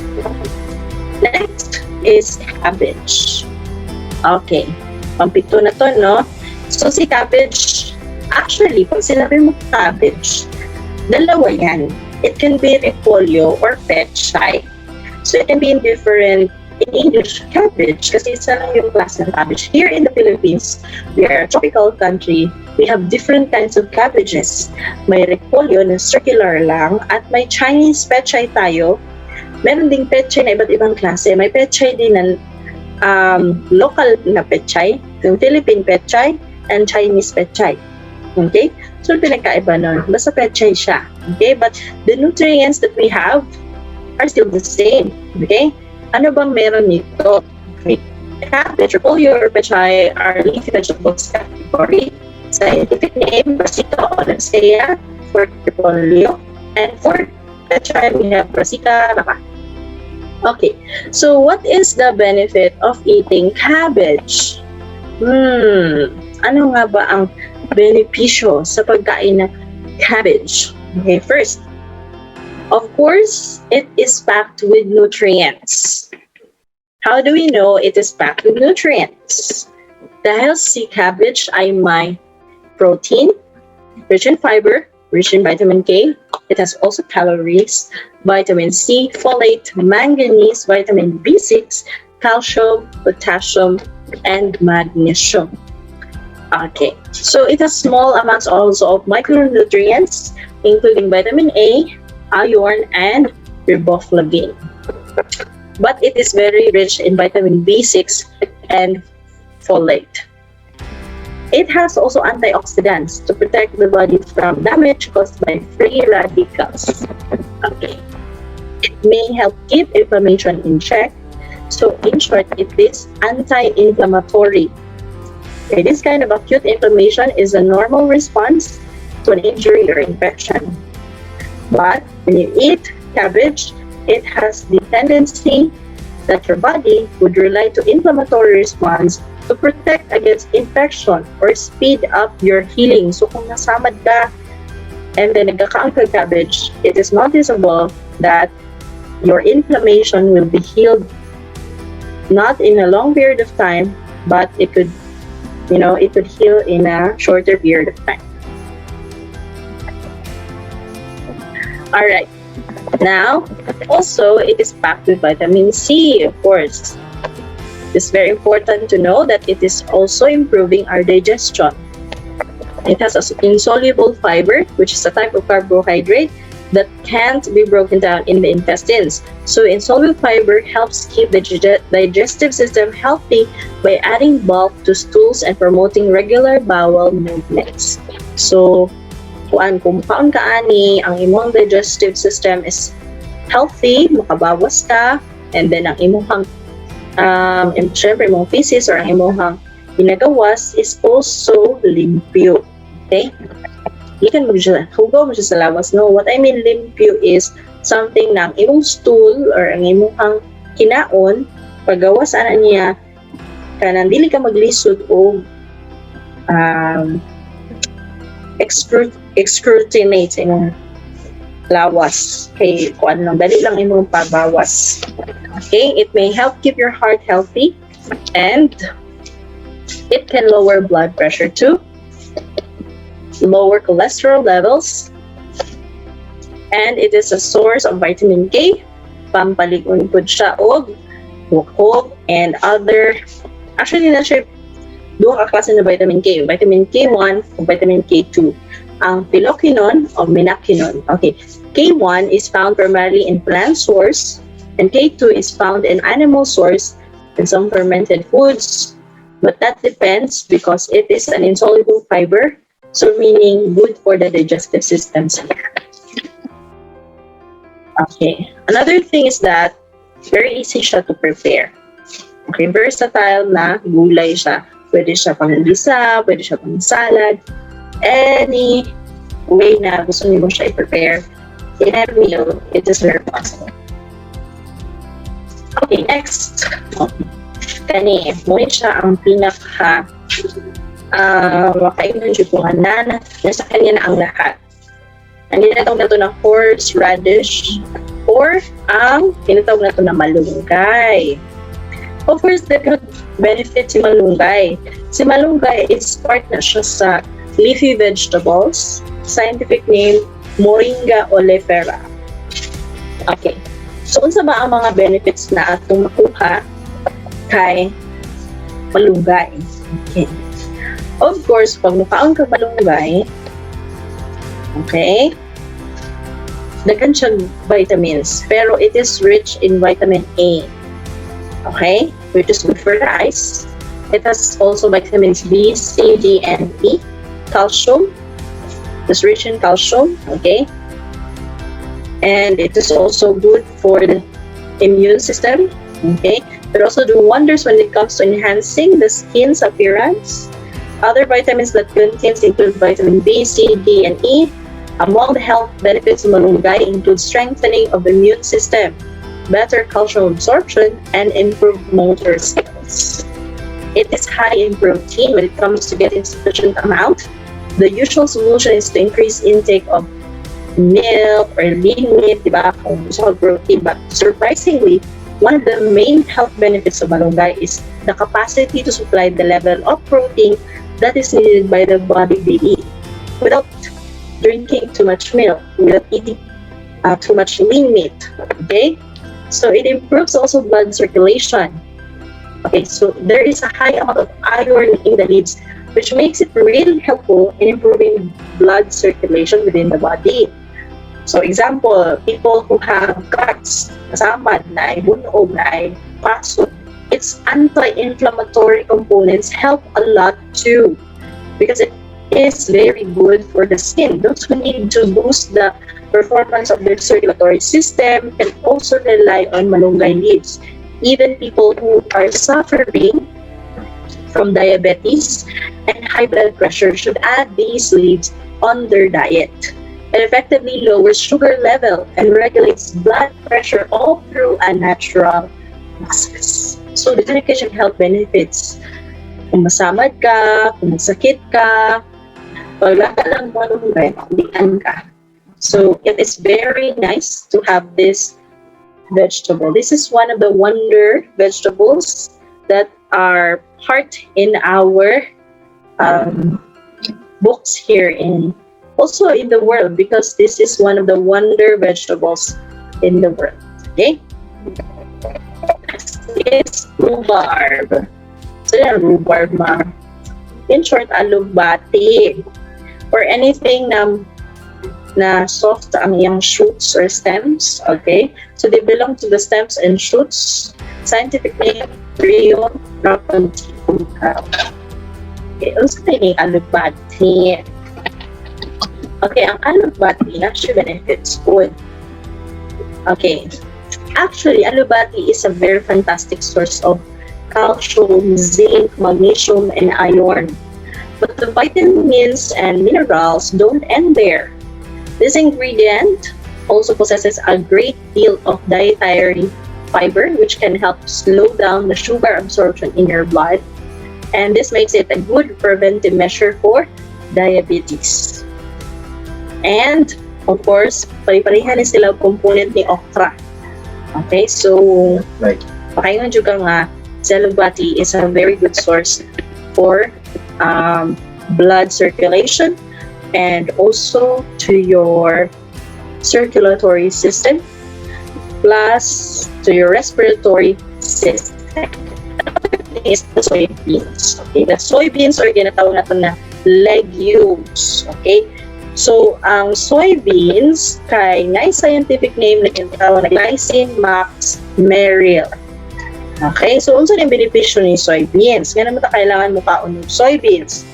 [SPEAKER 8] Next is cabbage. Okay, pampito na to, no? So si cabbage, actually, pag sinabi mo cabbage, dalawa yan. It can be repolyo or pechay. So it can be in English, cabbage, kasi isa lang yung klase ng cabbage. Here in the Philippines, we are a tropical country. We have different kinds of cabbages. May repolyo na circular lang, at may Chinese pechay tayo. Meron ding pechay na iba't ibang klase. May pechay din na local na pechay, yung Philippine pechay and Chinese pechay. Okay? So, pinagkaiba nun. Basta pechay siya. Okay? But the nutrients that we have are still the same. Okay? Ano bang meron nito? Okay. Cabbage, repolyo, or pechay are leafy vegetables category. Scientific name, Brassica olenacea for repolyo. And for pechay, we have Brassica rapa. Okay, so what is the benefit of eating cabbage? Ano nga ba ang benepisyo sa pagkain ng cabbage? Okay, first, of course, it is packed with nutrients. How do we know it is packed with nutrients? Dahil si cabbage ay may protein, rich in fiber, rich in vitamin K. It has also calories, vitamin C, folate, manganese, vitamin B6, calcium, potassium, and magnesium. Okay, so it has small amounts also of micronutrients, including vitamin A, iron, and riboflavin. But it is very rich in vitamin B6 and folate. It has also antioxidants to protect the body from damage caused by free radicals. Okay. It may help keep inflammation in check. So in short, it is anti-inflammatory. Okay, this kind of acute inflammation is a normal response to an injury or infection. But when you eat cabbage, it has the tendency that your body would rely to inflammatory response to protect against infection or speed up your healing. So kung nasamad ka and then nagkakaang ka cabbage, it is noticeable that your inflammation will be healed not in a long period of time, but it could heal in a shorter period of time. All right. Now, also, it is packed with vitamin C, of course. It's very important to know that it is also improving our digestion. It has insoluble fiber, which is a type of carbohydrate that can't be broken down in the intestines. So insoluble fiber helps keep the digestive system healthy by adding bulk to stools and promoting regular bowel movements. So kung kaon ka ani, ang imong digestive system is healthy, makabawas ka, and then ang imong syempre imong feces or ang imong ginagawas is also limpyo. Okay? Ikan mo siya, hugaw mo siya sa lawas. No, what I mean limpyo is something na ang imong stool or ang imong kinaon, paggawas ana niya, kanang dili ka maglisod o excrutinate sa imong lawas. Okay, kung ano lang, dali lang imong pagbawas. Okay, it may help keep your heart healthy and it can lower blood pressure too, lower cholesterol levels, and it is a source of vitamin K, pampalig-on pud siya og buhok and other, actually na siya duha ka klase ng vitamin K, vitamin K1 o vitamin K2. Ang piloquinone o minaquinone. Okay, K1 is found primarily in plant source and K2 is found in animal source and some fermented foods, but that depends because it is an insoluble fiber, so meaning good for the digestive systems. Okay, another thing is that very easy siya to prepare. Okay, versatile na gulay siya. Pwede siya pang gisa, pwede siya pang salad, any way na gusto niyo siya i-prepare in a meal, it is very possible. Okay, next. Kani, muna siya ang pinaka makainan siya kung na nasa kanya na ang lahat. Ang tinatawag na ito na horseradish or ang tinatawag na ito na malunggay. Of course, the good benefit si malunggay. Si malunggay is part na siya sa leafy vegetables. Scientific name, Moringa oleifera. Okay. So, unsa ba ang mga benefits na atong makuha kay malunggay? Okay. Of course, pag mukaon ka malunggay, okay, daghan siyang vitamins, pero it is rich in vitamin A. Okay, which is good for the eyes. It has also vitamins B, C, D, and E. Calcium, it's rich in calcium. Okay, and it is also good for the immune system. Okay, it also do wonders when it comes to enhancing the skin's appearance. Other vitamins that contains include vitamin B, C, D, and E. Among the health benefits of malunggay include strengthening of the immune system, better calcium absorption, and improved motor skills. It is high in protein when it comes to getting sufficient amount. The usual solution is to increase intake of milk or lean meat, diba? Kung gusto ko protein. But surprisingly, one of the main health benefits of malunggay is the capacity to supply the level of protein that is needed by the body daily without drinking too much milk, without eating too much lean meat. Okay? So it improves also blood circulation. Okay, so there is a high amount of iron in the leaves, which makes it really helpful in improving blood circulation within the body. So example, people who have guts, kasamad, na ay bunog, na ay paso, its anti-inflammatory components help a lot too, because it is very good for the skin. Those who need to boost the performance of their circulatory system can also rely on malunggay leaves. Even people who are suffering from diabetes and high blood pressure should add these leaves on their diet. It effectively lowers sugar level and regulates blood pressure all through a natural process. So, the medication health benefits. Kung masamad ka, kung magsakit ka, wala ka lang malunggay, dian ka. So, it is very nice to have this vegetable. This is one of the wonder vegetables that are part in our books here in also in the world, because this is one of the wonder vegetables in the world. Okay? Next is rhubarb. So yan, rhubarb ma. In short, alugbati. Or anything na soft ang iyang shoots or stems. Okay? So they belong to the stems and shoots. Scientific name, Rio Rapunticum. Okay, also tayo alugbati. Okay, ang alugbati actually benefits food. Okay. Actually, alugbati is a very fantastic source of calcium, zinc, magnesium, and iron. But the vitamins and minerals don't end there. This ingredient also possesses a great deal of dietary fiber, which can help slow down the sugar absorption in your blood. And this makes it a good preventive measure for diabetes. And, of course, pari-parihan na sila component ni okra. Okay, so, pakaingon juga nga, alugbati is a very good source for blood circulation and also to your circulatory system, plus to your respiratory system. Is the soybeans. Okay, the soybeans are ginatawag natin na legumes. Okay, so ang soybeans kay ngay scientific name na ginatawag na glycine max meryl. Okay, so unsa yung benepisyo ni soybeans? Nga naman ta kailangan mo kaon ng soybeans.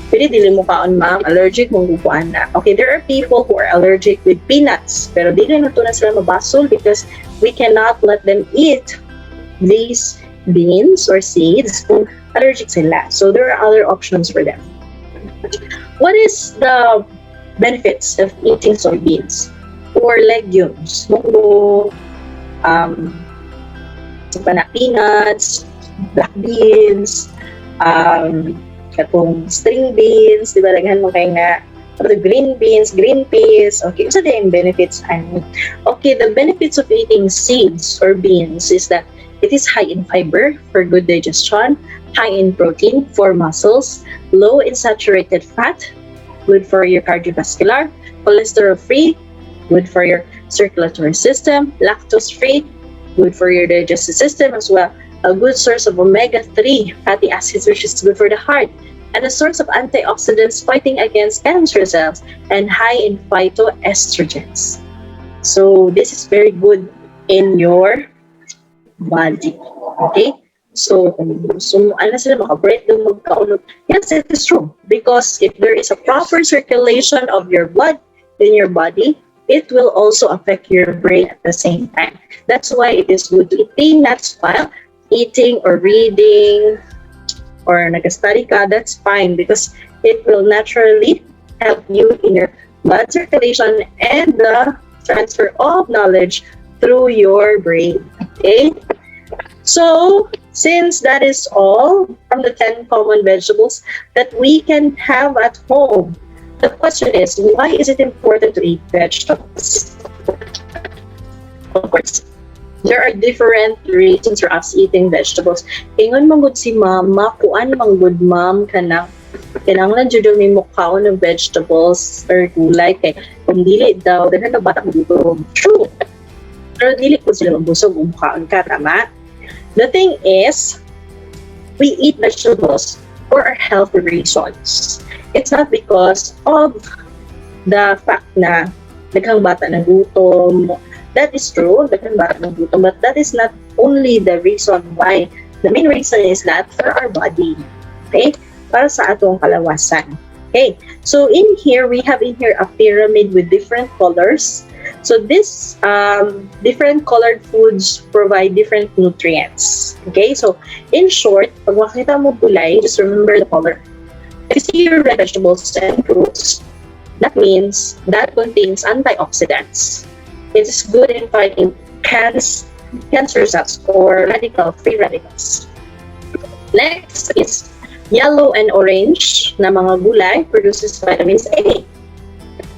[SPEAKER 8] Pwede dili mo kaon ma'am, allergic mong guguan na. Okay, there are people who are allergic with peanuts, pero dili na to na sila mabasol because we cannot let them eat these beans or seeds kung allergic sila. So there are other options for them. What is the benefits of eating soybeans or legumes? Munggo, peanuts, black beans, katong string beans, di ba, laghan mo kayo nga, the green beans, green peas. Okay, so the benefits. Okay, the benefits of eating seeds or beans is that it is high in fiber for good digestion, high in protein for muscles, low in saturated fat, good for your cardiovascular, cholesterol-free, good for your circulatory system, lactose-free, good for your digestive system as well, a good source of omega-3 fatty acids, which is good for the heart, and a source of antioxidants fighting against cancer cells, and high in phytoestrogens. So this is very good in your body. Okay? So, ano sila maka-breakdown, magkaulog. Yes, it is true. Because if there is a proper circulation of your blood in your body, it will also affect your brain at the same time. That's why it is good to eat peanuts while eating or reading or nag-study ka. That's fine because it will naturally help you in your blood circulation and the transfer of knowledge through your brain. Okay? So, since that is all from the 10 common vegetables that we can have at home, the question is, why is it important to eat vegetables? Of course, there are different reasons for us eating vegetables. Ingon manggod si mama, kuan manggod ma'am kanang kinanglan jud mi mukhaon ng vegetables or gulay kay kung dili daw daghan na bata mo. True. Pero dili ko sila mabusog kung mukhaon ka, tama? The thing is, we eat vegetables for our health reasons. It's not because of the fact na daghang bata na gutom. That is true, daghang bata na gutom, but that is not only the reason why. The main reason is that for our body. Okay? Para sa atong kalawasan. Okay? So in here, we have in here a pyramid with different colors. So this different colored foods provide different nutrients. Okay, so in short, pag makita mo gulay, just remember the color. If you see your red vegetables and fruits, that means that contains antioxidants. It is good in fighting cancer cells or free radicals. Next is yellow and orange na mga gulay produces vitamins A.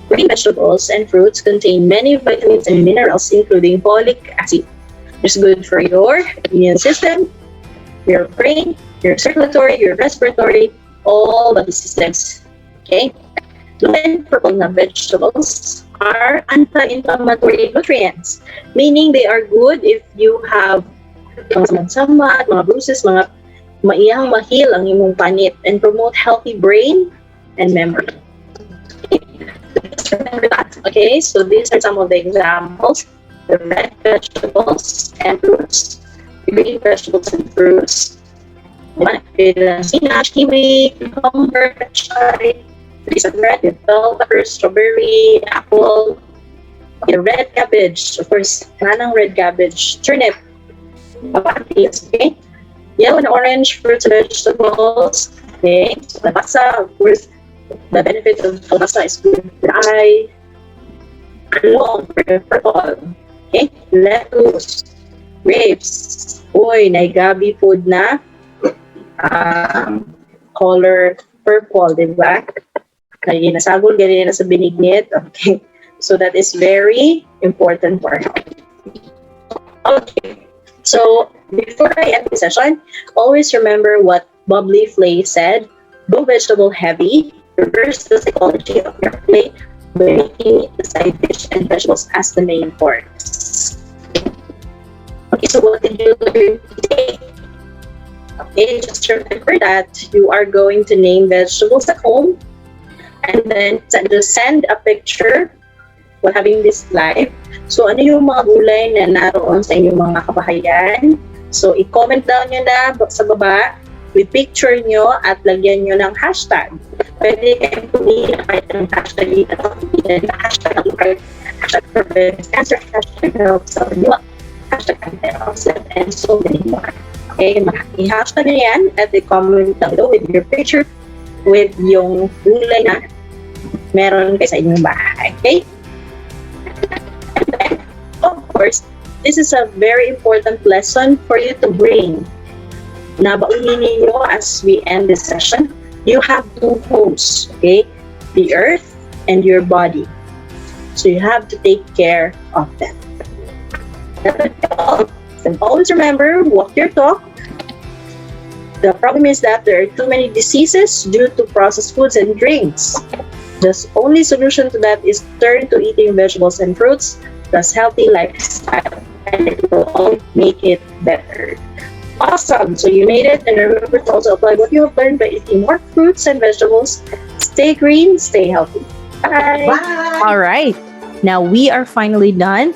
[SPEAKER 8] Green vegetables and fruits contain many vitamins and minerals, including folic acid. It's good for your immune system, your brain, your circulatory, your respiratory, all body systems. Okay? Blue and purple na vegetables are anti-inflammatory nutrients, meaning they are good if you have mga sama, mga bruises, mga maiyang mahil ang imong panit, and promote healthy brain and memory. Just remember that. Okay, so these are some of the examples: the red vegetables and fruits, green vegetables and fruits, spinach, kiwi, cucumber, pechay. These are red with bell pepper, strawberry, apple, the red cabbage, of course, kanang red cabbage, turnip, kamatis, okay? Yellow and orange fruits and vegetables, okay? So kalabasa, of course, the benefit of kalabasa is good for the eye. Long for the purple, okay? Lettuce, grapes, naigabi food na color purple, diba? Nasagol, ganyan na sa binignit. Okay. So that is very important for health. Okay. So before I end the session, always remember what Bubbly Flay said. Go vegetable heavy. Reverse the psychology of your plate by making the side dish and vegetables as the main course. Okay, so what did you learn today? Okay, just remember that you are going to name vegetables at home, and then just send a picture while having this live. So, ano yung mga gulay na naroon sa inyong mga kabahayan? So, i-comment down nyo na sa baba with picture nyo at lagyan nyo ng hashtag. Pwede kayong pumili na kahit ng hashtag dito. Hashtag for cancer, hashtag help sa diwa, hashtag anti-oxidant, and so many more. Okay, i-hashtag nyo yan at i-comment down below with your picture with yung gulay na meron kayo sa inyong bahay. Okay? And then, of course, this is a very important lesson for you to bring. Nabaunin ninyo as we end this session. You have two homes, okay? The earth and your body. So you have to take care of them. And always remember, walk your talk. The problem is that there are too many diseases due to processed foods and drinks. The only solution to that is turn to eating vegetables and fruits, plus healthy lifestyle, and it will all make it better. Awesome! So you made it, and remember to also apply what you have learned by eating more fruits and vegetables. Stay green, stay healthy. Bye!
[SPEAKER 2] Bye. All right. Now we are finally done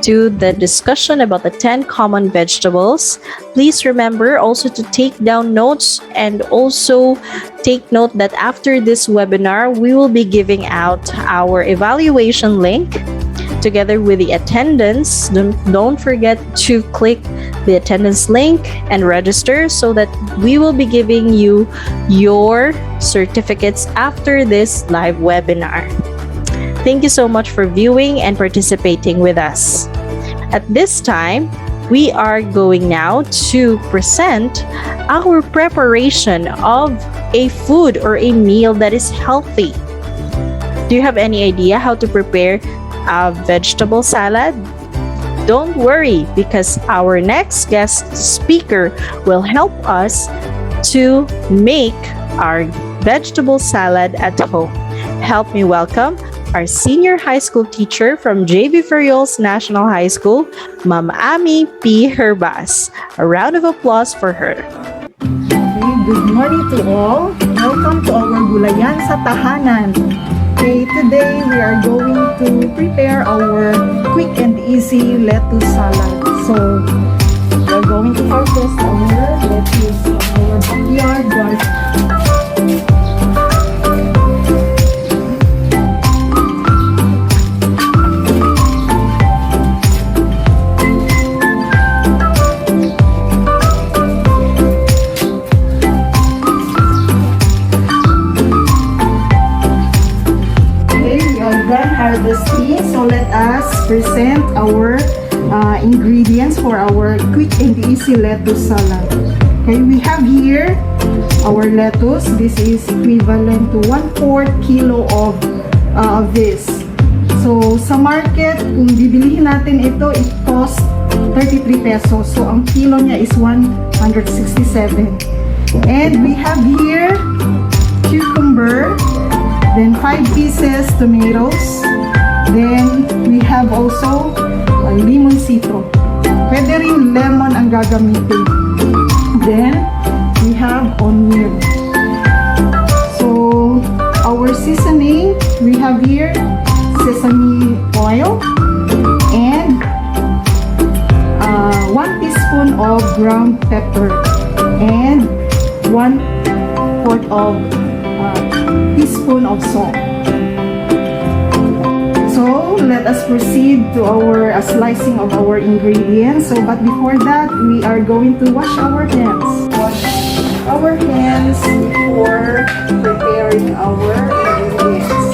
[SPEAKER 2] to the discussion about the 10 common vegetables. Please remember also to take down notes, and also take note that after this webinar, we will be giving out our evaluation link together with the attendance. Don't forget to click the attendance link and register so that we will be giving you your certificates after this live webinar. Thank you so much for viewing and participating with us. At this time, we are going now to present our preparation of a food or a meal that is healthy. Do you have any idea how to prepare a vegetable salad? Don't worry, because our next guest speaker will help us to make our vegetable salad at home. Help me welcome our senior high school teacher from Jvfnhs National High School, Ma'am Ami P. Herbas. A round of applause for her.
[SPEAKER 9] Okay, good morning to all. Welcome to our Gulayan sa Tahanan. Okay, today we are going to prepare our quick and easy lettuce salad. So, we are going to harvest our lettuce from our backyard garden. let us present our ingredients for our quick and easy lettuce salad. Okay, we have here our lettuce. This is equivalent to 1/4 kilo of this. So, sa market, kung bibilihin natin ito, it costs 33 pesos. So, ang kilo niya is 167. And we have here cucumber, then 5 pieces tomatoes, then we have also limoncito. Pwede rin lemon ang gagamitin. Then, we have onion. So, our seasoning, we have here sesame oil and 1 teaspoon of ground pepper and 1/4 of teaspoon of salt. So, let us proceed to our slicing of our ingredients. So, but before that, we are going to wash our hands. Wash our hands before preparing our ingredients.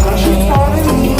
[SPEAKER 9] Wash it thoroughly.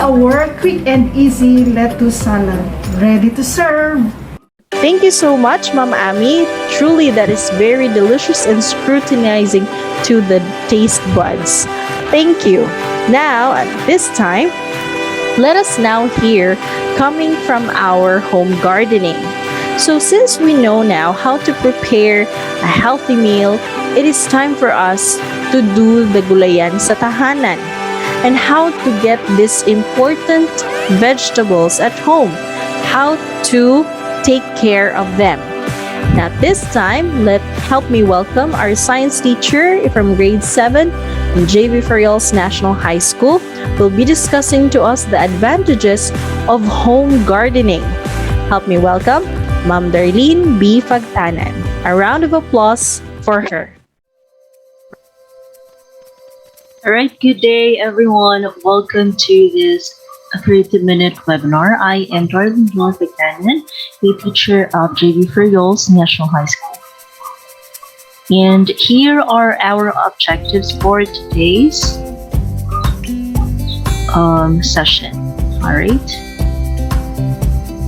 [SPEAKER 9] Our quick and easy lettuce salad. Ready to serve!
[SPEAKER 2] Thank you so much, Ma'am Ami. Truly, that is very delicious and scrutinizing to the taste buds. Thank you. Now, at this time, let us now hear coming from our home gardening. So since we know now how to prepare a healthy meal, it is time for us to do the gulayan sa tahanan. and how to get these important vegetables at home, how to take care of them. Now this time, help me welcome our science teacher from grade 7 from Jvfnhs National High School. Will be discussing to us the advantages of home gardening. Help me welcome Ma'am Darlene B. Fagtanan. A round of applause for her.
[SPEAKER 10] All right, good day, everyone. Welcome to this 30-minute webinar. I am Darlene B. Fagtanan, a teacher of Jvfnhs National High School. And here are our objectives for today's session. All right.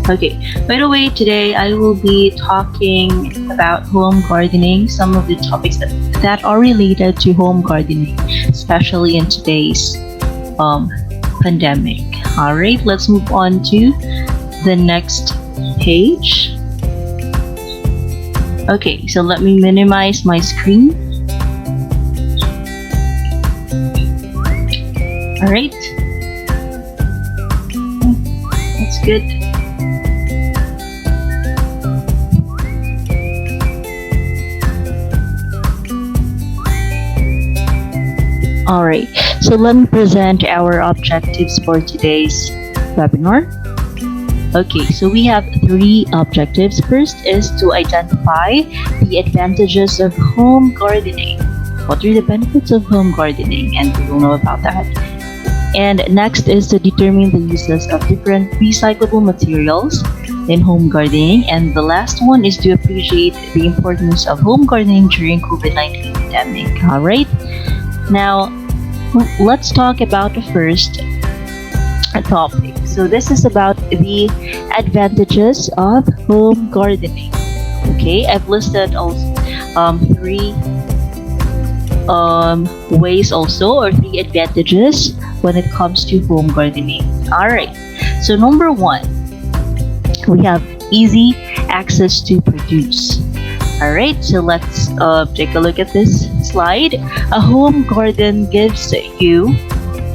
[SPEAKER 10] Okay, by the way, today I will be talking about home gardening, some of the topics that are related to home gardening, especially in today's pandemic. All right, let's move on to the next page. Okay, so let me minimize my screen. All right. That's good. All right, so let me present our objectives for today's webinar. Okay, so we have 3 objectives. First is to identify the advantages of home gardening. What are the benefits of home gardening? And we will know about that. And next is to determine the uses of different recyclable materials in home gardening. And the last one is to appreciate the importance of home gardening during COVID-19 pandemic. All right. Now, let's talk about the first topic. So this is about the advantages of home gardening. Okay, I've listed also 3 ways also, or 3 advantages when it comes to home gardening. All right. So number 1, we have easy access to produce. All right, so let's take a look at this slide. A home garden gives you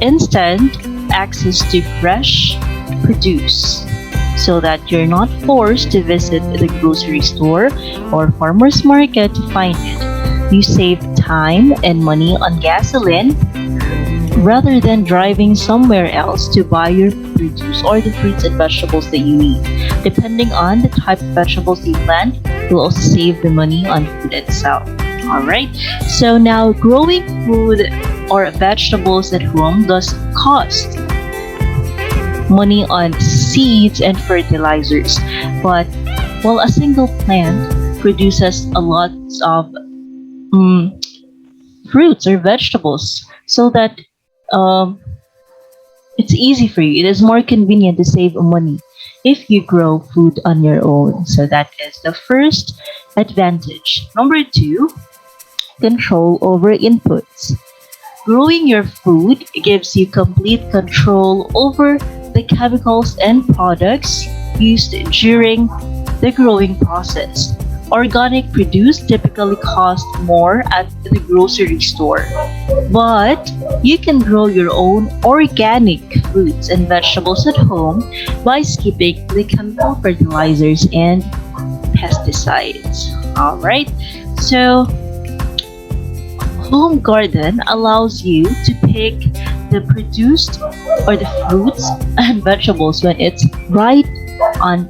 [SPEAKER 10] instant access to fresh produce so that you're not forced to visit the grocery store or farmer's market to find it. You save time and money on gasoline rather than driving somewhere else to buy your produce or the fruits and vegetables that you need. Depending on the type of vegetables you plant, you'll also save the money on food itself. Alright, so now growing food or vegetables at home does cost money on seeds and fertilizers, but while a single plant produces a lot of fruits or vegetables, so that it's easy for you. It is more convenient to save money if you grow food on your own. So that is the first advantage. Number 2, control over inputs. Growing your food gives you complete control over the chemicals and products used during the growing process. Organic produce typically costs more at the grocery store, but you can grow your own organic fruits and vegetables at home by skipping the chemical fertilizers and pesticides. Alright, so home garden allows you to pick the produced or the fruits and vegetables when it's right on,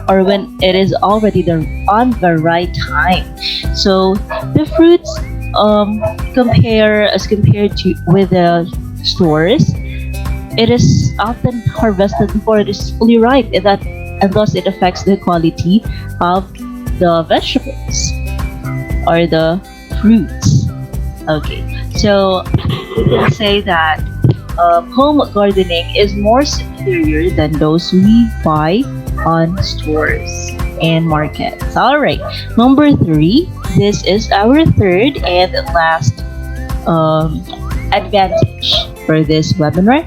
[SPEAKER 10] or when it is already on the right time. So the fruits as compared to with the stores, it is often harvested before it is fully ripe, and thus it affects the quality of the vegetables or the fruits. Okay, so we can say that home gardening is more superior than those we buy on stores and markets. All right, number 3. This is our third and last advantage for this webinar.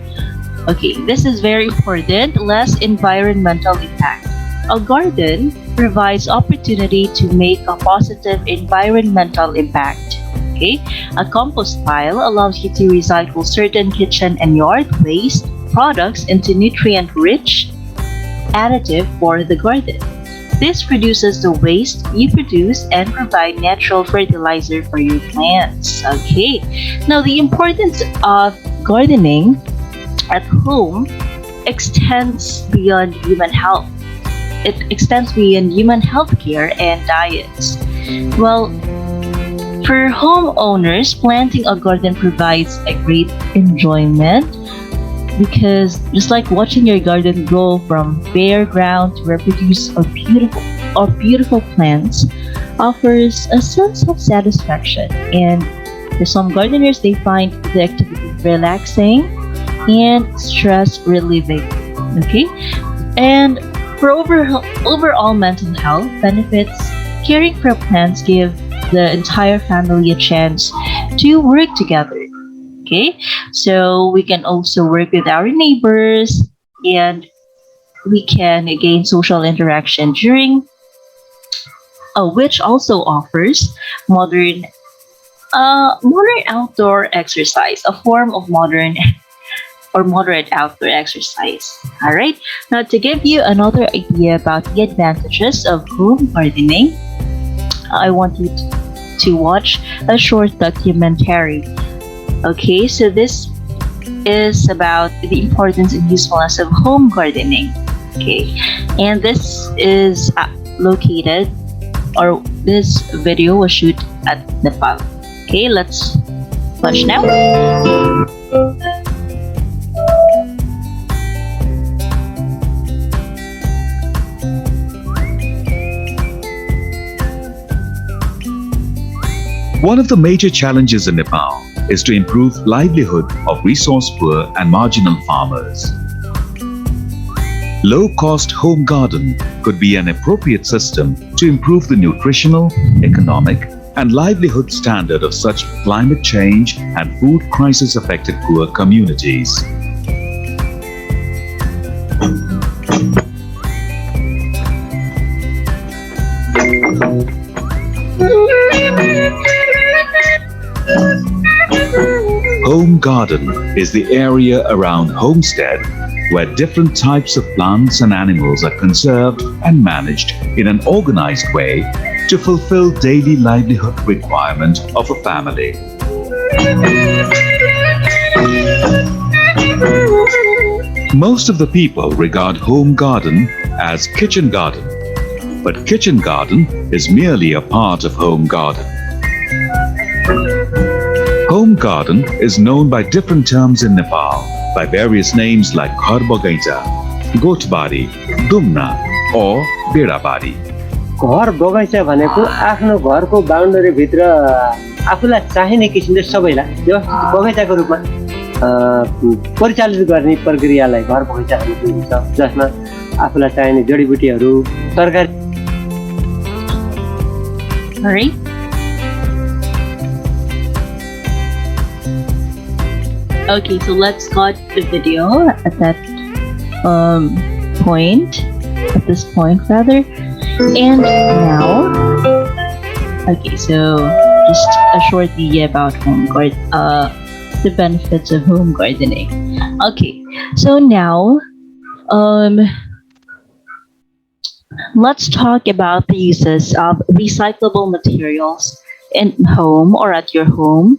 [SPEAKER 10] Okay, this is very important. Less environmental impact. A garden provides opportunity to make a positive environmental impact. Okay, a compost pile allows you to recycle certain kitchen and yard waste products into nutrient-rich additive for the garden. This reduces the waste you produce and provide natural fertilizer for your plants. Okay, now the importance of gardening at home extends beyond human health. It extends beyond human healthcare and diets. Well, for homeowners, planting a garden provides a great enjoyment because just like watching your garden grow from bare ground to reproduce beautiful plants offers a sense of satisfaction. And for some gardeners, they find the activity relaxing and stress relieving. Okay, and for overall mental health benefits, caring for plants give the entire family a chance to work together. Okay, so we can also work with our neighbors and we can gain social interaction during which also offers modern outdoor exercise, a form of modern or moderate outdoor exercise. All right, now to give you another idea about the advantages of home gardening, I want you to watch a short documentary. Okay, so this is about the importance and usefulness of home gardening. Okay, and this is located, or this video was shot at Nepal. Okay, let's watch now.
[SPEAKER 11] One of the major challenges in Nepal is to improve livelihood of resource-poor and marginal farmers. Low-cost home garden could be an appropriate system to improve the nutritional, economic, and livelihood standard of such climate change and food crisis-affected poor communities. Home garden is the area around homestead where different types of plants and animals are conserved and managed in an organized way to fulfill daily livelihood requirement of a family. Most of the people regard home garden as kitchen garden, but kitchen garden is merely a part of home garden. Home garden is known by different terms in Nepal by various names like Ghar Bagaita, Gothbari, Dumna, or Bedabari.
[SPEAKER 12] घर बगैँचा भनेको आफ्नो घरको बाउन्डरी भित्र आफूलाई चाहिने किसिमले सबैलाई व्यवस्थित बगैँचाको रूपमा परिचालित गर्ने प्रक्रियालाई घर बगैँचा भनिन्छ, जसमा आफूलाई चाहिने जडीबुटीहरू तरकारी.
[SPEAKER 10] Alright. Okay, so let's cut the video at that point, at this point rather. And now, okay, so just a short idea about the benefits of home gardening. Okay, so now, let's talk about the uses of recyclable materials in home or at your home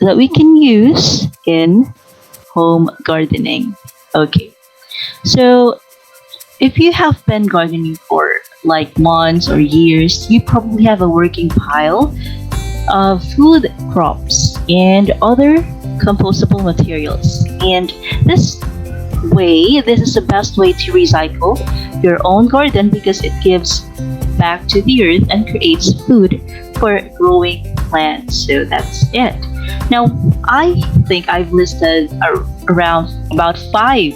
[SPEAKER 10] that we can use in home gardening. Okay, so if you have been gardening for like months or years, you probably have a working pile of food crops and other compostable materials. And this is the best way to recycle your own garden because it gives back to the earth and creates food for growing plants. So that's it. Now, I think I've listed around about 5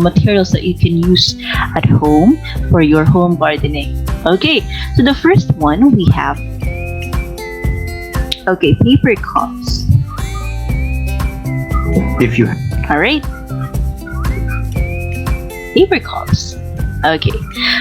[SPEAKER 10] materials that you can use at home for your home gardening. Okay, so the first one we have, paper cups.
[SPEAKER 11] If you
[SPEAKER 10] Alright, paper cups. Okay,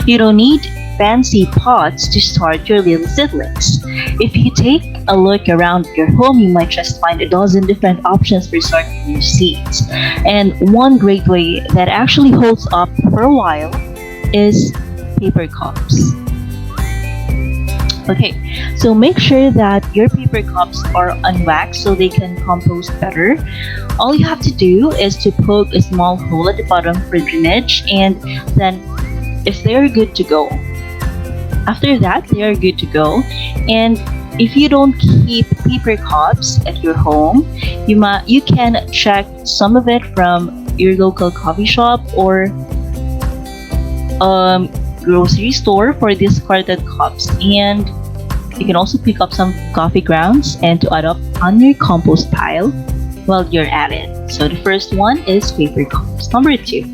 [SPEAKER 10] you don't need fancy pots to start your little seedlings. If you take a look around your home, you might just find a dozen different options for starting your seeds. And one great way that actually holds up for a while is paper cups. Okay, so make sure that your paper cups are unwaxed so they can compost better. All you have to do is to poke a small hole at the bottom for drainage, and then if they're good to go. After that, they are good to go. And if you don't keep paper cups at your home, you can check some of it from your local coffee shop or grocery store for discarded cups, and you can also pick up some coffee grounds and to add up on your compost pile while you're at it. So the first one is paper cups. Number 2.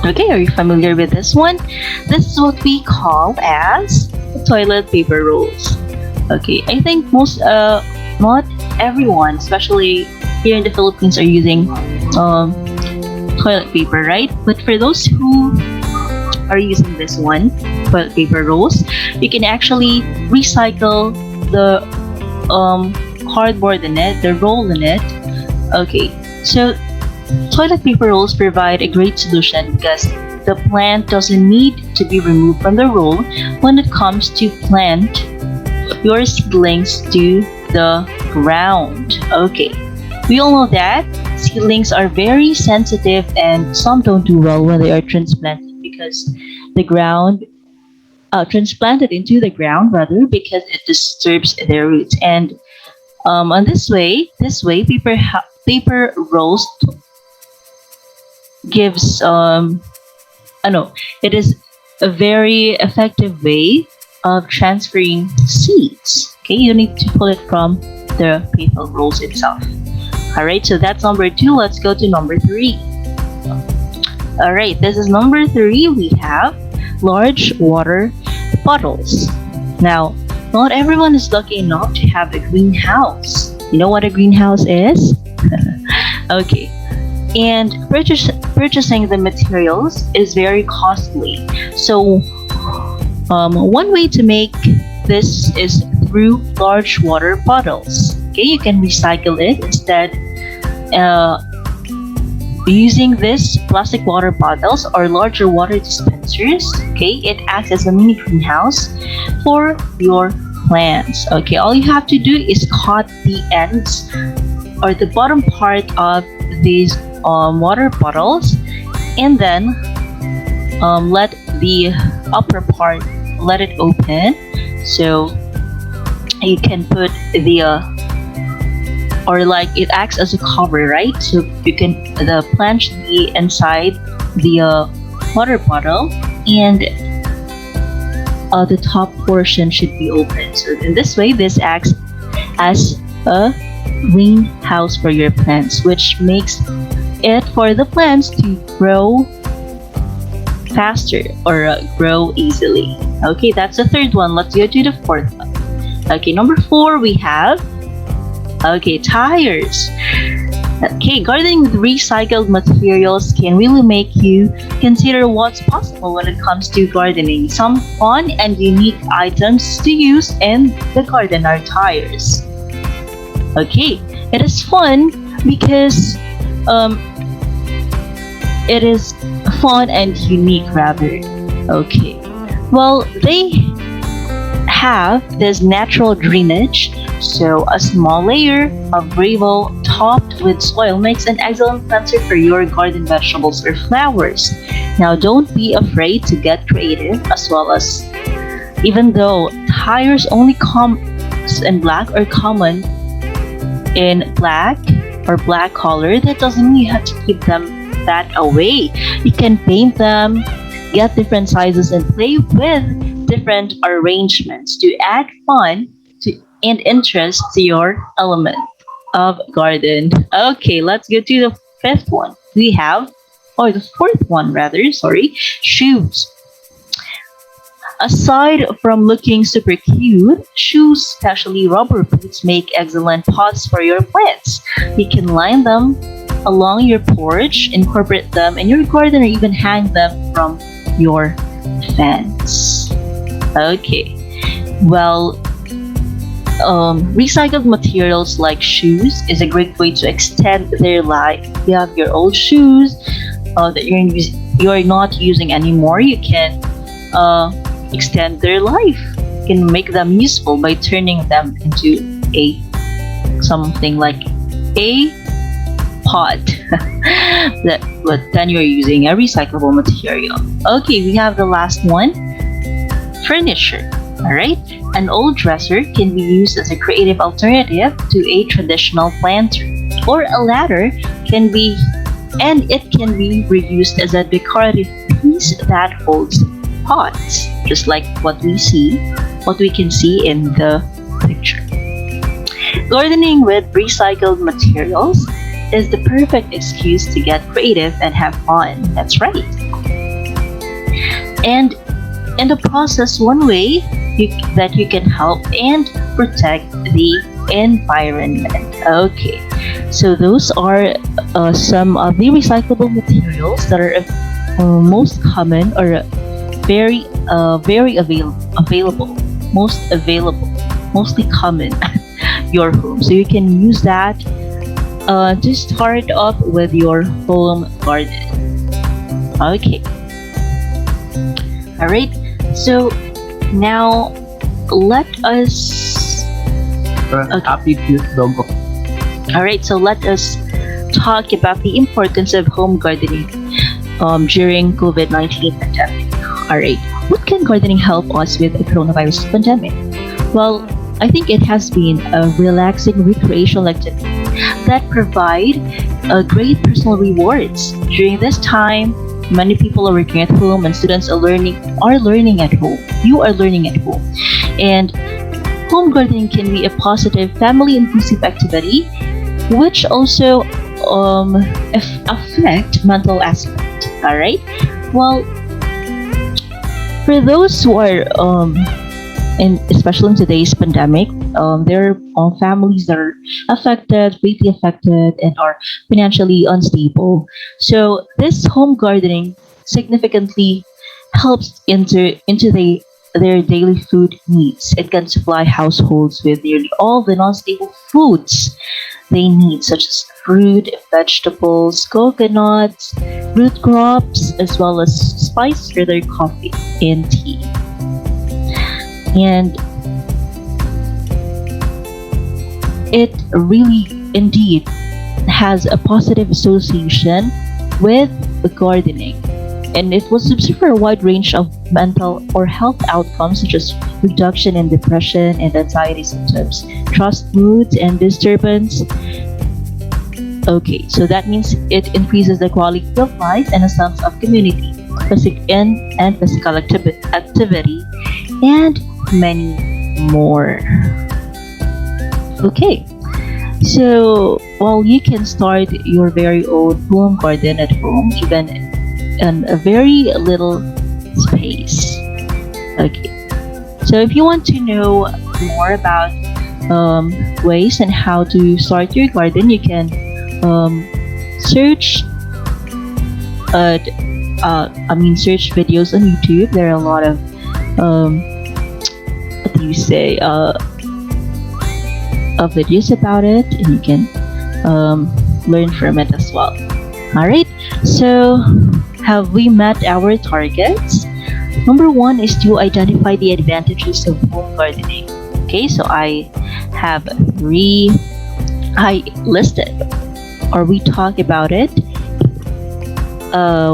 [SPEAKER 10] Okay, are you familiar with this one? This is what we call as toilet paper rolls. Okay, I think not everyone, especially here in the Philippines, are using toilet paper, right? But for those who are using this one, toilet paper rolls, you can actually recycle the cardboard in it, the roll in it. Okay, so toilet paper rolls provide a great solution because the plant doesn't need to be removed from the roll when it comes to plant your seedlings to the ground. Okay, we all know that seedlings are very sensitive and some don't do well when they are transplanted because the ground transplanted into the ground rather, because it disturbs their roots. And on this way paper rolls gives it is a very effective way of transferring seeds. Okay, you need to pull it from the paper rolls itself. All right, so that's number 2. Let's go to number 3. All right, this is number 3. We have large water bottles. Now, not everyone is lucky enough to have a greenhouse. You know what a greenhouse is? Okay, and purchasing the materials is very costly. So one way to make this is through large water bottles. Okay, you can recycle it instead using this plastic water bottles or larger water dispensers. Okay, it acts as a mini greenhouse for your plants. Okay, all you have to do is cut the ends or the bottom part of these water bottles, and then let the upper part, let it open, so you can put the or like it acts as a cover, right? So the plant should be inside the water bottle, and the top portion should be open. So in this way, this acts as a greenhouse for your plants, which makes it for the plants to grow faster or grow easily. Okay, that's the third one. Let's go to the fourth one. Okay, number 4, we have tires. Okay, gardening with recycled materials can really make you consider what's possible when it comes to gardening. Some fun and unique items to use in the garden are tires. Okay, it is fun because it is fun and unique rather. Okay, well, they have this natural drainage, so a small layer of gravel topped with soil makes an excellent planter for your garden vegetables or flowers. Now, don't be afraid to get creative as well, as even though tires only come in black or common in black or black color, that doesn't mean you have to keep them that away. You can paint them, get different sizes, and play with different arrangements to add fun and interest to your element of garden. Okay, let's go to the fifth one. We have, or the fourth one rather, sorry, shoes. Aside from looking super cute, shoes, especially rubber boots, make excellent pots for your plants. You can line them along your porch, incorporate them in your garden, or even hang them from your fence. Okay. Well, recycled materials like shoes is a great way to extend their life. You have your old shoes that you're not using anymore. You can extend their life. You can make them useful by turning them into something like a pot. But then you're using a recyclable material. Okay, we have the last one. Furniture. All right. An old dresser can be used as a creative alternative to a traditional planter, or a ladder can be reused as a decorative piece that holds pots, just like what we can see in the picture. Gardening with recycled materials is the perfect excuse to get creative and have fun. That's right. And in the process, one way that you can help and protect the environment. Okay, so those are some of the recyclable materials that are most common or very available, mostly common at your home. So you can use that to start up with your home garden. Okay. All right. So now let us. All right. So let us talk about the importance of home gardening during COVID-19 pandemic. All right. What can gardening help us with the coronavirus pandemic? Well, I think it has been a relaxing recreational activity that provide great personal rewards. During this time, many people are working at home and students are learning at home. You are learning at home. And home gardening can be a positive family inclusive activity which also affect mental aspect. All right. Well, for those who are especially in today's pandemic, there are families that are greatly affected, and are financially unstable. So this home gardening significantly helps into their daily food needs. It can supply households with nearly all the non-stable foods they need, such as fruit, vegetables, coconuts, root crops, as well as spice for their coffee and tea. And it really indeed has a positive association with gardening, and it was observed for a wide range of mental or health outcomes such as reduction in depression and anxiety symptoms, trust moods and disturbance. Okay, so that means it increases the quality of life and a sense of community, and physical activity, and many more. Okay, so you can start your very own home garden at home, even in a very little space. Okay, so if you want to know more about ways and how to start your garden, you can search videos on YouTube. There are a lot of videos about it, and you can learn from it as well. All right, so have we met our targets? Number 1 is to identify the advantages of home gardening. Okay, so I have 3 I listed, or we talk about it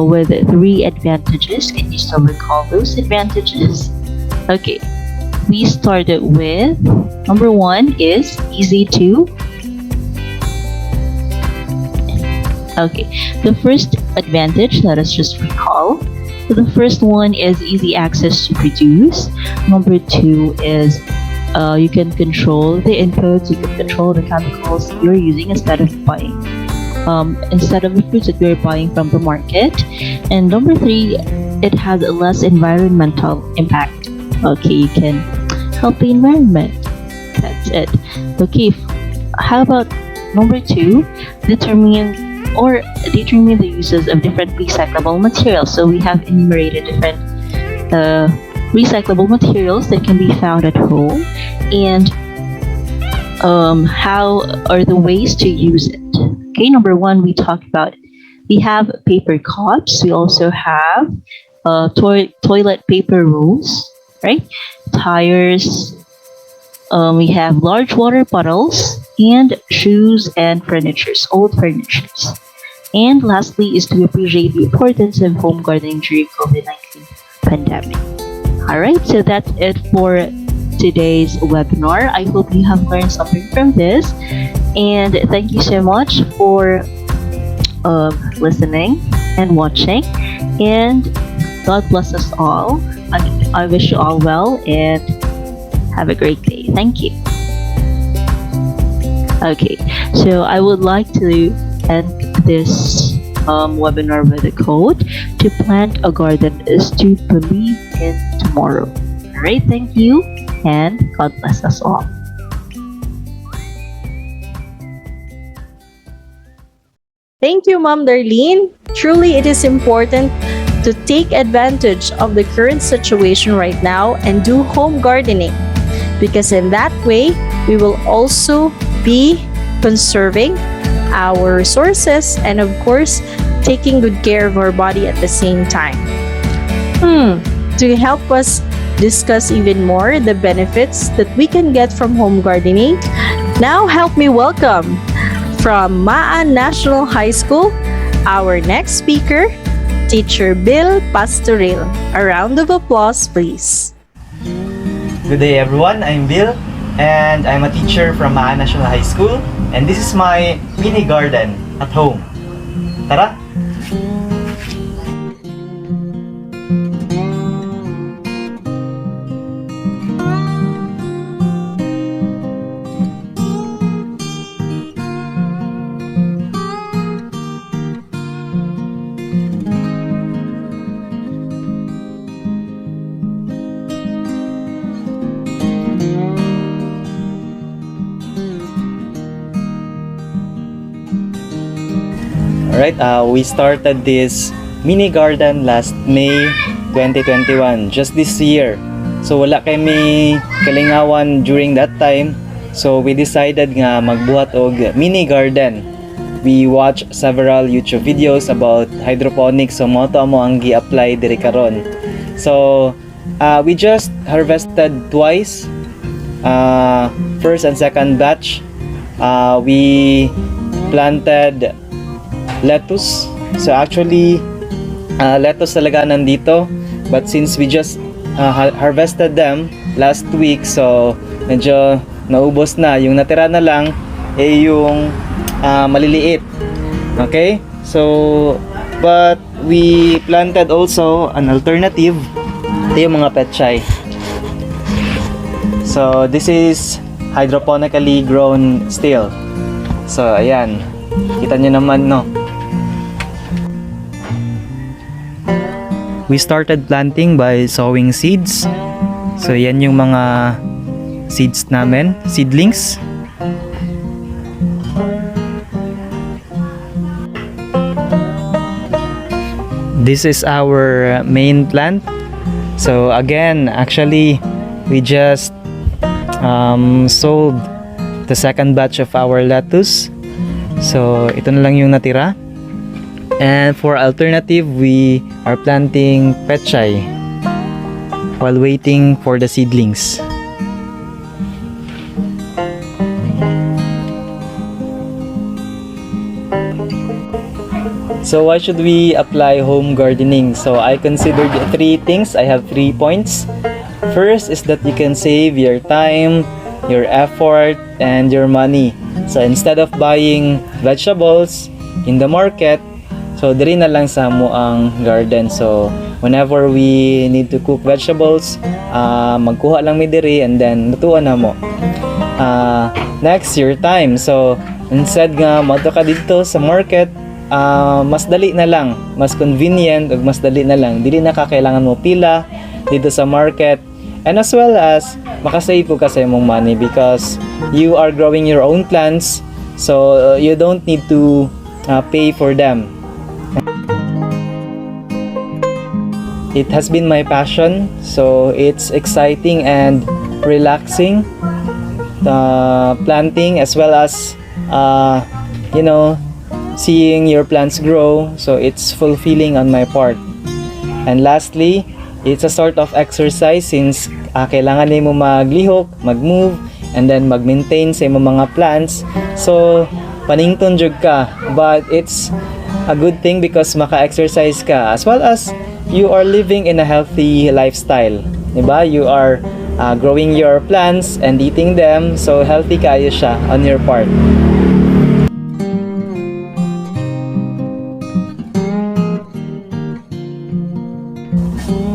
[SPEAKER 10] with 3 advantages. Can you still recall those advantages? Okay, we started with number 1 is easy to. Okay, the first advantage, let us just recall. So the first one is easy access to produce. Number 2 is you can control the inputs, you can control the chemicals you're using instead of the fruits that you're buying from the market. And number 3, it has a less environmental impact. Okay, you can help the environment. That's it. Okay, how about number 2? Determine the uses of different recyclable materials. So we have enumerated different recyclable materials that can be found at home, and how are the ways to use it. Okay, number one, we have paper cups. We also have toilet paper rolls, right? Tires. We have large water bottles and shoes and old furnitures. And lastly is to appreciate the importance of home gardening during COVID-19 pandemic. All right, so that's it for today's webinar. I hope you have learned something from this, and thank you so much for listening and watching, and God bless us all. I wish you all well and have a great day. Thank you. Okay, so I would like to end this webinar with a quote: to plant a garden is to believe in tomorrow. All right, thank you, and God bless us all.
[SPEAKER 2] Thank you, Ma'am Darlene. Truly, it is important to take advantage of the current situation right now and do home gardening, because in that way, we will also be conserving our resources and, of course, taking good care of our body at the same time. To help us discuss even more the benefits that we can get from home gardening, now help me welcome from Maan National High School, our next speaker, Teacher Bill Pastoril. A round of applause, please.
[SPEAKER 13] Good day everyone, I'm Bill and I'm a teacher from Maan National High School, and this is my mini garden at home. Tara! Alright, we started this mini garden last May 2021, just this year. So wala kami kalingawan during that time. So we decided nga magbuhat og mini garden. We watched several YouTube videos about hydroponics, so mo to amo ang gi-apply diri karon. So we just harvested twice. First and second batch, we planted lettuce. So actually, lettuce talaga nandito. But since we just harvested them last week, so medyo naubos na. Yung natira na lang ay yung maliliit. Okay? So, but we planted also an alternative. Ito yung mga petchay. So, this is hydroponically grown still. So, ayan. Kita nyo naman, no? We started planting by sowing seeds. So yan yung mga seeds namin, seedlings. This is our main plant. So again, actually, we just sold the second batch of our lettuce. So ito na lang yung natira. And for alternative, we are planting petchay while waiting for the seedlings. So why should we apply home gardening? So I considered three things. I have 3 points. First is that you can save your time, your effort, and your money. So instead of buying vegetables in the market, so diri na lang sa mo ang garden. So whenever we need to cook vegetables, magkuha lang mi diri and then lutuan na mo. Next, your time. So instead nga madto ka dito sa market, mas dali na lang, mas convenient ug mas dali na lang. Dili na kakailangan mo pila dito sa market. And as well as makasave po ka sa imong money because you are growing your own plants, so you don't need to pay for them. it has been my passion, so it's exciting and relaxing, planting as well as seeing your plants grow, so it's fulfilling on my part. And lastly, it's a sort of exercise since kailangan mo maglihok, mag-move, and then mag-maintain sa imong mga plants. So, panington jud ka, but it's a good thing because maka-exercise ka as well as you are living in a healthy lifestyle. Diba? You are growing your plants and eating them, so healthy kayo siya on your part.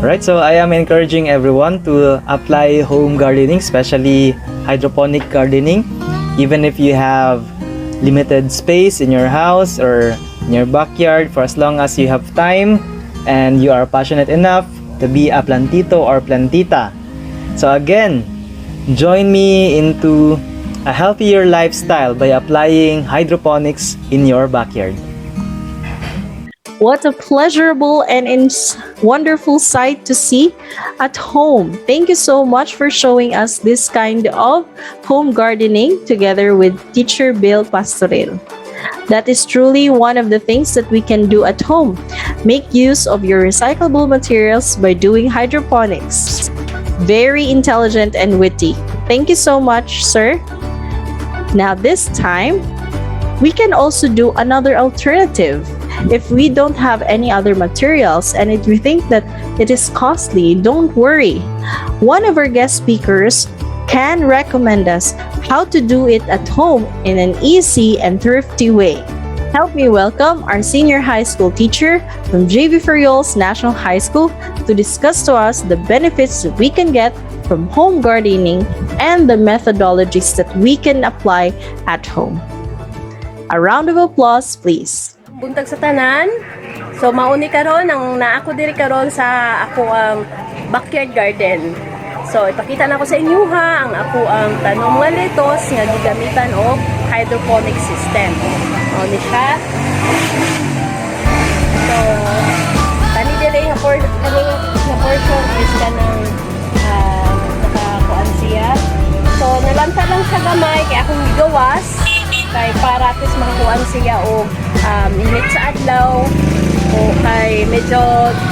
[SPEAKER 13] Alright, so I am encouraging everyone to apply home gardening, especially hydroponic gardening. Even if you have limited space in your house or in your backyard, for as long as you have time and you are passionate enough to be a plantito or plantita. So again, join me into a healthier lifestyle by applying hydroponics in your backyard.
[SPEAKER 2] What a pleasurable and wonderful sight to see at home. Thank you so much for showing us this kind of home gardening together with Teacher Bill Pastoril. That is truly one of the things that we can do at home. Make use of your recyclable materials by doing hydroponics. Very intelligent and witty. Thank you so much, sir. Now this time, we can also do another alternative. If we don't have any other materials and if we think that it is costly, don't worry. One of our guest speakers can recommend us how to do it at home in an easy and thrifty way. Help me welcome our senior high school teacher from Jvfnhs National High School to discuss to us the benefits that we can get from home gardening and the methodologies that we can apply at home. A round of applause, please.
[SPEAKER 14] Buntag sa tanan. So mauni karon ang naako diri karon sa ako ang backyard garden. So ipakita na ko sa inyo ha ang ako ang tanom nga lettuce nga gigamitan og hydroponic system. O ni siya. So tani diri nga portion is kanang nakakuan siya. So nalanta lang sa gamay kay akong gigawas kay para at least makakuan siya og init sa adlaw o kay medyo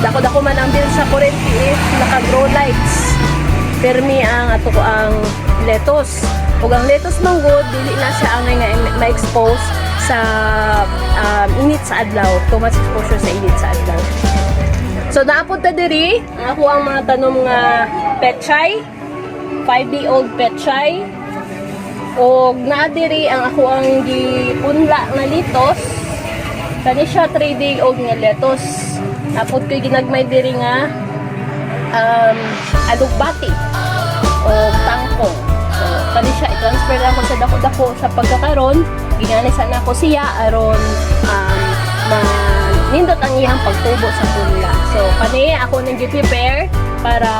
[SPEAKER 14] dako-dako man ang bill sa kuryente if naka-grow lights. Permi ang ato ko ang lettuce. Ug ang lettuce manggod dili na siya angay nga ma-expose sa init sa adlaw, too much exposure sa init sa adlaw. So naapod ta diri ako ang mga tanom nga petchay, 5-day-old petchay. O naadiri ang ako ang gipunla nga lettuce. Kani siya 3-day-old nga lettuce. Napod ko'y ginagmay diri nga alugbati o tangkong. So kani siya i-transfer na ako sa dako-dako sa pagkakaron. Ginganisan ako siya aron nindot ang iyang pagtubo sa punla. So kani ako nang gi-prepare para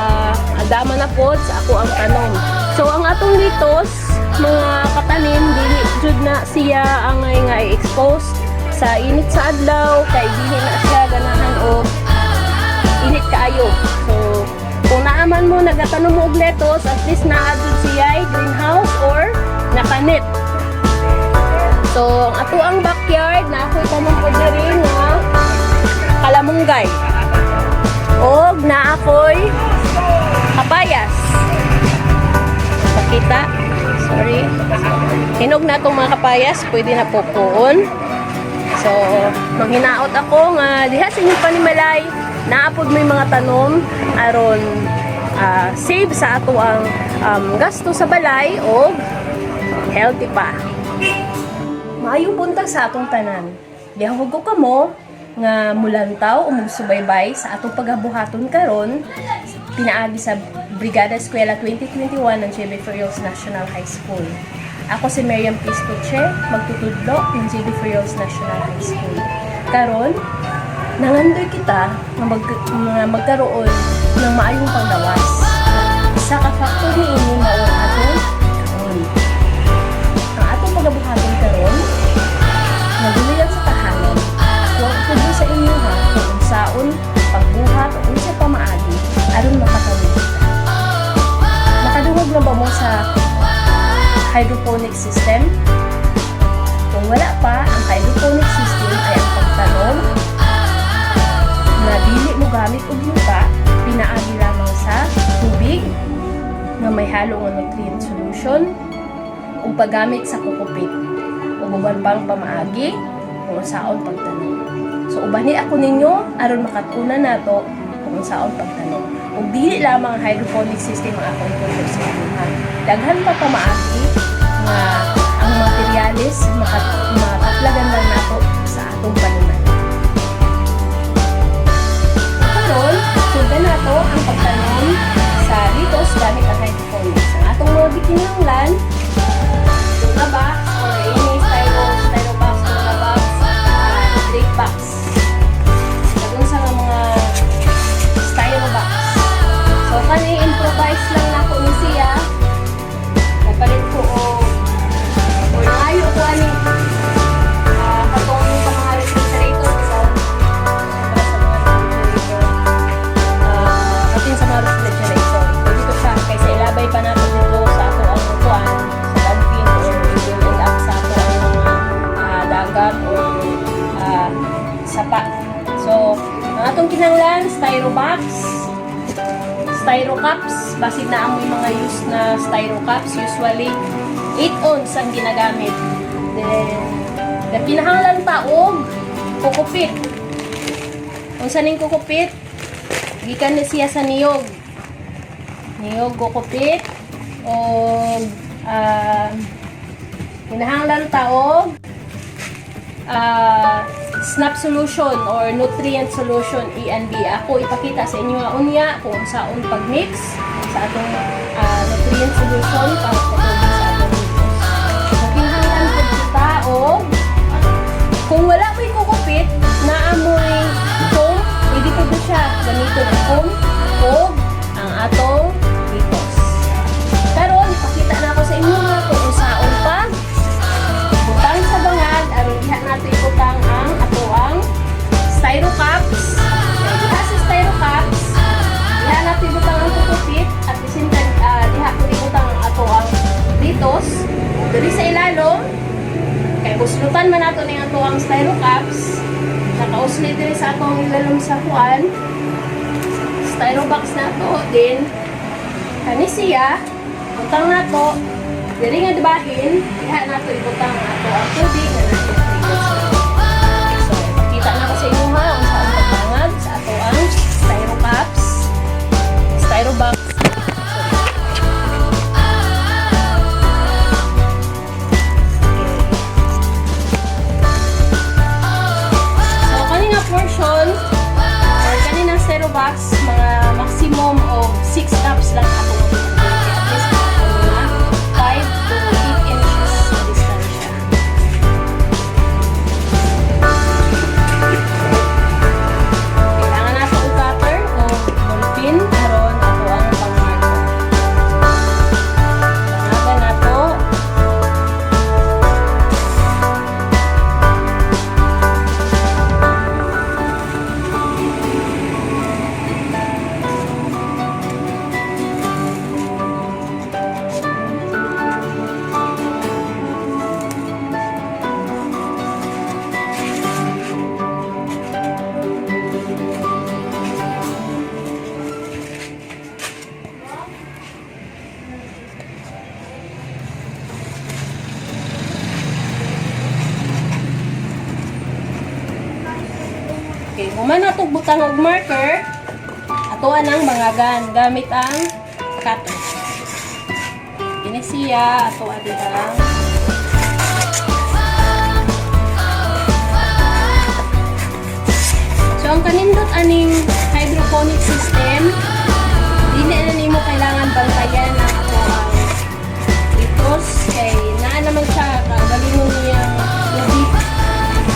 [SPEAKER 14] adama na pod sa ako ang tanom. So ang atong lettuce mga katanim dili jud na siya ang nga i-expose sa init sa adlaw kay dili na siya ganahan og init kaayo. So kung naaman mo nagatanom mo og lettuce, at least naa jud siya greenhouse or nakanet. So ang ato ang backyard na ako'y tanom ko diri nga kalamunggay og na ako'y kapayas. Pakita. Sorry. Hinog na itong mga kapayas, pwede na pupuon. So, manghinaot ako nga diha sa inyong panimalay, naapod mo yung mga tanom aron save sa ato ang gasto sa balay o healthy pa. Maayong buntag sa atong tanan. Dihawag ko kamo nga mulantaw o magsubaybay sa atong pagabuhaton karon pinaagi sa Brigada Eskwela 2021 ng Jvfnhs National High School. Ako si Miriam Piscoche, magtutudlo ng Jvfnhs National High School. Karon, nangandoy kita na magkaroon ng maayong panglawas. Isa ka factor ni ini mao aton karon. Ang atong pagabuhaton karon, naguluyan sa tahanan. Huwag ko sa inyo ha, kung saon, pagbuhat, o unsa pa hydroponic system? Kung wala pa, ang hydroponic system ay ang pagtanom na dili mo gamit og yuta, pinaagi lamang sa tubig na may halong nutrient solution ug paggamit sa kukupit ug uban pang pamaagi kung saon pagtanom. So ubani ako ninyo aron makatunan nato kung saon pagtanom. Ug dili lamang ang hydroponic system ang akong tutur sa inyo. Daghan pa pamaagi nga ang materialis makaplagan lang nato sa atong paniman. Karon, sundan nato ang pagtanom sa litos gamit ang hydroponics. Ang atong mga bikinanglan, tuna box or any styro box, tuna box, drake box. Kagun sa mga styro box. So, kani-improvise lang nako ni siya. Napalit ko o nangayo ko ani katong sa mga refrigerator so para sa mga refrigerator atin sa mga refrigerator pwede ko siya kaysa ilabay pa natin dito sa ato ang upuan sa dumping or it will end up sa ato ang mga dagat or sapa. So ang atong kinanglan styro box, styro cups, basid na amoy mga use na styro cups, usually 8 ounce ang ginagamit. Then pinahanglan taog kukupit. Kung saning kukupit, gikan na siya sa niyog. Niyog kukupit o pinahanglan taog snap solution or nutrient solution E&B. Ako ipakita sa inyo unya kung saon pag-mix sa atong nutrient solution para sa tubig sa atong litos. So, kinahanglan po kita o kung wala mo'y kukupit na amoy foam, pwede po po siya ganito na foam o ang atong litos. Pero ipakita na ako sa inyo kung saon pa butang sa bangag aron diha nato ibutang ang atoang styro cups. Diha sa styro cups diha nato ibutang ang kukupit at isintan diha ko ibutang ang atoang litos. Diri sa ilalom kay kuslutan man nato ning atoang styro cups. Nakausli diri sa atong ilalom sa kuan styro box nato din kani siya butang nato diri nga dibahin, diha nato ibutang ato ang tubig na natin treatment. So, ipakita na ko sa inyo ha kung saan pagbangag sa ato ang styro cups, styro box. So, kanina portion or kanina styro box, mga maximum of 6 cups lang ako Okay, human natong butang og marker, atoan ang bangagan gamit ang cutter. Kini siya atoan ang so ang kanindot aning hydroponic system, dili na nimo kailangan bantayan ang atoang litos kay naa naman siya kagalingon niyang tubig.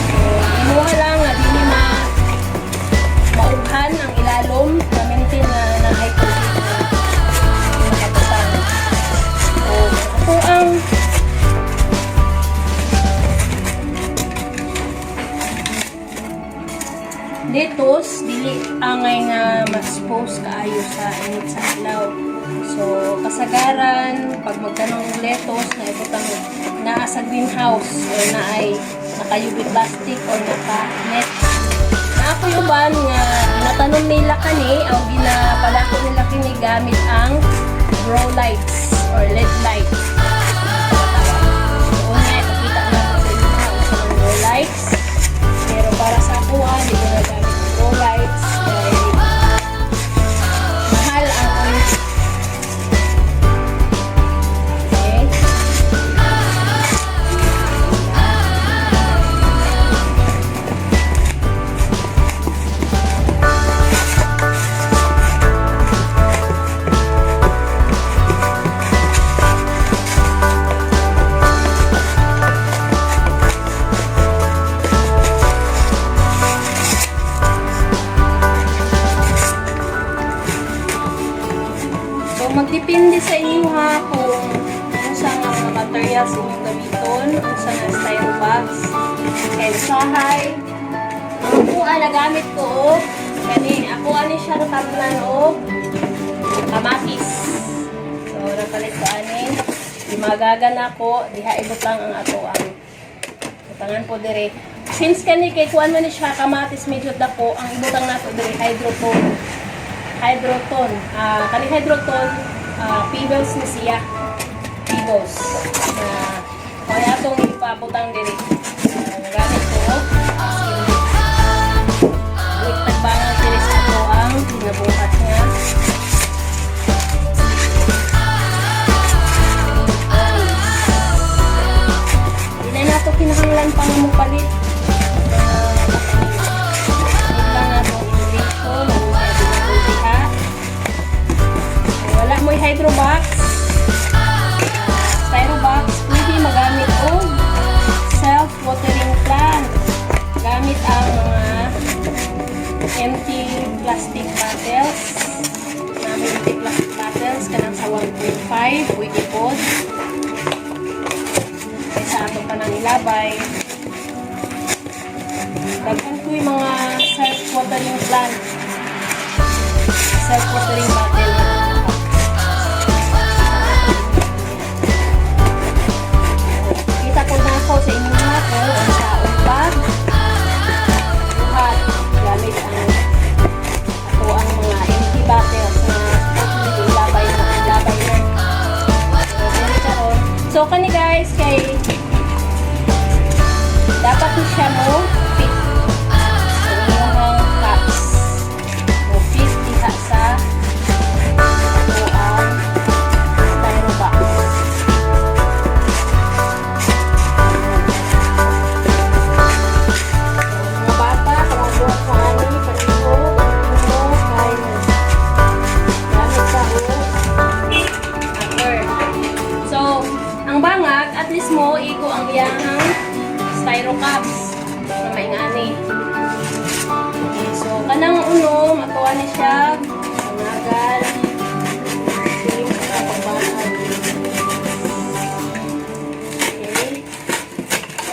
[SPEAKER 14] So, inuha lang nga dili maughan ang ilalom na maintain na high tubig na nakabutang. So, ako ang litos, dili angay nga ma-expose kaayo sa init sa ilaw. So, So, kasagaran, pag magkanong lettuce na ibutang naa sa greenhouse or na ay naka-UV plastic or naka-net. Naako yung ban nga natanom nila kani o ginapalako nila kini gamit ang grow lights or LED lights. So, una, ipakita natin sa inyo ang isang grow lights. Pero para sa ako, hindi ko na gamit ang grow lights. Dahil mahal ang oil. Okay. So, magdepende sa inyo ha kung sa mga materials inyong gamiton, kung sa na styro box, kaya usahay. Ang kuha na gamit ko kani, ako ani siya natamnan kamatis. So, napalit ko ani, dimagagan ako, diha ibutang ang ato ang butangan po dire. Since kani kay kuan man ni siya kamatis medyo dako, ang ibutang nato dire hydroton. Kani hydroton, pebbles ni siya. Pebbles. Kaya itong ipaputang diri. Nagamit ko. Wait, tagbangan diri sa ito ang pinabuhat niya. Hindi na nato kinahanglan pang mupalit. Wala mo'y hydro box, styro box, pwede magamit o self-watering plant. Gamit ang mga empty plastic bottles. Empty plastic bottles, kanang sa 1.5, pwede po. Kaysa ato pa nang ilabay. Daghan ko yung mga self-watering plant. Self-watering bottle. Ako sa inyo nga kung ang saon pa buhat gamit ang ato ang mga empty bottles na ilabay na so kani guys kay dapat ni siya mo fit sa inyong cups mo fit diha sa ato ang styro box. Mo igo ang iyang styro cups na may ngani. Okay, so kanang uno matuwa ni siya nangagal siling sa pagbangan. Okay, so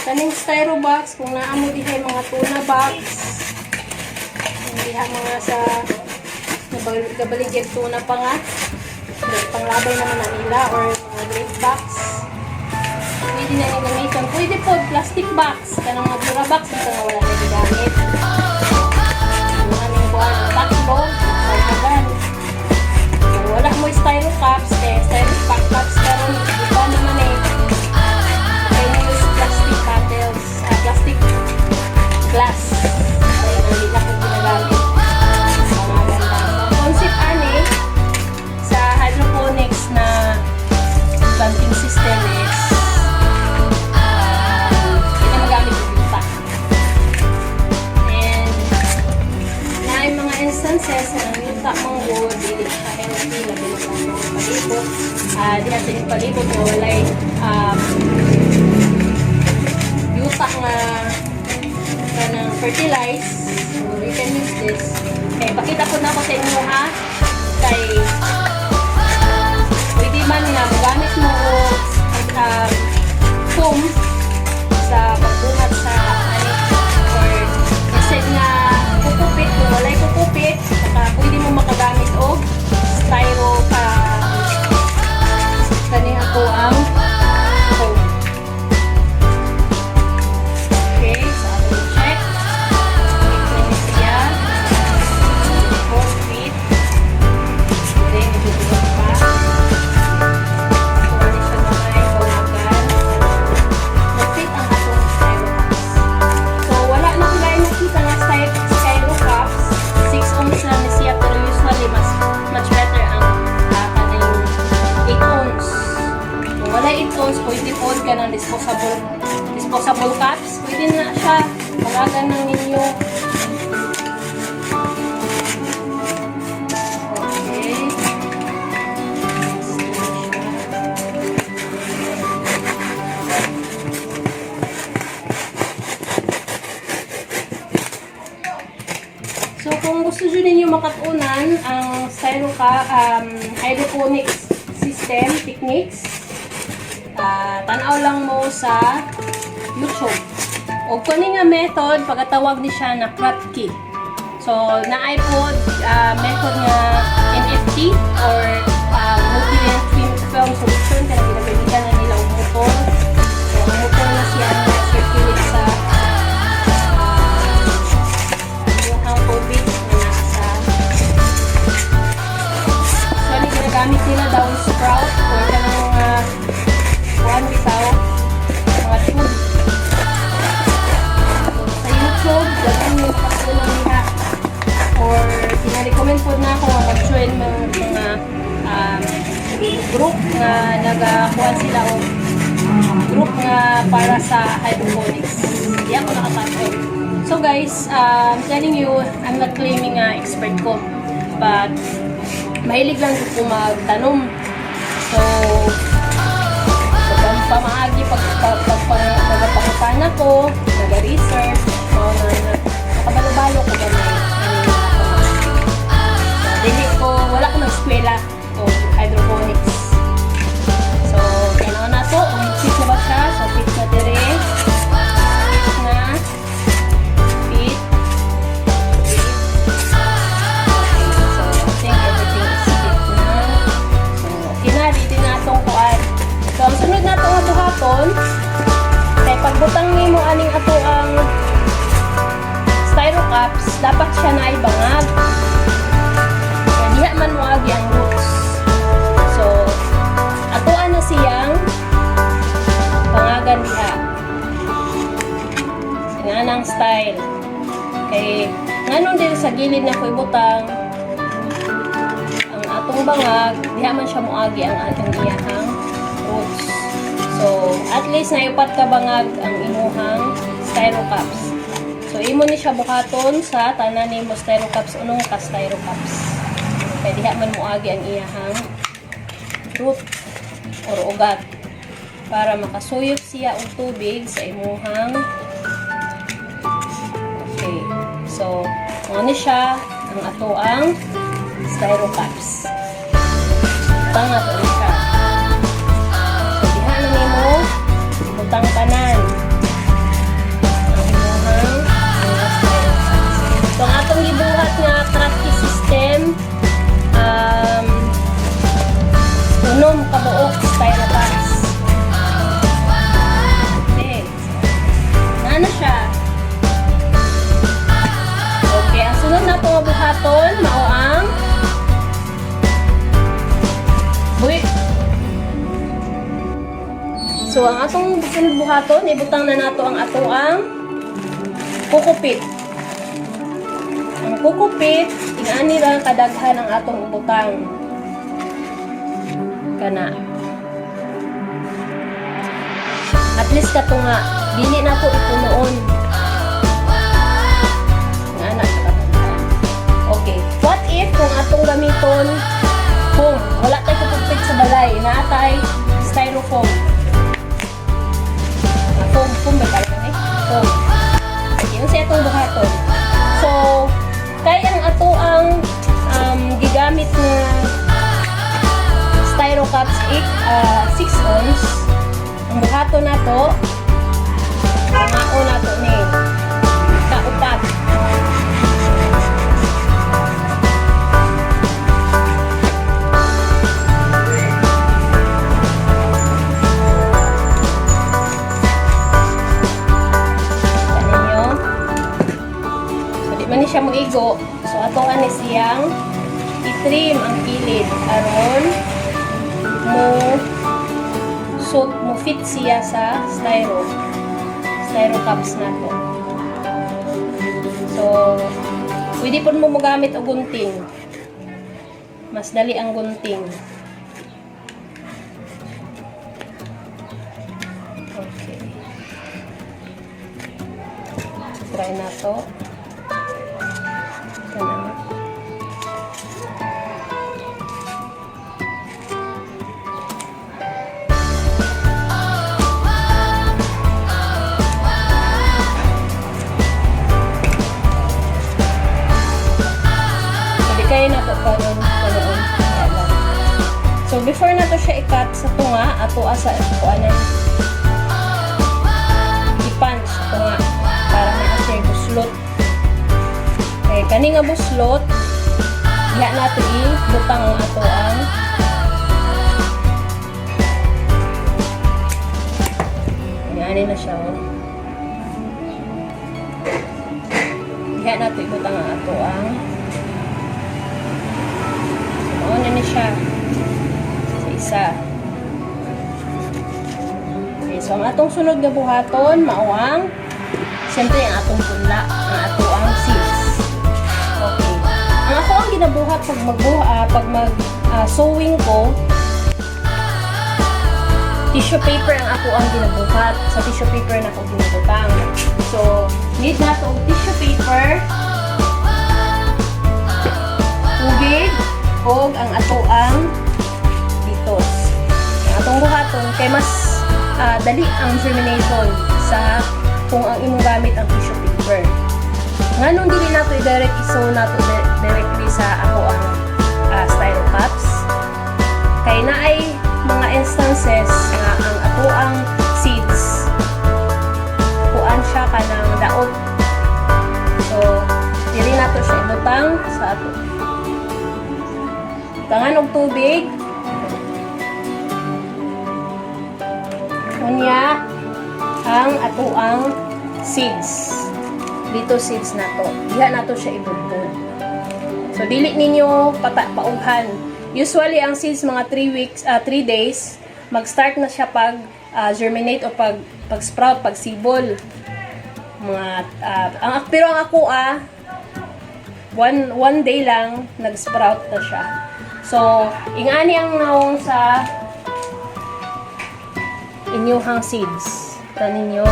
[SPEAKER 14] kaning styro box kung naamo dihay mga tuna box diha mga sa gabaligyan tuna pa nga panglabay naman na nila or grape box. Pwede na yung gamitan. Pwede po, plastic box. Kanang mga box na wala na gamit. Yung aming buwan, box bowl, panagan. Kung wala mo styro cups, styro pack cups karon iba naman can use plastic bottles, plastic glass. Kaya hindi na kung ginagamit. Panagan lang. So, concept ani, sa hydroponics na planting system is hindi magamit yung lupa. And na mga instances na ang yuta mong wood, hindi siya healthy, labi na sa mga palibot. Diha sa inyong palibot o walay yuta nga ng fertilize. So you can use this. Okay, pakita ko na ako sa inyo ha. Kay pwede man nga magamit mo foam sa pagbungat sa or instead nga kukupit, kung walay kukupit, saka pwede mo makagamit o cups, pwede na siya. Palagan ng ninyo. Okay. So, kung gusto nyo ninyo makatunan ang hydroponics system techniques, tanaw lang mo sa YouTube. O kung nga method, pagkatawag ni siya na Kratky. So, na-iPod method nga NFT or multi-length film solution kaya ginagamitan na nila ang motor. So, ang motor na siya na circulate sa yung COVID na nasa. So, ano ginagamit nila daw sprout or kanang one without mga tube. Sa YouTube, gawin nyo makasulang niya or pinarecommend po na ako mag-join mga group na nagakuhan sila o group nga para sa hydroponics. Hindi ako nakatapos. So guys, I'm telling you, I'm not claiming expert ko, but mahilig lang ko magtanom. So, pamaagi pagpapapan ako, nag-research, nakabalo-balo ko ba dili ko, wala ko nag-eskwela o hydroponics. So, kailangan na to, fit na ba siya? So, fit na dire. Fit na. Fit. Okay, so, I think everything is fit na. So, okay na, ready na itong kuan. So, ang sunod na itong buhaton, kaya pagbutang ni mo aning ato ang styro cups, dapat siya na ibangag. Kaya diha man mo agi ang roots. So, atoan na siyang pangagan diha. Nga nang style. Kaya, nganong din sa gilid na ko ibutang ang atong bangag, diha man siya mo agi ang atong iyahang roots. So, at least naipat ka bangag ang imuhang styro cups. So, imo ni siya bukaton sa tanan ni mo styro cups, unong ka styro cups. Kaya diha man muagi ang iyahang root or ugat para makasuyop siya og tubig sa imuhang. Okay. So, ano ni siya ang atoang styro cups. Tangat ni siya. Butang kanan ang imuhang mga styro cups. So, ang atong gibuhat nga Kratky system, unom kabuok styro cups. Okay. Ano siya? Okay, ang sunod na itong buhaton, mao ang so, ang atong buhaton, ibutang na nato ang ato ang kukupit. Ang kukupit, ingani lang kadaghan ang atong ibutang. Kana. At least kato nga, dili na to ipunoon. Ingana sa kadaghan. Okay. What if kung atong gamiton foam? Wala tayo kukupit sa balay. Naatay styrofoam. Foam ba tayo ni? Foam. Yun siya itong buhaton. So, kaya ang ato ang gigamit na styro cups 6 ounce. Ang buhaton na to, pangao na to ni kaupat. Mani siya mag-igo. So, atoan ni siyang i-trim ang kilid aron mo fit siya sa styro cups na to. So, pwede po mo magamit o gunting. Mas dali ang gunting. Okay. Try na to. Ito na. Pwede kayo na to panoon. So before na to siya i-cut sa tunga, ato asa kuanan i-punch sa tunga para ma-asay buslot. Okay, kani nga buslot, diha nato i-butang ang ato ang yan na siya. Diha nato i-butang ang ato ang ano na siya. Isa. Okay, so ang atong sunod na buhaton, mauang, siyempre ang atong punla, ang atong seeds. Okay. Ang ako ang ginabuhat pag sewing ko, tissue paper ang ako ang ginabuhat. Sa tissue paper na ako ginabutang. So, need na itong tissue paper, tubig, o ang ato ang ang atong buhaton kay mas dali ang germination sa kung ang imong gamit ang tissue paper. Nganong dili nato i-direct iso nato directly sa ako ang style cups. Kay naay mga instances nga ang ato ang seeds kuan siya kanang daot. So dili nato siya ibutang sa ato. Tangan og tubig. Unya ang atoang seeds. Dito seeds na to. Diha na to siya ibutod. So dili ninyo paughan. Usually ang seeds mga 3 days mag-start na siya pag germinate o pag sprout, pag sibol. Pero ang ako one day lang nag-sprout na siya. So ingani ang naong sa inyuhang seeds. Taninyo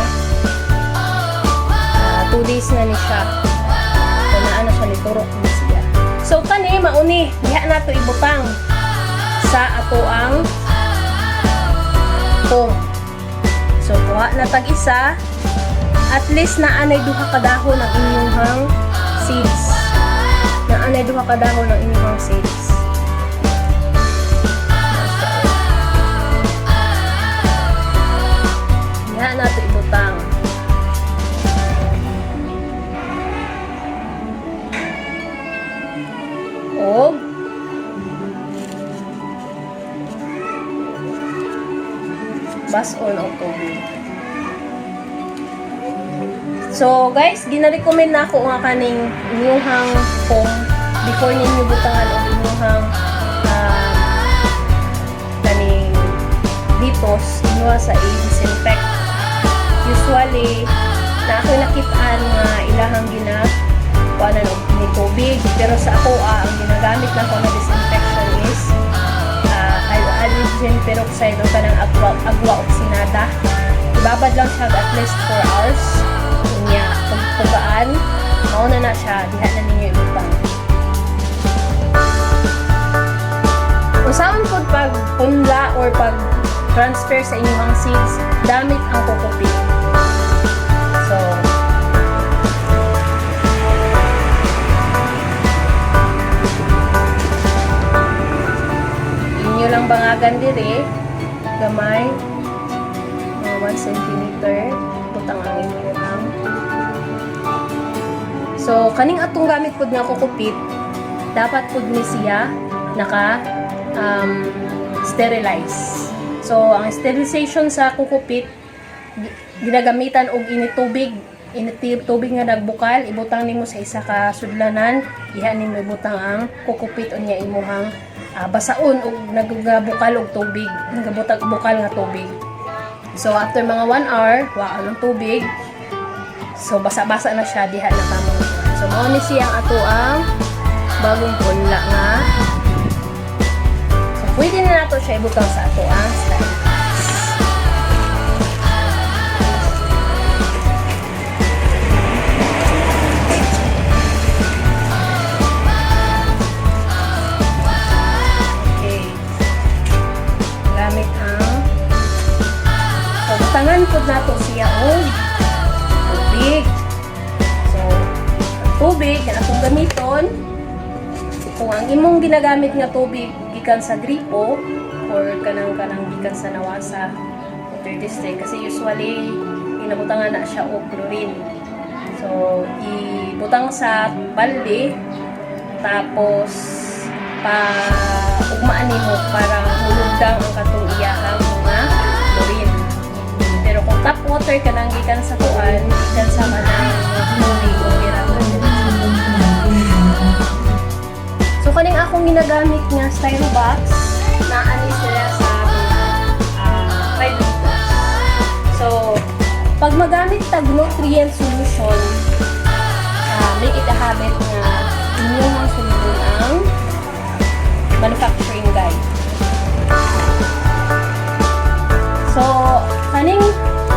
[SPEAKER 14] 2 days na ni siya. So naa na siya liturok ni siya. So kani mauni diha nato ibutang sa ato ang foam. So kuha na tag isa. At least naanay duha ka dahon ang inyuhang seeds. Naanay duha ka dahon ang inyuhang seeds. Diha nato ibutang. O bason o tubig. So guys, gina-recommend na ako nga kaning inyuhang foam before ninyo butangan o inyuhang kaning litos inyuha sa i-disinfect. Usually na ako nakitaan nga ilahang kuanan og ni tubig, pero sa ako ang ginagamit na ko na disinfection is hydrogen peroxide o kanang agwa oxinada. Ibabad lang siya at least 4 hours. Kunya pagpugaan, mauna na siya, diha na ninyo ibutang. Usaon po pag punla or pag transfer sa inyong seeds, damit ang kukupi. So inyo lang bangagan dire, gamay, mga 1 cm, butang ang inyong. So kaning atong gamit pud nga kukupit, dapat pud ni siya naka sterilize. So ang sterilization sa kukupit ginagamitan og initubig nga nagbukal, ibutang nimo sa isa ka sudlanan, diha nimo ibutang ang kukupit unya imuhang basaon og nagbukal og tubig, nagabutag bukal nga tubig. So after mga 1 hour, waan ng tubig. So basa-basa na siya, diha na kamo. So mao ni siya ang ato ang bagong punla nga. So pwede na nato siya ibutang sa ato ang style. gamiton kung ang imong ginagamit nga tubig gikan sa gripo or kanang gikan sa nawasa water district kasi usually inabutangan na siya og chlorine. So ibutang sa balde tapos ugmaan nimo para hulugdang ang katong iyahang mga chlorine. Pero kung tap water kanang gikan sa kuan, gikan sa kanang chlorine o iraman. So kaning akong ginagamit nga styro box na ani sila sa 5 liters. So pag magamit tag nutrient solution, make it a habit nga inyong sunod ang manufacturing guide. So kaning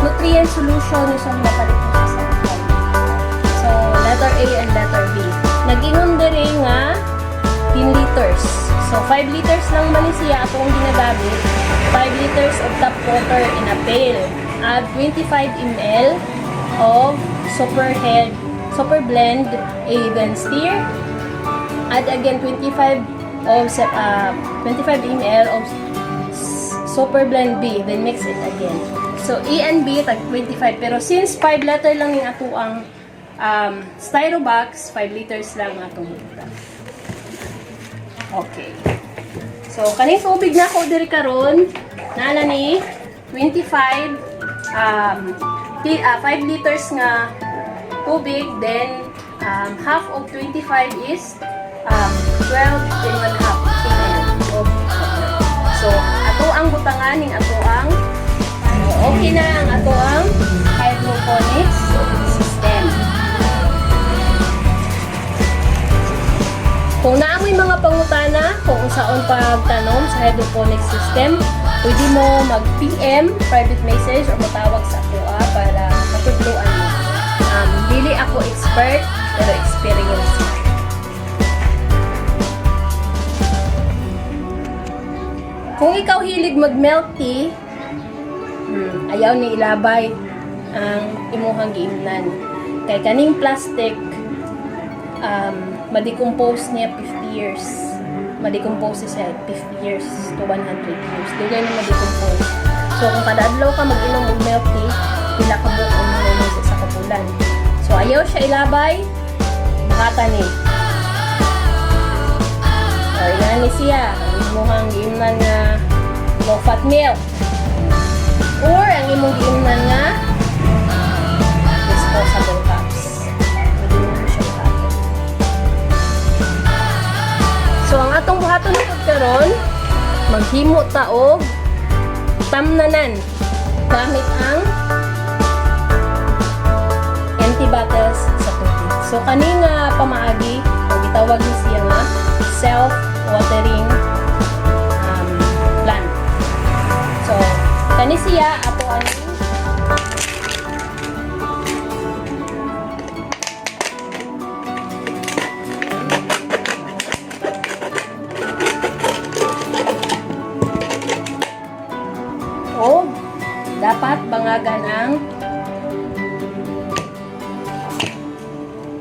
[SPEAKER 14] nutrient solution is ang mapalit sa sample. So letter A and letter B. Nag-ingon diri nga 10 liters. So 5 liters lang man siya atong ginagamit. 5 liters of tap water in a pail. Add 25 ml of super blend A then stir. Add again 25 ml of super blend B then mix it again. So A and B tag 25 pero since 5 liter lang yung ato ang styro box, 5 liters lang atong buta. Okay. So kaning tubig na ko diri karon nana ni 25 5 liters nga tubig then half of 25 is 12 then 1/2 ml of water. So ato ang butangan ning ato ang okay na ang ato ang hydroponics system. Kung naamoy mga pangutana kung unsaon pagtanom sa hydroponics system, pwede mo mag-PM, private message, o matawag sa ako para matutuluan mo. Dili ako expert, pero experience. Kung ikaw hilig mag-milk tea, ayaw ni ilabay ang imuhang giimnan. Kay kaning plastic, ma-decompose niya 50 years. Ma-decompose siya 50 years to 100 years. Dugay na ma-decompose. So, kung kada adlaw ka mag-inom ng milk tea, pila ka buong uminom sa kapulan. So, ayaw siya ilabay, makata ni. O, inani siya. Ang imuhang giimnan nga low-fat milk. Or, ang imong giimnan nga disposable cups. So ang atong buhaton na karon maghimo ta og tamnanan gamit ang empty bottles sa tubig. So kani nga pamaagi gitawag ni siya nga self-watering plant. So kani siya ato ani dapat bangagan ang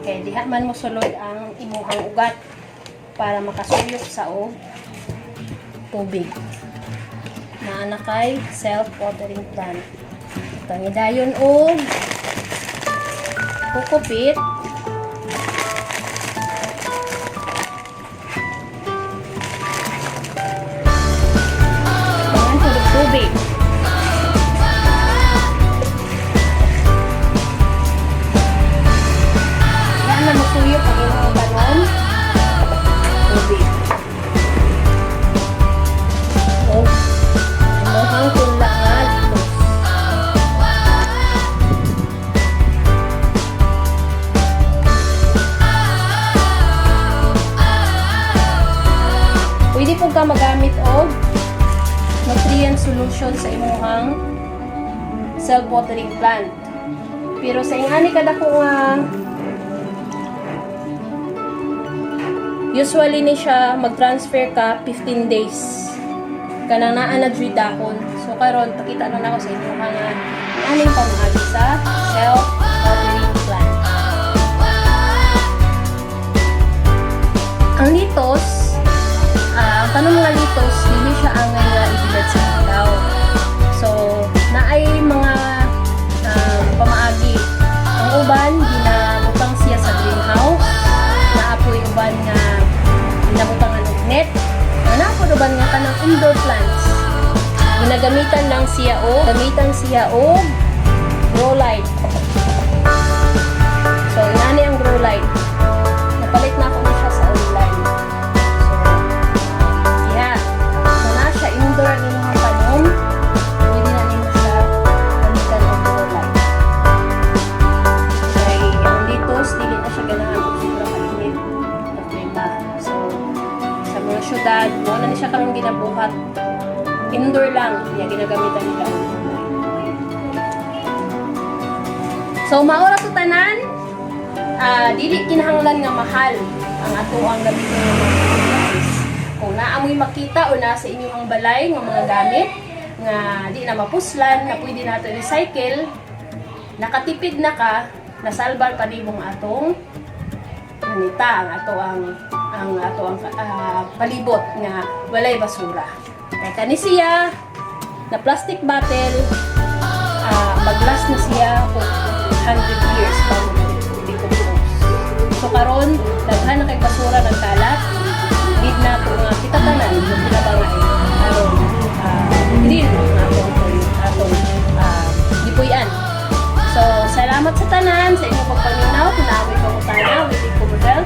[SPEAKER 14] kaya diha man mo sulod ang imuhang ugat para makasuyok sa tubig na anakay self-watering plant. Ito dayon og kukupit bangan sa tubig. Masuyok ang inyong tanom tubig. O imuhang tula nga dito. Pwede po ka magamit og nutrient solution sa imuhang self-watering plant. Pero sa ingani kada ko nga usually ni siya mag-transfer ka 15 days. Kanang naa na dahon. So karon pakita na ako sa inyo nga aning pamagi sa self-watering plant. gagamitan lang siya o grow light. So, inani ang grow light. Napalit na ako na siya sa online. So, yeah. So, na siya indoor ni mga tanom. Pwede na nimo siya gamitan ang grow light. Kaya, ang dito, dili na siya ganahan kung sobrang kainit na klima. So, sa mga syudad, muna na siya karong ginabuhat. Indoor lang, niya ginagamitan nila. So, maura to tanan, dili kinahanglan nga mahal ang ato ang gamitin ng mga guys. Kung naamoy makita o nasa inyong ang balay ng mga gamit nga di na mapuslan, na pwede nato recycle, nakatipid na ka, nasalbar pa nimong atong nanita ang ato ang palibot nga walay basura. Kaya kani siya na plastic bottle, mag-last na siya for 100 years bago decompose. So karon daghan na kay basura ng kalat, need na po nga kita tanan kung pinabangay aron green atong dipuyan. So salamat sa tanan sa inyong pagpaminaw, kung naamoy pangutana within Commonweal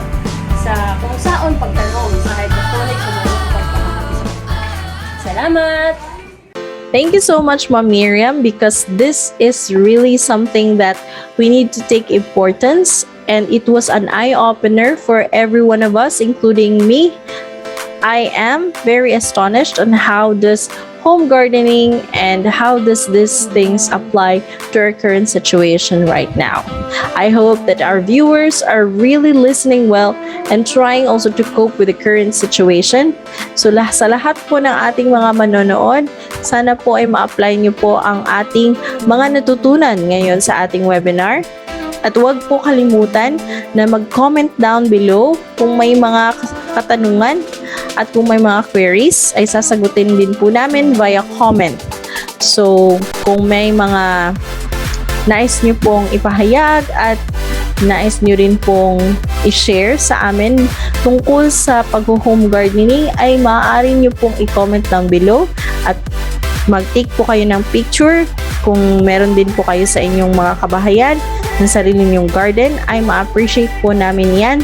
[SPEAKER 14] sa kung saon pagtanong sa hydroponic kung ano pagpapakabis. Salamat!
[SPEAKER 2] Thank you so much, Ma'am Miriam, because this is really something that we need to take importance, and it was an eye-opener for every one of us, including me. I am very astonished on how does home gardening and how does these things apply to our current situation right now. I hope that our viewers are really listening well and trying also to cope with the current situation. So sa lahat po ng ating mga manonood, sana po ay ma-apply nyo po ang ating mga natutunan ngayon sa ating webinar. At huwag po kalimutan na mag-comment down below kung may mga katanungan at kung may mga queries ay sasagutin din po namin via comment. So, kung may mga nais nyo pong ipahayag at nais nyo rin pong i-share sa amin tungkol sa pag-home gardening, ay maaari nyo pong i-comment down below at mag-take po kayo ng picture. Kung meron din po kayo sa inyong mga kabahayan ng sarili nyong garden, ay ma-appreciate po namin yan,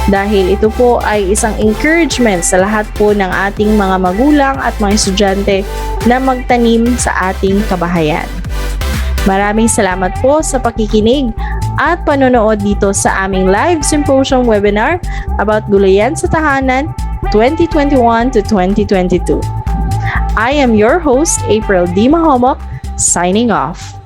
[SPEAKER 2] dahil ito po ay isang encouragement sa lahat po ng ating mga magulang at mga estudyante na magtanim sa ating kabahayan. Maraming salamat po sa pakikinig at panonood dito sa aming live symposium webinar about Gulayan sa Tahanan 2021 to 2022. I am your host, April D. Mahomok, signing off.